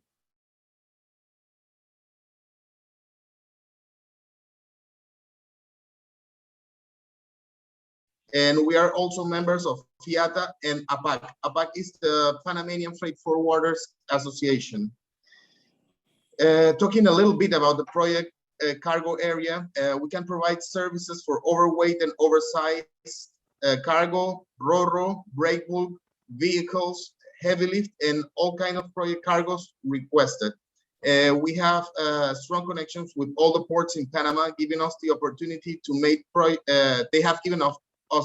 And we are also members of FIATA and APAC. APAC is the Panamanian Freight Forwarders Association. Talking a little bit about the project cargo area, we can provide services for overweight and oversized cargo, ro-ro, break bulk, vehicles, heavy lift, and all kinds of project cargos requested. We have strong connections with all the ports in Panama, giving us the opportunity to make they have given us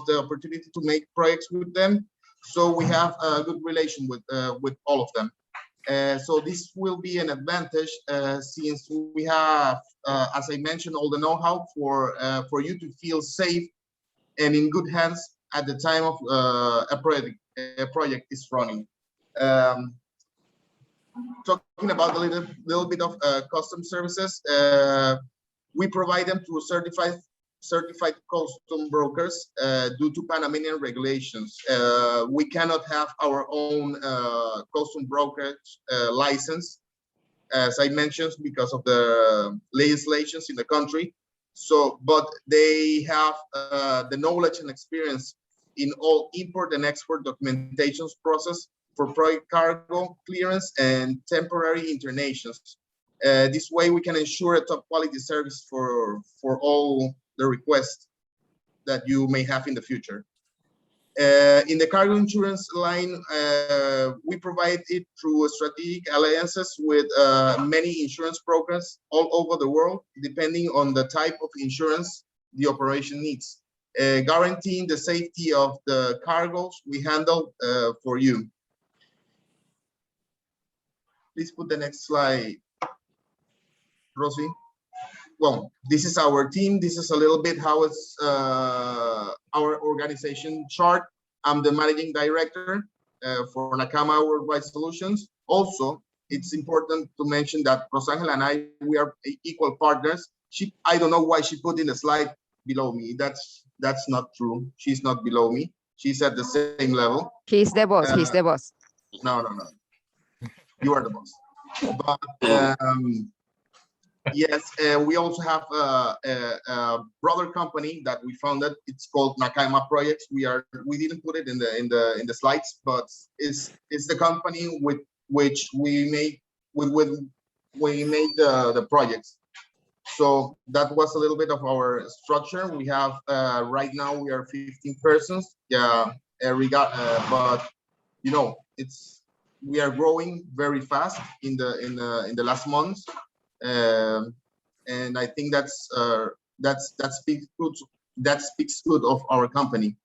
the opportunity to make projects with them. So we have a good relation with all of them. So this will be an advantage since we have, as I mentioned, all the know-how for you to feel safe and in good hands at the time of a project is running. Talking about a little bit of custom services, we provide them through certified custom brokers due to Panamanian regulations. We cannot have our own custom brokerage license, as I mentioned, because of the legislations in the country. So, but they have the knowledge and experience in all import and export documentations process for project cargo clearance and temporary internations. This way we can ensure a top quality service for all the requests that you may have in the future. In the cargo insurance line, we provide it through strategic alliances with many insurance brokers all over the world, depending on the type of insurance the operation needs, guaranteeing the safety of the cargoes we handle for you. Please put the next slide, Rosie. Well, this is our team. This is a little bit how it's our organization chart. I'm the managing director for Nakaima Worldwide Solutions. Also, it's important to mention that Rosangela and I, we are equal partners. I don't know why she put in the slide below me. That's not true. She's not below me. She's at the same level. He's the boss. He's the boss. No. You are the boss. But yes, we also have a brother company that we founded. It's called Nakaima Projects. We didn't put it in the slides, but it's the company with which we made the projects. So that was a little bit of our structure. We have right now we are 15 persons. Yeah, but you know we are growing very fast in the last months. And I think that speaks good of our company.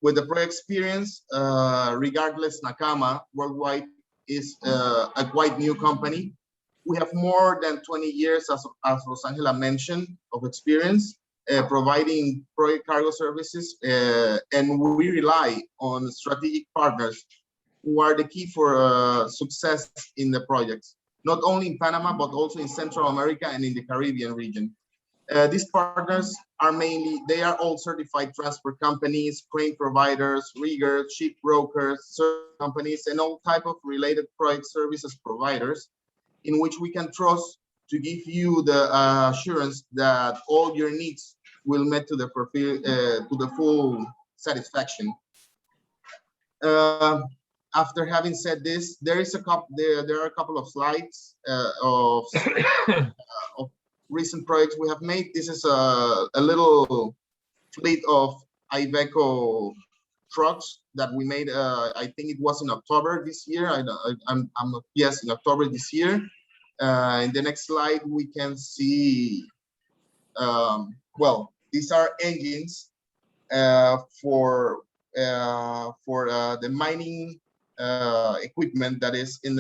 With the project experience, regardless, Nakaima Worldwide is a quite new company. We have more than 20 years, as Rosangela mentioned, of experience providing project cargo services, and we rely on strategic partners who are the key for success in the projects, not only in Panama, but also in Central America and in the Caribbean region. These partners are they are all certified transport companies, crane providers, riggers, ship brokers, service companies, and all type of related project services providers, in which we can trust to give you the assurance that all your needs will met to the full satisfaction. After having said this, there are a couple of slides of recent projects we have made. This is a little fleet of Iveco trucks that we made. I think it was in October this year. I'm not, yes, in October this year. In the next slide, we can see, well, these are engines for the mining equipment that is in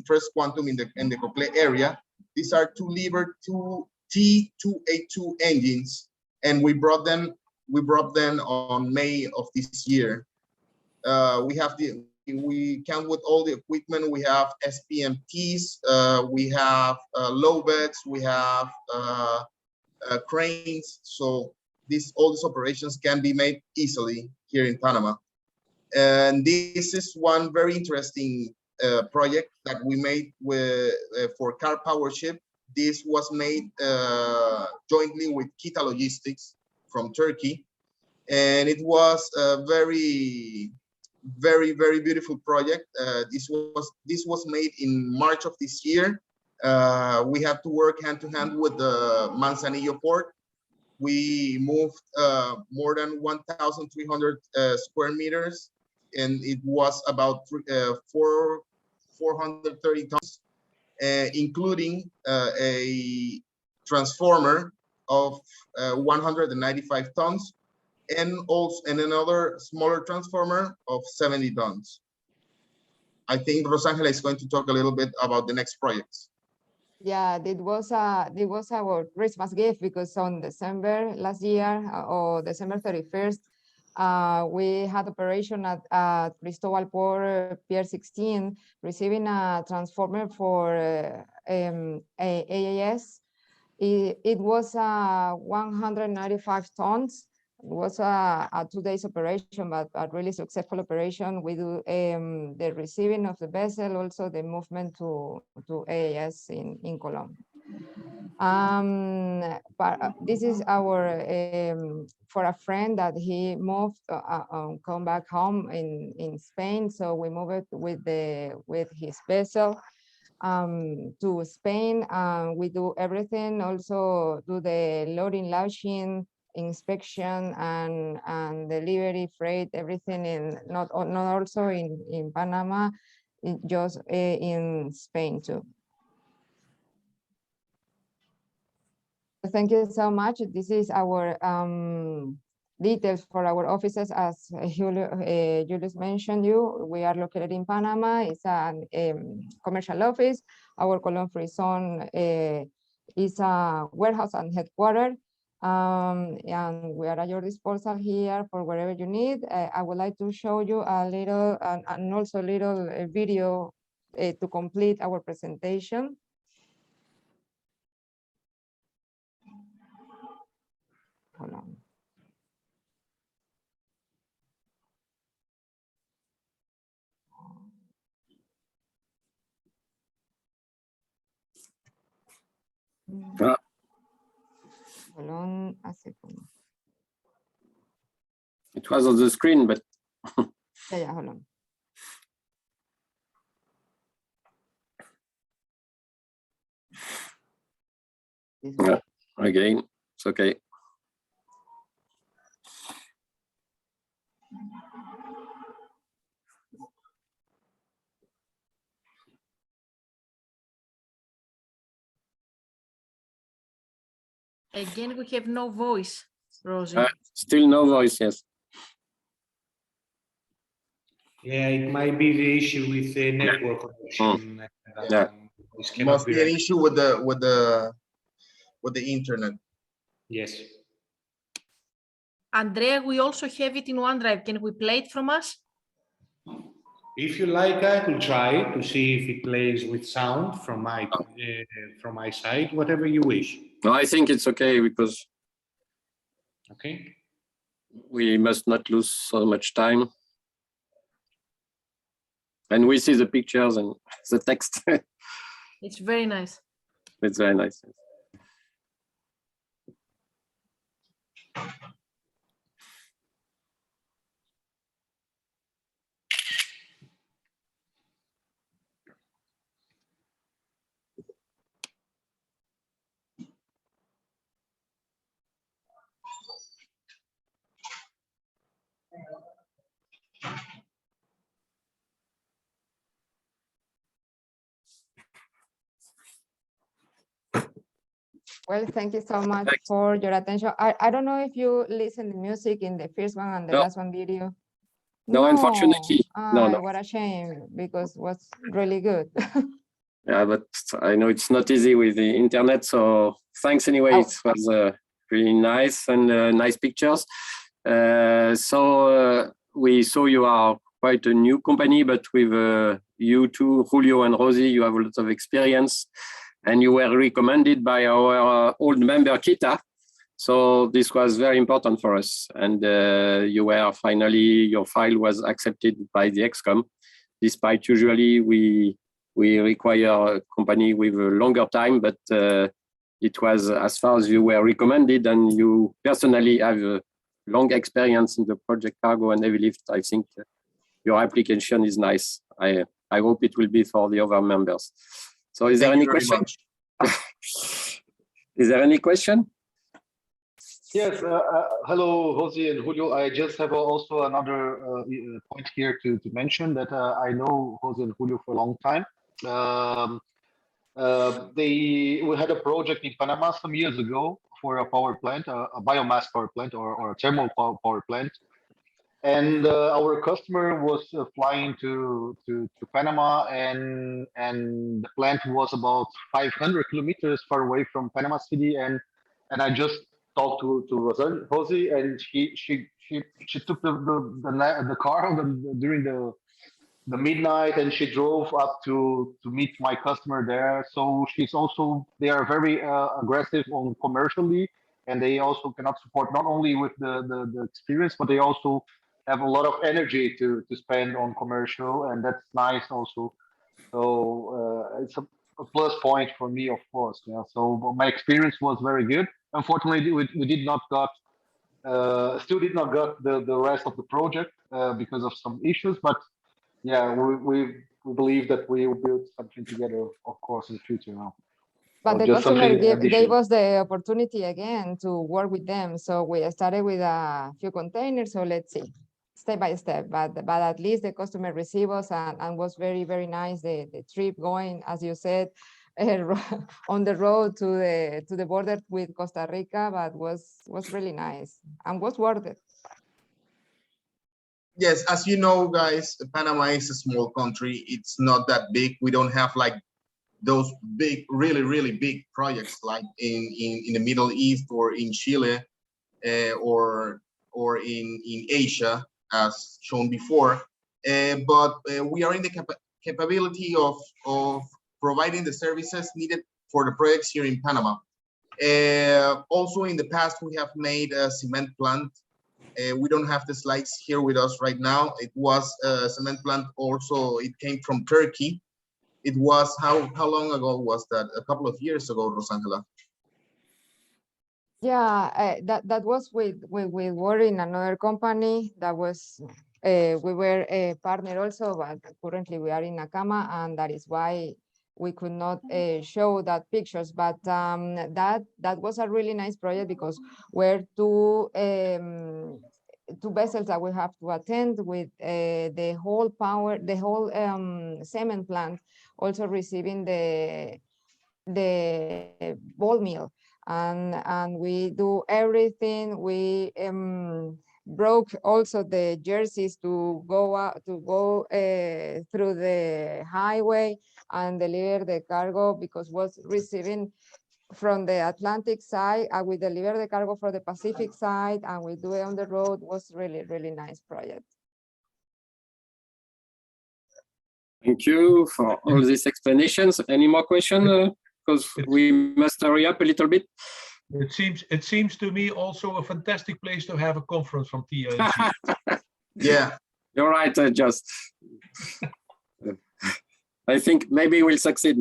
First Quantum in the Cocle area. These are two-lever T282 engines, and we brought them on May of this year. We count with all the equipment. We have SPMTs, we have low beds, we have cranes. So all these operations can be made easily here in Panama. And this is one very interesting project that we made for Car Power Ship. This was made jointly with Kita Logistics from Turkey. And it was a very beautiful project. This was made in March of this year. We have to work hand to hand with the Manzanillo port. We moved more than 1,300 square meters, and it was about 430 tons, including a transformer of 195 tons, and another smaller transformer of 70 tons. I think Rosangela is going to talk a little bit about the next projects. Yeah, it was our Christmas gift, because on December last year, or December 31st, we had operation at Cristobal Port Pier 16, receiving a transformer for AAS. It was 195 tons. It was a 2 days operation, but a really successful operation. We do the receiving of the vessel, also the movement to AAS in Colombia. But this is our for a friend that he moved come back home in Spain. So we moved with his vessel to Spain. We do everything, also do the loading, launching, inspection, and delivery, freight, everything in not also in Panama, just in Spain too. Thank you so much. This is our details for our offices. As Julius mentioned, we are located in Panama. It's a commercial office. Our Colón Free Zone is a warehouse and headquarters. And we are at your disposal here for whatever you need. I would like to show you a little and also a little video to complete our presentation. Hold on. Hold on a second. It was on the screen, but Yeah, hold on. yeah, again, it's okay. Again, we have no voice, Rosie. Still no voice, yes. Yeah, it might be the issue with the network connection. Yeah. Must be an issue with the internet. Yes. Andrea, we also have it in OneDrive. Can we play it from us? If you like, I could try to see if it plays with sound from my side, whatever you wish. No, I think it's okay, because okay, we must not lose so much time. And we see the pictures and the text. It's very nice. It's very nice. Well, thank you so much for your attention. I don't know if you listen to music in the first one and the last one video. No, unfortunately, no. What a shame, because it was really good. Yeah, but I know it's not easy with the internet. So thanks anyway. It was really nice and nice pictures. So we saw you are quite a new company, but with you two, Julio and Rosie, you have a lot of experience, and you were recommended by our old member Kita. So this was very important for us, and you were finally, your file was accepted by the ExCom, despite usually we require a company with a longer time, but it was as far as you were recommended, and you personally have a long experience in the project cargo and heavy lift. I think your application is nice. I hope it will be for the other members. So is there any question? Is there any question? Yes, hello, Jose and Julio. I just have also another point here to mention that I know Jose and Julio for a long time. We had a project in Panama some years ago for a power plant, a biomass power plant or a thermal power plant. And our customer was flying to Panama, and the plant was about 500 kilometers far away from Panama City. And I just talked to Rosie, and she took the car during the midnight, and she drove up to meet my customer there. So they are very aggressive on commercially, and they also cannot support not only with the experience, but they also have a lot of energy to spend on commercial, and that's nice also. So it's a plus point for me, of course. Yeah. So my experience was very good. Unfortunately, we did not got still did not got the rest of the project because of some issues, but yeah, we believe that we will build something together, of course, in the future now. But the customer gave us the opportunity again to work with them. So we started with a few containers. So let's see, step by step. But at least the customer received us and was very, very nice. The trip going, as you said, on the road to the border with Costa Rica, but was really nice and was worth it. Yes, as you know, guys, Panama is a small country. It's not that big. We don't have like those big, really, really big projects like in the Middle East or in Chile or in Asia, as shown before. But we are in the capability of providing the services needed for the projects here in Panama. Also, in the past, we have made a cement plant. We don't have the slides here with us right now. It was a cement plant also. It came from Turkey. It was, how long ago was that? A couple of years ago, Rosangela. Yeah, that was with work in another company. That was, we were a partner also, but currently we are in Nakaima, and that is why we could not show that pictures. But that was a really nice project because we're two vessels that we have to attend with the whole cement plant also receiving the ball mill, and we do everything. We broke also the jerseys to go through the highway and deliver the cargo, because was receiving from the Atlantic side, and we deliver the cargo for the Pacific side, and we do it on the road. Was really, really nice project. Thank you for all these explanations. Any more questions? Because we must hurry up a little bit. It seems to me also a fantastic place to have a conference from THLG. Yeah, you're right. I think maybe we'll succeed.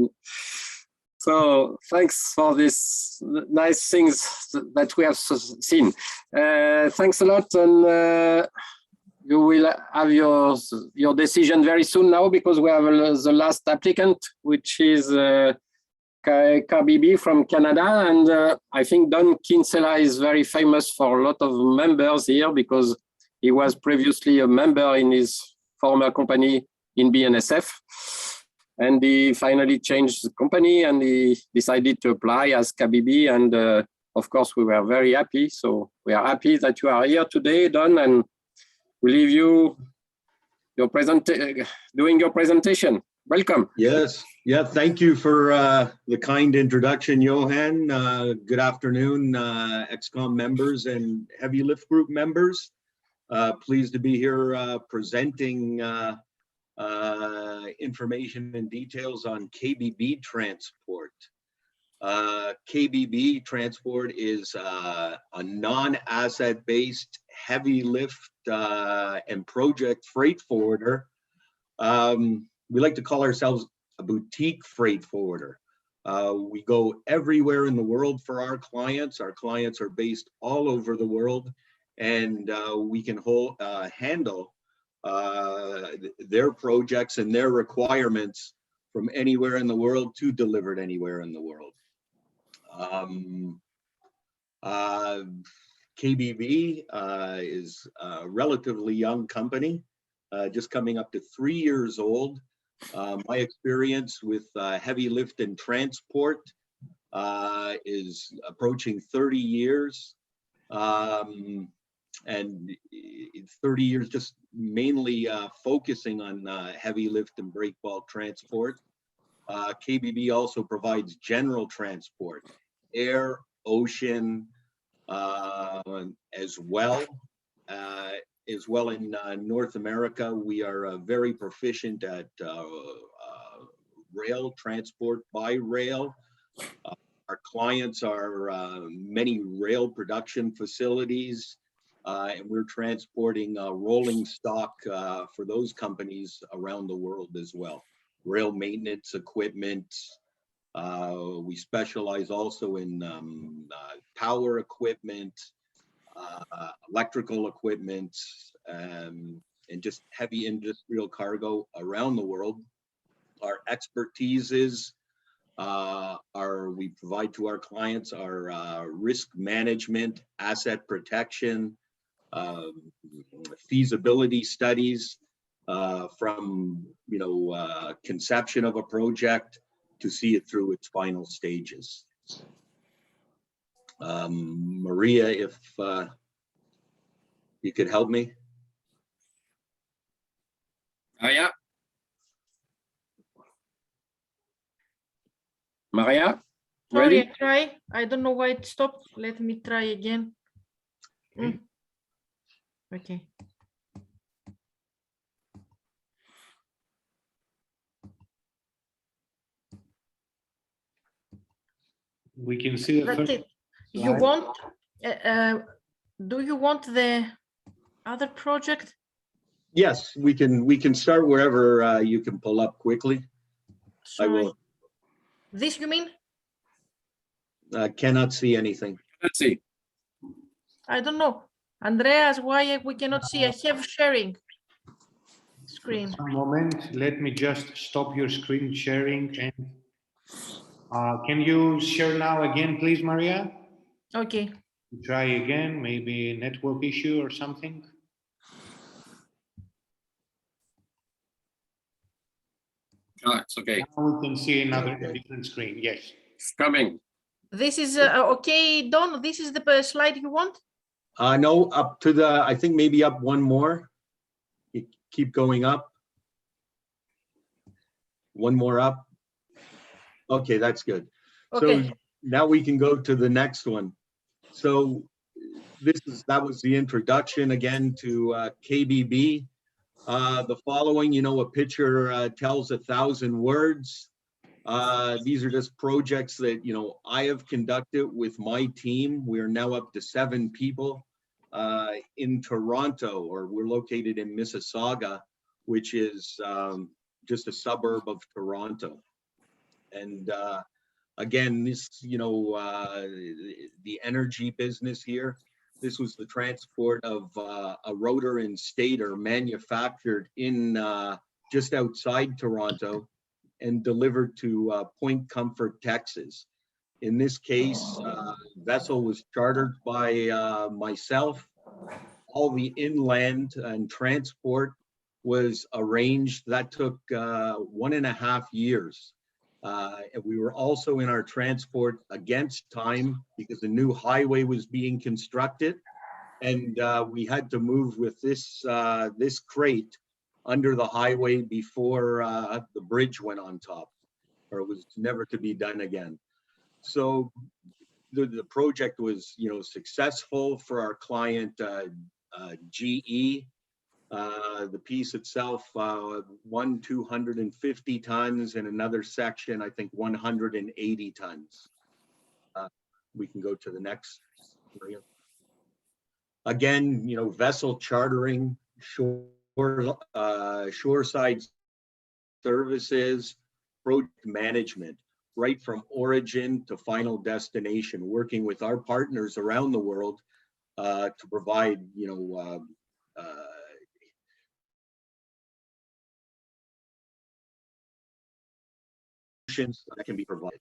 So thanks for these nice things that we have seen. Thanks a lot, and you will have your decision very soon now, because we have the last applicant, which is KBB from Canada, and I think Don Kinsella is very famous for a lot of members here because he was previously a member in his former company in BNSF. and he finally changed the company and he decided to apply as KBB. And of course, we were very happy. So we are happy that you are here today, Don, and we leave you doing your presentation. Welcome. Yes. Yeah. Thank you for the kind introduction, Johan. Good afternoon, XCOM members and Heavy Lift Group members. Pleased to be here presenting information and details on KBB Transport. KBB Transport is a non-asset-based heavy lift and project freight forwarder. We like to call ourselves a boutique freight forwarder. We go everywhere in the world for our clients. Our clients are based all over the world, and we can handle their projects and their requirements from anywhere in the world to delivered anywhere in the world. KBB is a relatively young company, just coming up to 3 years old. My experience with heavy lift and transport is approaching 30 years. And 30 years just mainly focusing on heavy lift and break bulk transport. KBB also provides general transport, air, ocean, as well. As well in North America, we are very proficient at rail transport by rail. Our clients are many rail production facilities, and we're transporting rolling stock for those companies around the world as well. Rail maintenance equipment. We specialize also in power equipment, electrical equipment, and just heavy industrial cargo around the world. Our expertise is we provide to our clients our risk management, asset protection, feasibility studies from conception of a project to see it through its final stages. Maria, if you could help me. Maria? Maria? Sorry, Ready? I try. I don't know why it stopped. Let me try again. Okay. We can see the That's first it. You slide. want? Do you want the other project? Yes, we can start wherever you can pull up quickly. Sorry. I will. This you mean? Cannot see anything. Let's see. I don't know. Andreas, why we cannot see? I have sharing screen. One moment, let me just stop your screen sharing. And can you share now again, please, Maria? Okay. Try again, maybe network issue or something. Oh, it's okay. Now we can see another different screen. Yes. It's coming. This is okay, Don. This is the slide you want? No, up to the, I think maybe up one more. You keep going up. One more up. Okay, that's good. Okay. So now we can go to the next one. So that was the introduction again to KBB. The following, a picture tells 1,000 words. These are just projects that, I have conducted with my team. We are now up to 7 people in Toronto, or we're located in Mississauga, which is just a suburb of Toronto. And again, this, the energy business here, this was the transport of a rotor and stator manufactured in just outside Toronto and delivered to Point Comfort, Texas. In this case, vessel was chartered by myself. All the inland and transport was arranged. That took 1.5 years. And we were also in our transport against time because the new highway was being constructed. And we had to move with this, this crate under the highway before the bridge went on top, or it was never to be done again. So the project was, you know, successful for our client, GE. The piece itself, one 250 tons, and another section, I think 180 tons. We can go to the next, Maria. Again, you know, vessel chartering, shoreside services, project management, right from origin to final destination, working with our partners around the world to provide, you know, that can be provided.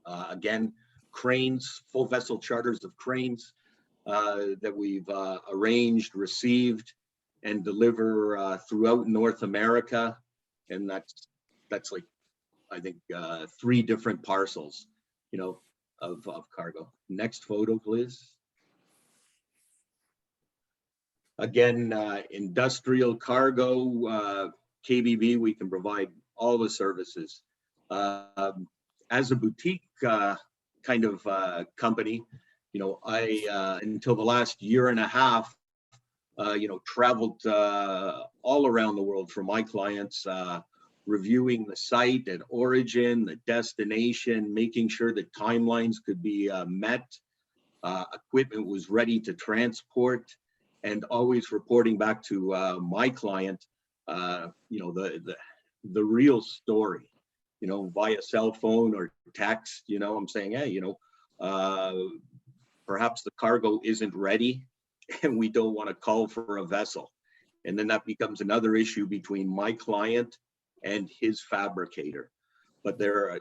Again, cranes, full vessel charters of cranes that we've arranged, received, and deliver throughout North America. And that's like, I think, 3 different parcels, you know, of cargo. Next photo, please. Again, industrial cargo, KBB, we can provide all the services. As a boutique kind of company, you know, I until the last 1.5 years, you know, traveled all around the world for my clients, reviewing the site at origin, the destination, making sure that timelines could be met, equipment was ready to transport, and always reporting back to my client, you know, the real story. You know, via cell phone or text, you know, I'm saying, hey, you know, perhaps the cargo isn't ready and we don't want to call for a vessel. And then that becomes another issue between my client and his fabricator. But there are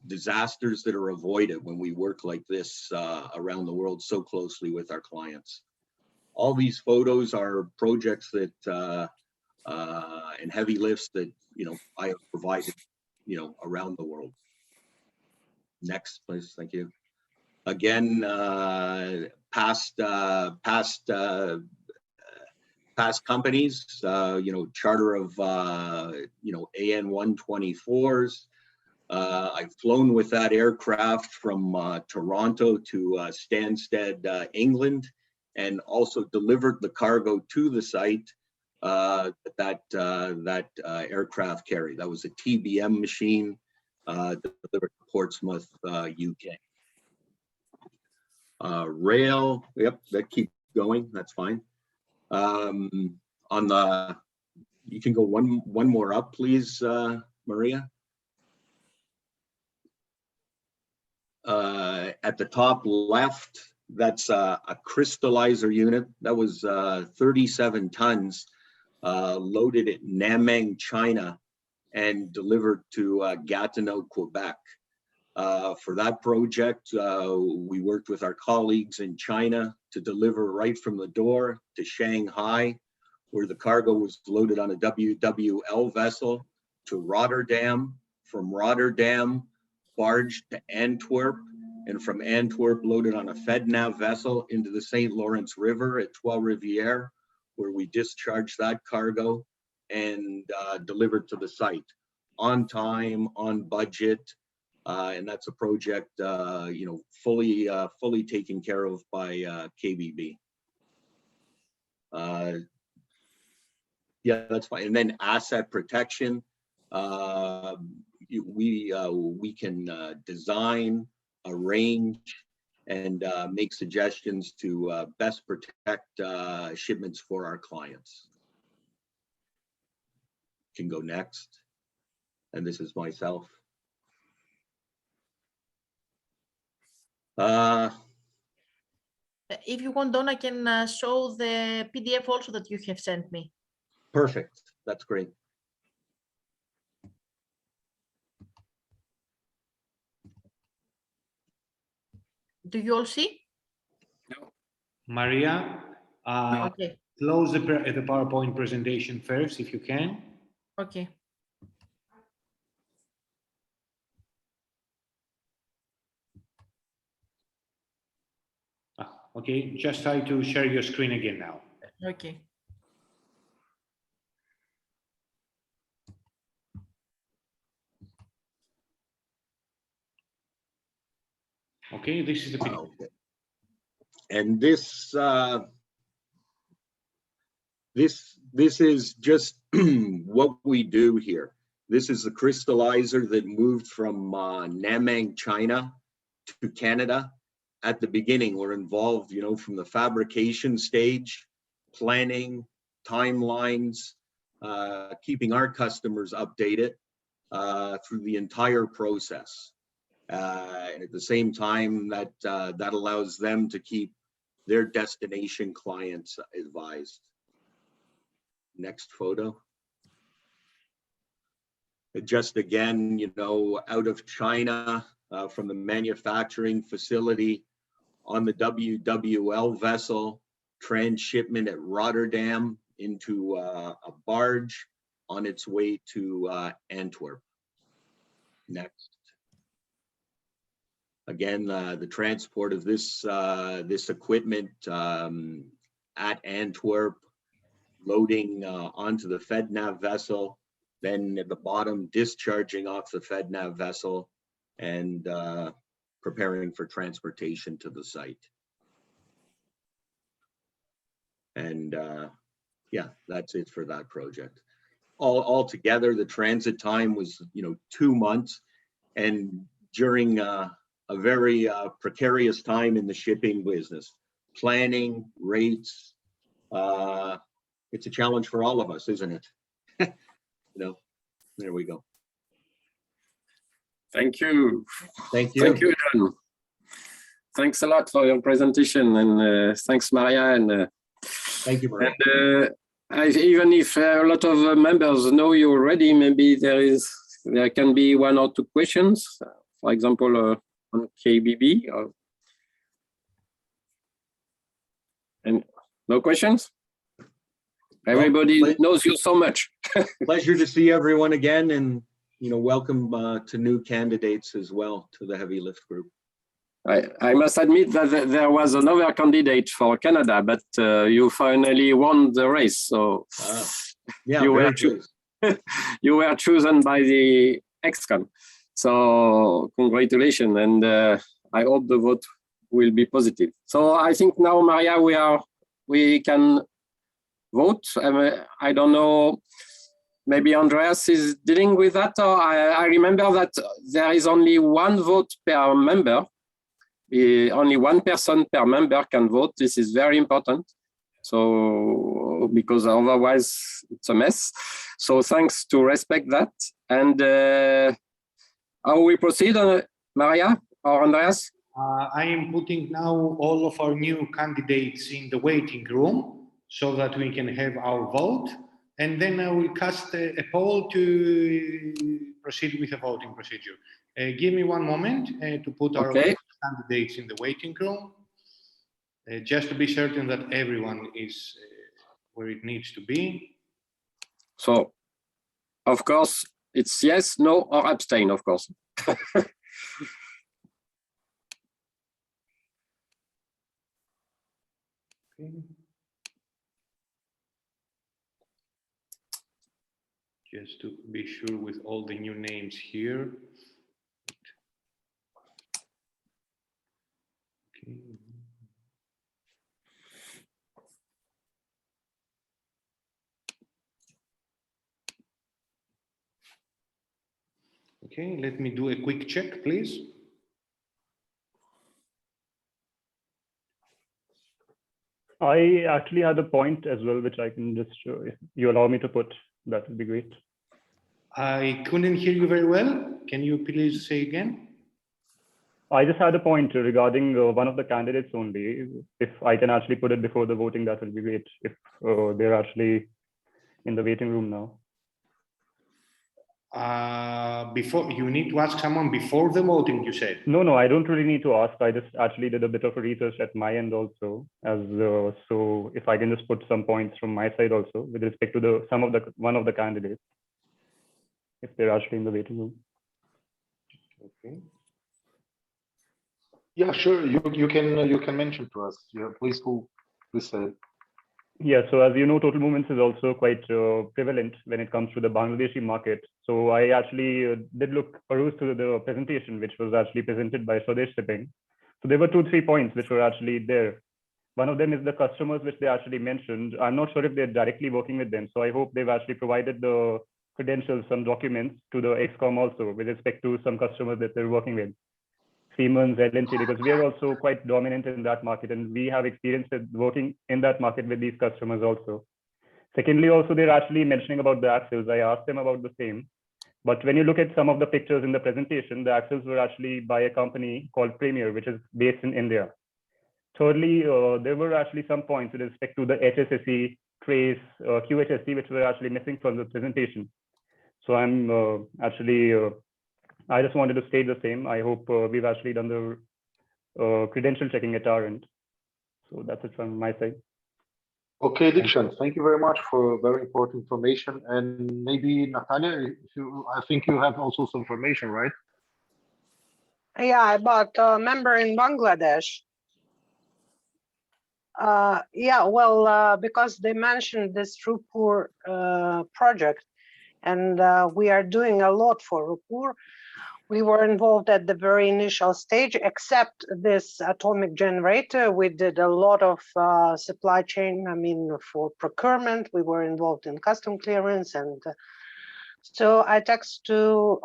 disasters that are avoided when we work like this around the world so closely with our clients. All these photos are projects that and heavy lifts that, you know, I have provided, you know, around the world. Next, please. Thank you. Again, past companies, you know, charter of, you know, AN-124s. I've flown with that aircraft from Toronto to Stansted, England, and also delivered the cargo to the site that aircraft carried. That was a TBM machine delivered to Portsmouth, UK. Rail, yep, that keeps going, that's fine. On the, you can go one more up, please, Maria. At the top left, that's a crystallizer unit. That was 37 tons loaded at Nameng, China, and delivered to Gatineau, Quebec. For that project, we worked with our colleagues in China to deliver right from the door to Shanghai, where the cargo was loaded on a WWL vessel, to Rotterdam, from Rotterdam, barged to Antwerp, and from Antwerp loaded on a FedNav vessel into the St. Lawrence River at Trois-Rivières, where we discharged that cargo and delivered to the site on time, on budget. And that's a project, you know, fully taken care of by KBB. Yeah, that's fine. And then asset protection. We can design, arrange, and make suggestions to best protect shipments for our clients. Can go next. And this is myself. If you want, Don, I can show the PDF also that you have sent me. Perfect. That's great. Do you all see? Maria, Okay. close the PowerPoint presentation first, if you can. Okay. Okay, just try to share your screen again now. Okay. Okay, this is the picture. Okay. And this is just what we do here. This is the crystallizer that moved from Namang, China to Canada. At the beginning, we're involved, you know, from the fabrication stage, planning, timelines, keeping our customers updated through the entire process. And at the same time, that allows them to keep their destination clients advised. Next photo. Just again, you know, out of China, from the manufacturing facility on the WWL vessel, transshipment at Rotterdam into a barge on its way to Antwerp. Next. Again, the transport of this equipment at Antwerp, loading onto the FedNav vessel, then at the bottom discharging off the FedNav vessel and preparing for transportation to the site. And yeah, that's it for that project. All together, the transit time was, you know, 2 months, and during a very precarious time in the shipping business. Planning, rates, it's a challenge for all of us, isn't it? You know, there we go. Thank you. Thank you. Thank you, John. Thanks a lot for your presentation, and thanks, Maria. And thank you, Maria. And even if a lot of members know you already, maybe there can be 1 or 2 questions. For example, on KBB. And no questions? Everybody knows you so much. Pleasure to see everyone again, and you know, welcome to new candidates as well to the heavy lift group. I must admit that there was another candidate for Canada, but you finally won the race. So yeah, you were chosen by the ExCom. So congratulations, and I hope the vote will be positive. So I think now, Maria, we can vote. I don't know, maybe Andreas is dealing with that, or I remember that there is only 1 vote per member. Only 1 person per member can vote. This is very important. So, because otherwise it's a mess. So thanks to respect that. And how we proceed, Maria or Andreas? I am putting now all of our new candidates in the waiting room so that we can have our vote. And then I will cast a poll to proceed with the voting procedure. Give me 1 moment to put our candidates in the waiting room, just to be certain that everyone is where it needs to be. So, of course, it's yes, no, or abstain, of course. Okay. Just to be sure with all the new names here. Okay. Okay, let me do a quick check, please. I actually had a point as well, which I can just show. If you allow me to put, that would be great. I couldn't hear you very well. Can you please say again? I just had a point regarding one of the candidates only. If I can actually put it before the voting, that will be great. If they're actually in the waiting room now. Before, you need to ask someone before the voting, you said? No, I don't really need to ask. I just actually did a bit of a research at my end also, so if I can just put some points from my side also with respect to one of the candidates, if they're actually in the waiting room. Okay. Yeah, sure. You can mention to us. Yeah, please say it. Yeah, so as you know, Total Movements is also quite prevalent when it comes to the Bangladeshi market. So I actually did peruse through the presentation, which was actually presented by Swadesh Shipping. So there were 2-3 points which were actually there. One of them is the customers, which they actually mentioned. I'm not sure if they're directly working with them. So I hope they've actually provided the credentials, some documents to the ExCom also with respect to some customers that they're working with. Siemens, L&T, because we are also quite dominant in that market and we have experience with working in that market with these customers also. Secondly, also they're actually mentioning about the axles. I asked them about the same. But when you look at some of the pictures in the presentation, the axles were actually by a company called Premier, which is based in India. Thirdly, there were actually some points with respect to the HSSE, trace, QHSE, which were actually missing from the presentation. So I'm I just wanted to state the same. I hope we've actually done the credential checking at our end. So that's it from my side. Okay, Dikshan, thank you very much for very important information. And maybe Natalia, I think you have also some information, right? Yeah, about a member in Bangladesh. Yeah, well, because they mentioned this Rupur project, and we are doing a lot for Rupur. We were involved at the very initial stage, except this atomic generator. We did a lot of supply chain, for procurement. We were involved in custom clearance. And so I text to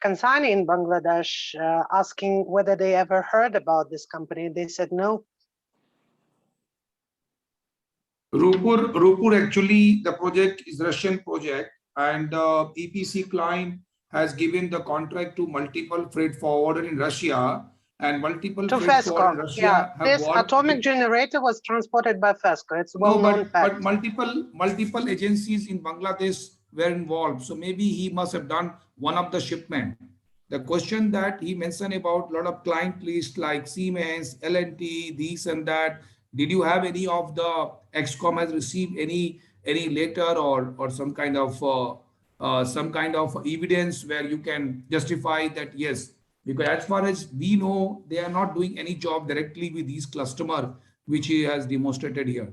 Kansani in Bangladesh, asking whether they ever heard about this company. They said no. Rupur actually, the project is Russian project, and EPC client has given the contract to multiple freight forwarder in Russia, and multiple to freight forwarder in FESCO. Russia Yeah, have this worked atomic with, generator was transported by FESCO. It's well-known fact. but multiple agencies in Bangladesh were involved. So maybe he must have done one of the shipment. The question that he mentioned about a lot of client lists like Siemens, L&T, this and that. Did you have any of the ExCom has received any letter or some kind of evidence where you can justify that? Yes, because as far as we know, they are not doing any job directly with these customer, which he has demonstrated here.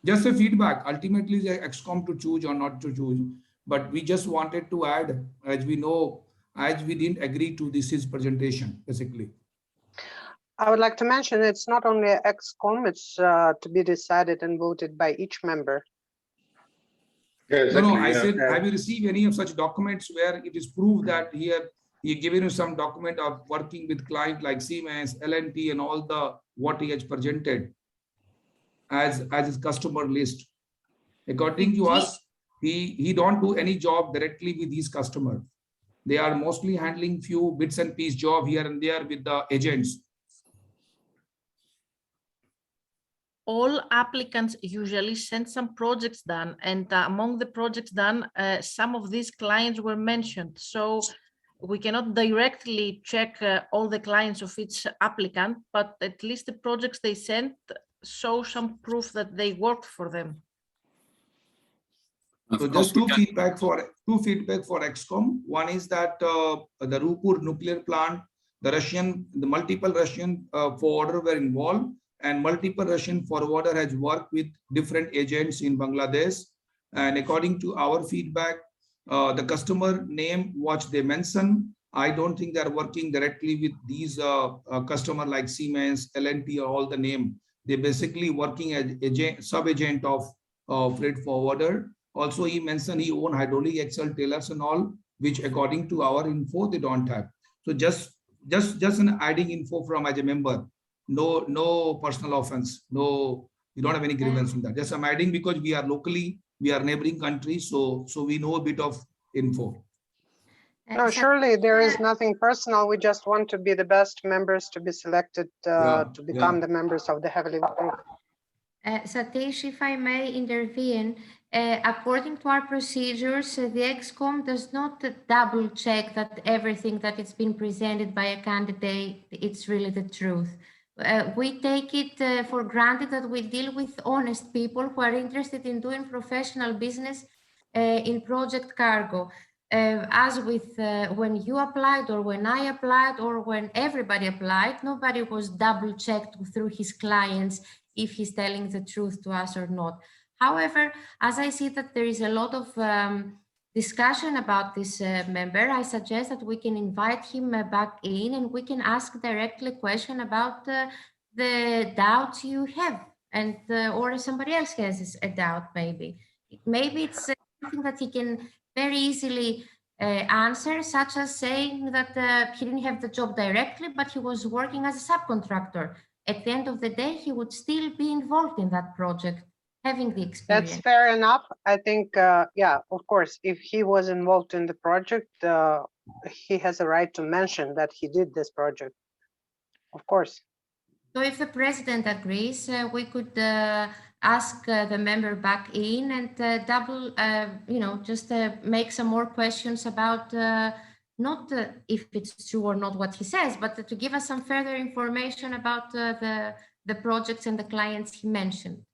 Just a feedback. Ultimately, the ExCom to choose or not to choose. But we just wanted to add, as we know, as we didn't agree to his presentation, basically. I would like to mention it's not only ExCom, it's to be decided and voted by each member. Yeah, exactly. No, I said, have you received any of such documents where it is proved that he given you some document of working with client like Siemens, L&T, and all the what he has presented as his customer list? According to us, he don't do any job directly with these customers. They are mostly handling few bits and piece job here and there with the agents. All applicants usually send some projects done, and among the projects done, some of these clients were mentioned. So we cannot directly check all the clients of each applicant, but at least the projects they sent show some proof that they worked for them. So just two feedback for ExCom. One is that the Rupur nuclear plant, the multiple Russian forwarder were involved, and multiple Russian forwarder has worked with different agents in Bangladesh. And according to our feedback, the customer name what they mentioned, I don't think they are working directly with these customer like Siemens, L&T, or all the name. They're basically working as sub-agent of freight forwarder. Also, he mentioned he own hydraulic axle tailors and all, which according to our info, they don't have. So just an adding info from as a member. No personal offense. No, you don't have any grievance on that. Just I'm adding because we are neighboring countries, so we know a bit of info. No, surely there is nothing personal. We just want to be the best members to be selected to become the members of the heavy lift group. Satish, if I may intervene, According to our procedures, the ExCom does not double check that everything that is being presented by a candidate, it's really the truth. We take it for granted that we deal with honest people who are interested in doing professional business in project cargo. As with when you applied or when I applied or when everybody applied, nobody was double checked through his clients if he's telling the truth to us or not. However, as I see that there is a lot of discussion about this member, I suggest that we can invite him back in and we can ask directly question about the doubts you have, and or somebody else has a doubt maybe. Maybe it's something that he can very easily answer, such as saying that he didn't have the job directly, but he was working as a subcontractor. At the end of the day, he would still be involved in that project, having the experience. That's fair enough. I think, yeah, of course, if he was involved in the project, he has a right to mention that he did this project, of course. So if the president agrees, we could ask the member back in and double, just make some more questions about not if it's true or not what he says, but to give us some further information about the projects and the clients he mentioned.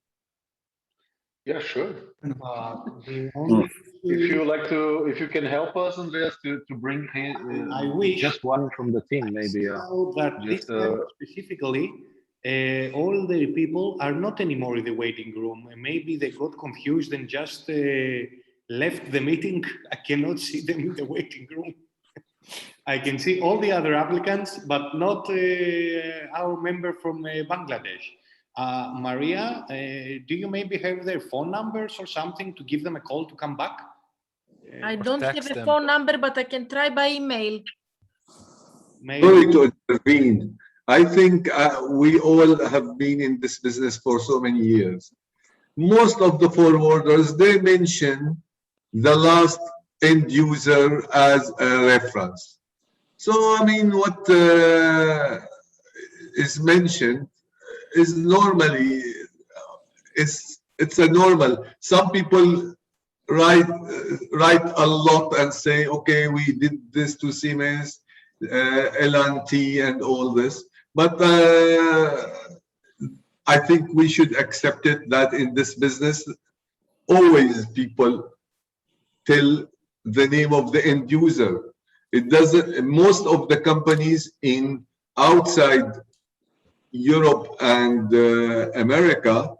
Yeah, sure. If you like to, if you can help us, Andreas, to bring I wish just one from the team, maybe. So that just, this time specifically, all the people are not anymore in the waiting room. Maybe they got confused and just left the meeting. I cannot see them in the waiting room. I can see all the other applicants, but not our member from Bangladesh. Maria, do you maybe have their phone numbers or something to give them a call to come back? I don't have a phone number, but I can try by email. Sorry to intervene. I think we all have been in this business for so many years. Most of the forwarders, they mention the last end user as a reference. So, I mean, what is mentioned is normally, it's a normal. Some people write a lot and say, okay, we did this to Siemens, L&T and all this. But I think we should accept it that in this business, always people tell the name of the end user. It doesn't, most of the companies in outside Europe and America,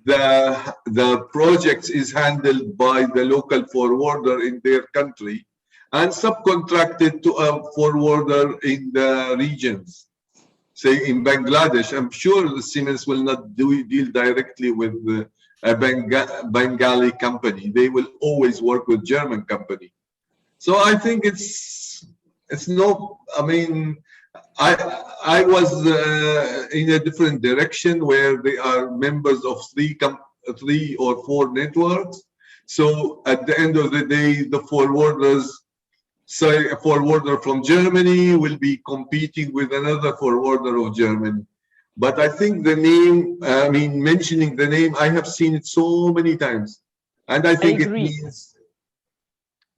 the projects is handled by the local forwarder in their country and subcontracted to a forwarder in the regions. Say in Bangladesh, I'm sure the Siemens will not deal directly with a Bengali company. They will always work with German company. So I think it's no, I mean, I was in a different direction where they are members of three or four networks. So at the end of the day, the forwarders, say a forwarder from Germany will be competing with another forwarder of Germany. But I think the name, I mean, mentioning the name, I have seen it so many times. And I think it means.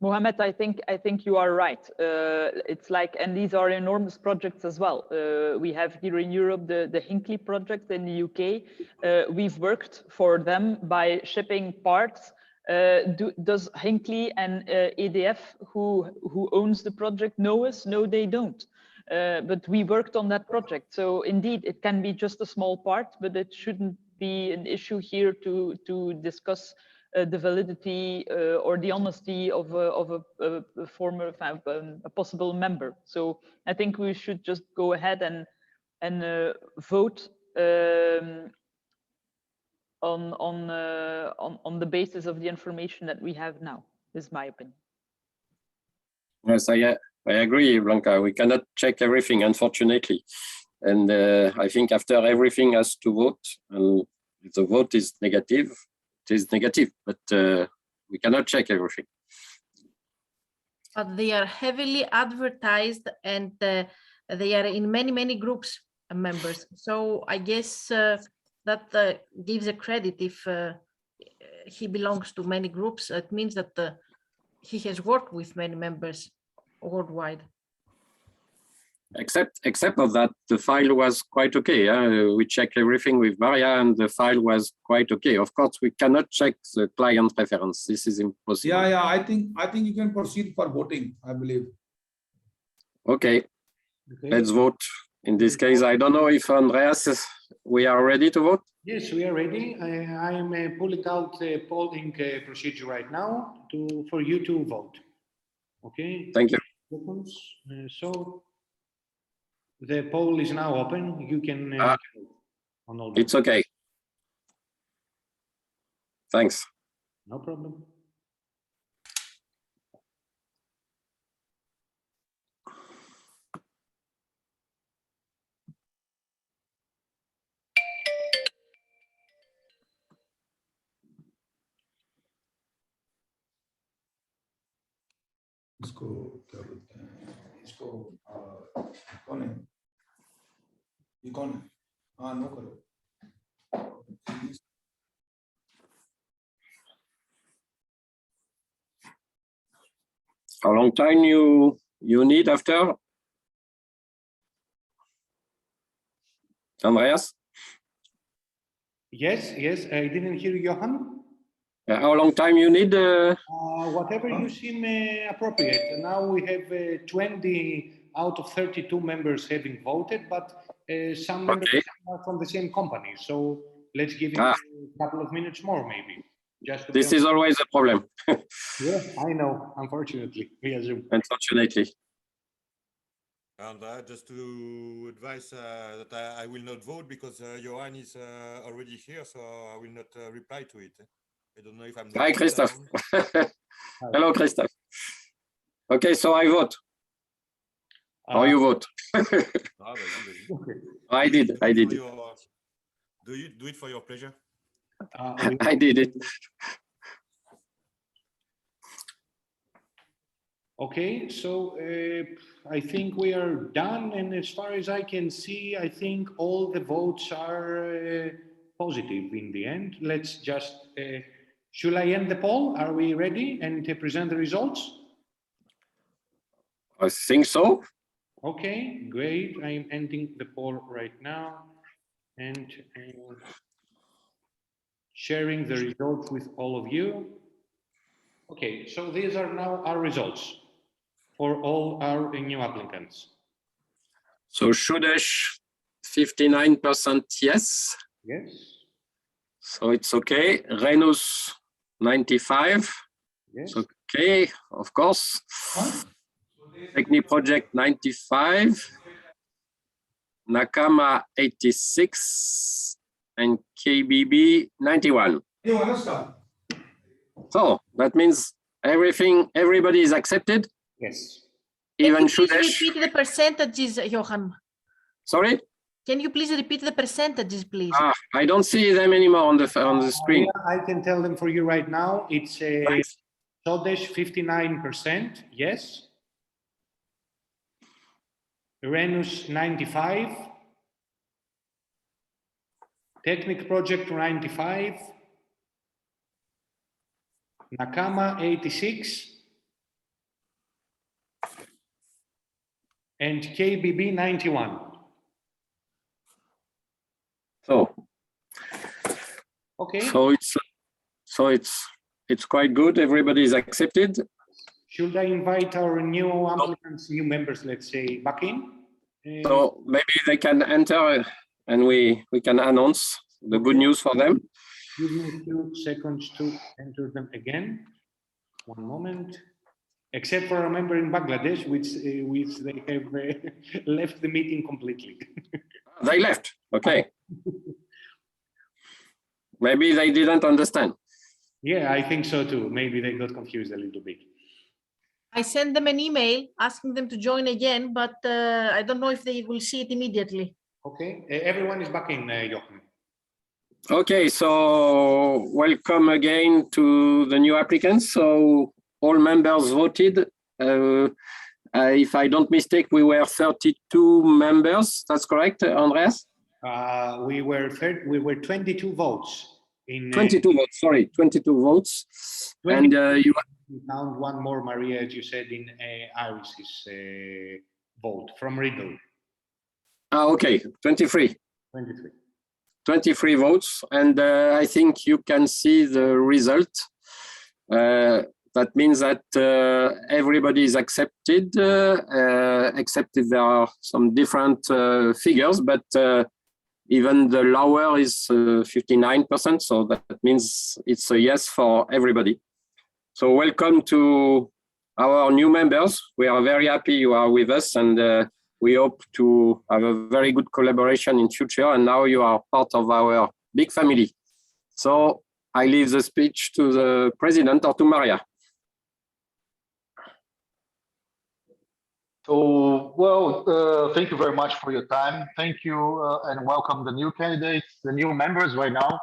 Mohammed, I think you are right. It's like, and these are enormous projects as well. We have here in Europe the Hinkley project in the UK. We've worked for them by shipping parts. Does Hinkley and EDF, who owns the project, know us? No, they don't. But we worked on that project. So indeed, it can be just a small part, but it shouldn't be an issue here to discuss the validity or the honesty of a former, a possible member. So I think we should just go ahead and vote on the basis of the information that we have now. Is my opinion. Yes, I agree, Blanca. We cannot check everything, unfortunately. And I think after everything has to vote, and if the vote is negative, it is negative, but we cannot check everything. But they are heavily advertised and they are in many groups members. So I guess that gives a credit if he belongs to many groups. It means that he has worked with many members worldwide. Except of that, the file was quite okay. We checked everything with Maria, and the file was quite okay. Of course, we cannot check the client reference. This is impossible. Yeah. I think you can proceed for voting, I believe. Okay. Let's vote. In this case, I don't know if Andreas, we are ready to vote. Yes, we are ready. I am pulling out the polling procedure right now for you to vote. Okay. Thank you. So the poll is now open. You can. On all it's okay. Thanks. No problem. इसको क्या बोलते हैं इसको कौन है ये कौन है हाँ नो करो How long time you need after? Andreas? Yes, I didn't hear Johan. How long time you need? Whatever you seem appropriate. Now we have 20 out of 32 members having voted, but some members are from the same company. So let's give it a couple of minutes more, maybe. Just this is always a problem. Yeah, I know, unfortunately. Unfortunately. And just to advise that I will not vote because Johan is already here, so I will not reply to it. I don't know if I'm. Hi, Christophe. Hello, Christophe. Okay, so I vote. Or you vote. I did. Do you do it for your pleasure? I did it. Okay, so I think we are done, and as far as I can see, I think all the votes are positive in the end. Let's just, should I end the poll? Are we ready and to present the results? I think so. Okay, great. I am ending the poll right now and sharing the results with all of you. Okay, so these are now our results for all our new applicants. So Shudesh, 59% yes. Yes. So it's okay. Renus, 95. Yes. It's okay, of course. Techni Project, 95. Nakama, 86. And KBB, 91. So that means everybody is accepted? Yes. Can Even you please Shudesh. repeat the percentages, Johan? Sorry? Can you please repeat the percentages, please? I don't see them anymore on the screen. I can tell them for you right now. It's Shudesh 59%, yes. Renus 95. Technic Project 95. Nakama 86. And KBB 91. So, okay. So it's quite good. Everybody is accepted. Should I invite our new applicants, new members, let's say, back in? So maybe they can enter and we can announce the good news for them. Give me a few seconds to enter them again. One moment. Except for a member in Bangladesh, which they have left the meeting completely. They left. Okay. Maybe they didn't understand. Yeah, I think so too. Maybe they got confused a little bit. I sent them an email asking them to join again, but I don't know if they will see it immediately. Okay, everyone is back in, Jochen. Okay, so welcome again to the new applicants. So all members voted. If I don't mistake, we were 32 members. That's correct, Andreas? We were 22 votes. In 22 votes, sorry, 22 votes. 20, And you found one more, Maria, as you said, in Iris's vote from Riddle. Okay, 23. 23. 23 votes, and I think you can see the result. That means that everybody is accepted, except if there are some different figures, but even the lower is 59%, so that means it's a yes for everybody. So welcome to our new members. We are very happy you are with us, and we hope to have a very good collaboration in future. And now you are part of our big family. So I leave the speech to the president or to Maria. So, well, thank you very much for your time. Thank you and welcome the new candidates, the new members right now.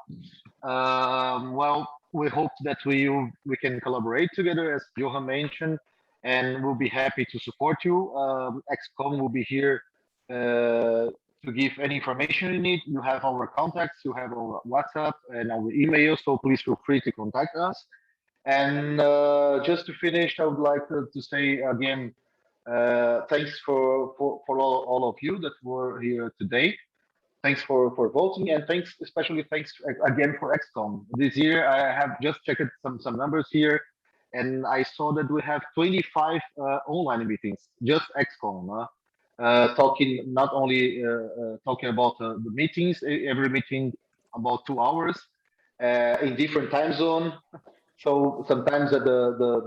Well, we hope that we can collaborate together, as Johan mentioned, and we'll be happy to support you. XCOM will be here to give any information you need. You have our contacts, you have our WhatsApp and our email, so please feel free to contact us. And just to finish, I would like to say again, thanks for all of you that were here today. Thanks for voting, and especially thanks again for XCOM. This year I have just checked some numbers here, and I saw that we have 25 online meetings, just XCOM. Talking not only talking about the meetings, every meeting about 2 hours in different time zone. So sometimes at the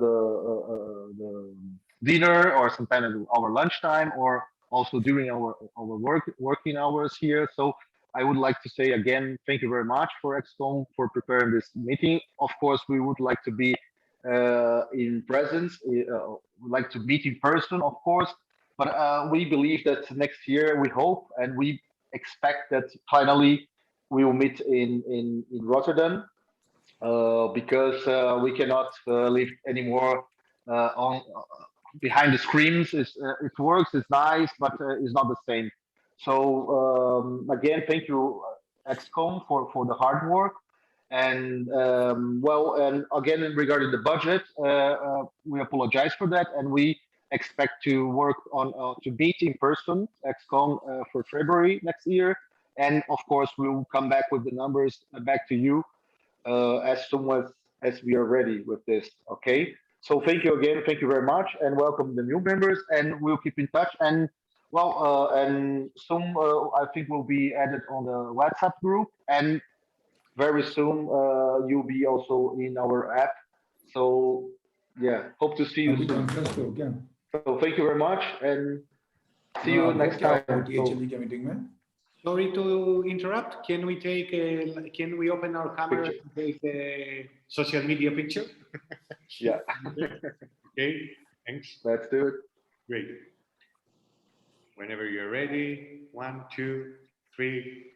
dinner, or sometimes at our lunchtime, or also during our working hours here. So I would like to say again, thank you very much for XCOM for preparing this meeting. Of course, we would like to be in presence, like to meet in person, of course. But we believe that next year, we hope and we expect that finally we will meet in Rotterdam, because we cannot live anymore on behind the screens. It works, it's nice, but it's not the same. So again, thank you, XCOM, for the hard work. And well, and again, regarding the budget, we apologize for that, and we expect to work on to meet in person, XCOM, for February next year. And of course, we will come back with the numbers back to you as soon as we are ready with this. Okay. So thank you again. Thank you very much, and welcome the new members. And we'll keep in touch. And well, and soon I think we'll be added on the WhatsApp group, and very soon you'll be also in our app. So yeah, hope to see you soon. So thank you very much, and see you next time. Sorry to interrupt. Can we take can we open our camera to take a social media picture? Yeah. Okay, thanks. Let's do it. Great. Whenever you're ready. 1, 2, 3.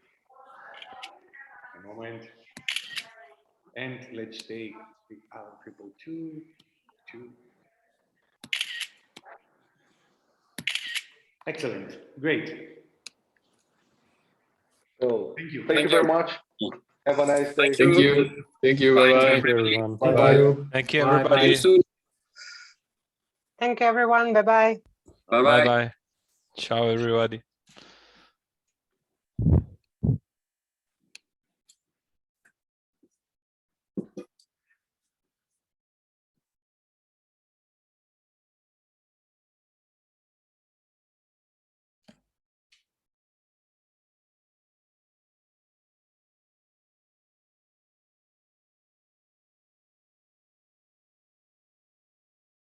A moment. And let's take our triple 2, 2. Excellent. Great. So thank you. Thank you very much. Have a nice day. Thank you. Thank you. Bye bye. everyone. Bye bye. Thank you, Bye. everybody. Thank you, everyone. Bye-bye. Bye Bye bye. Ciao, everybody.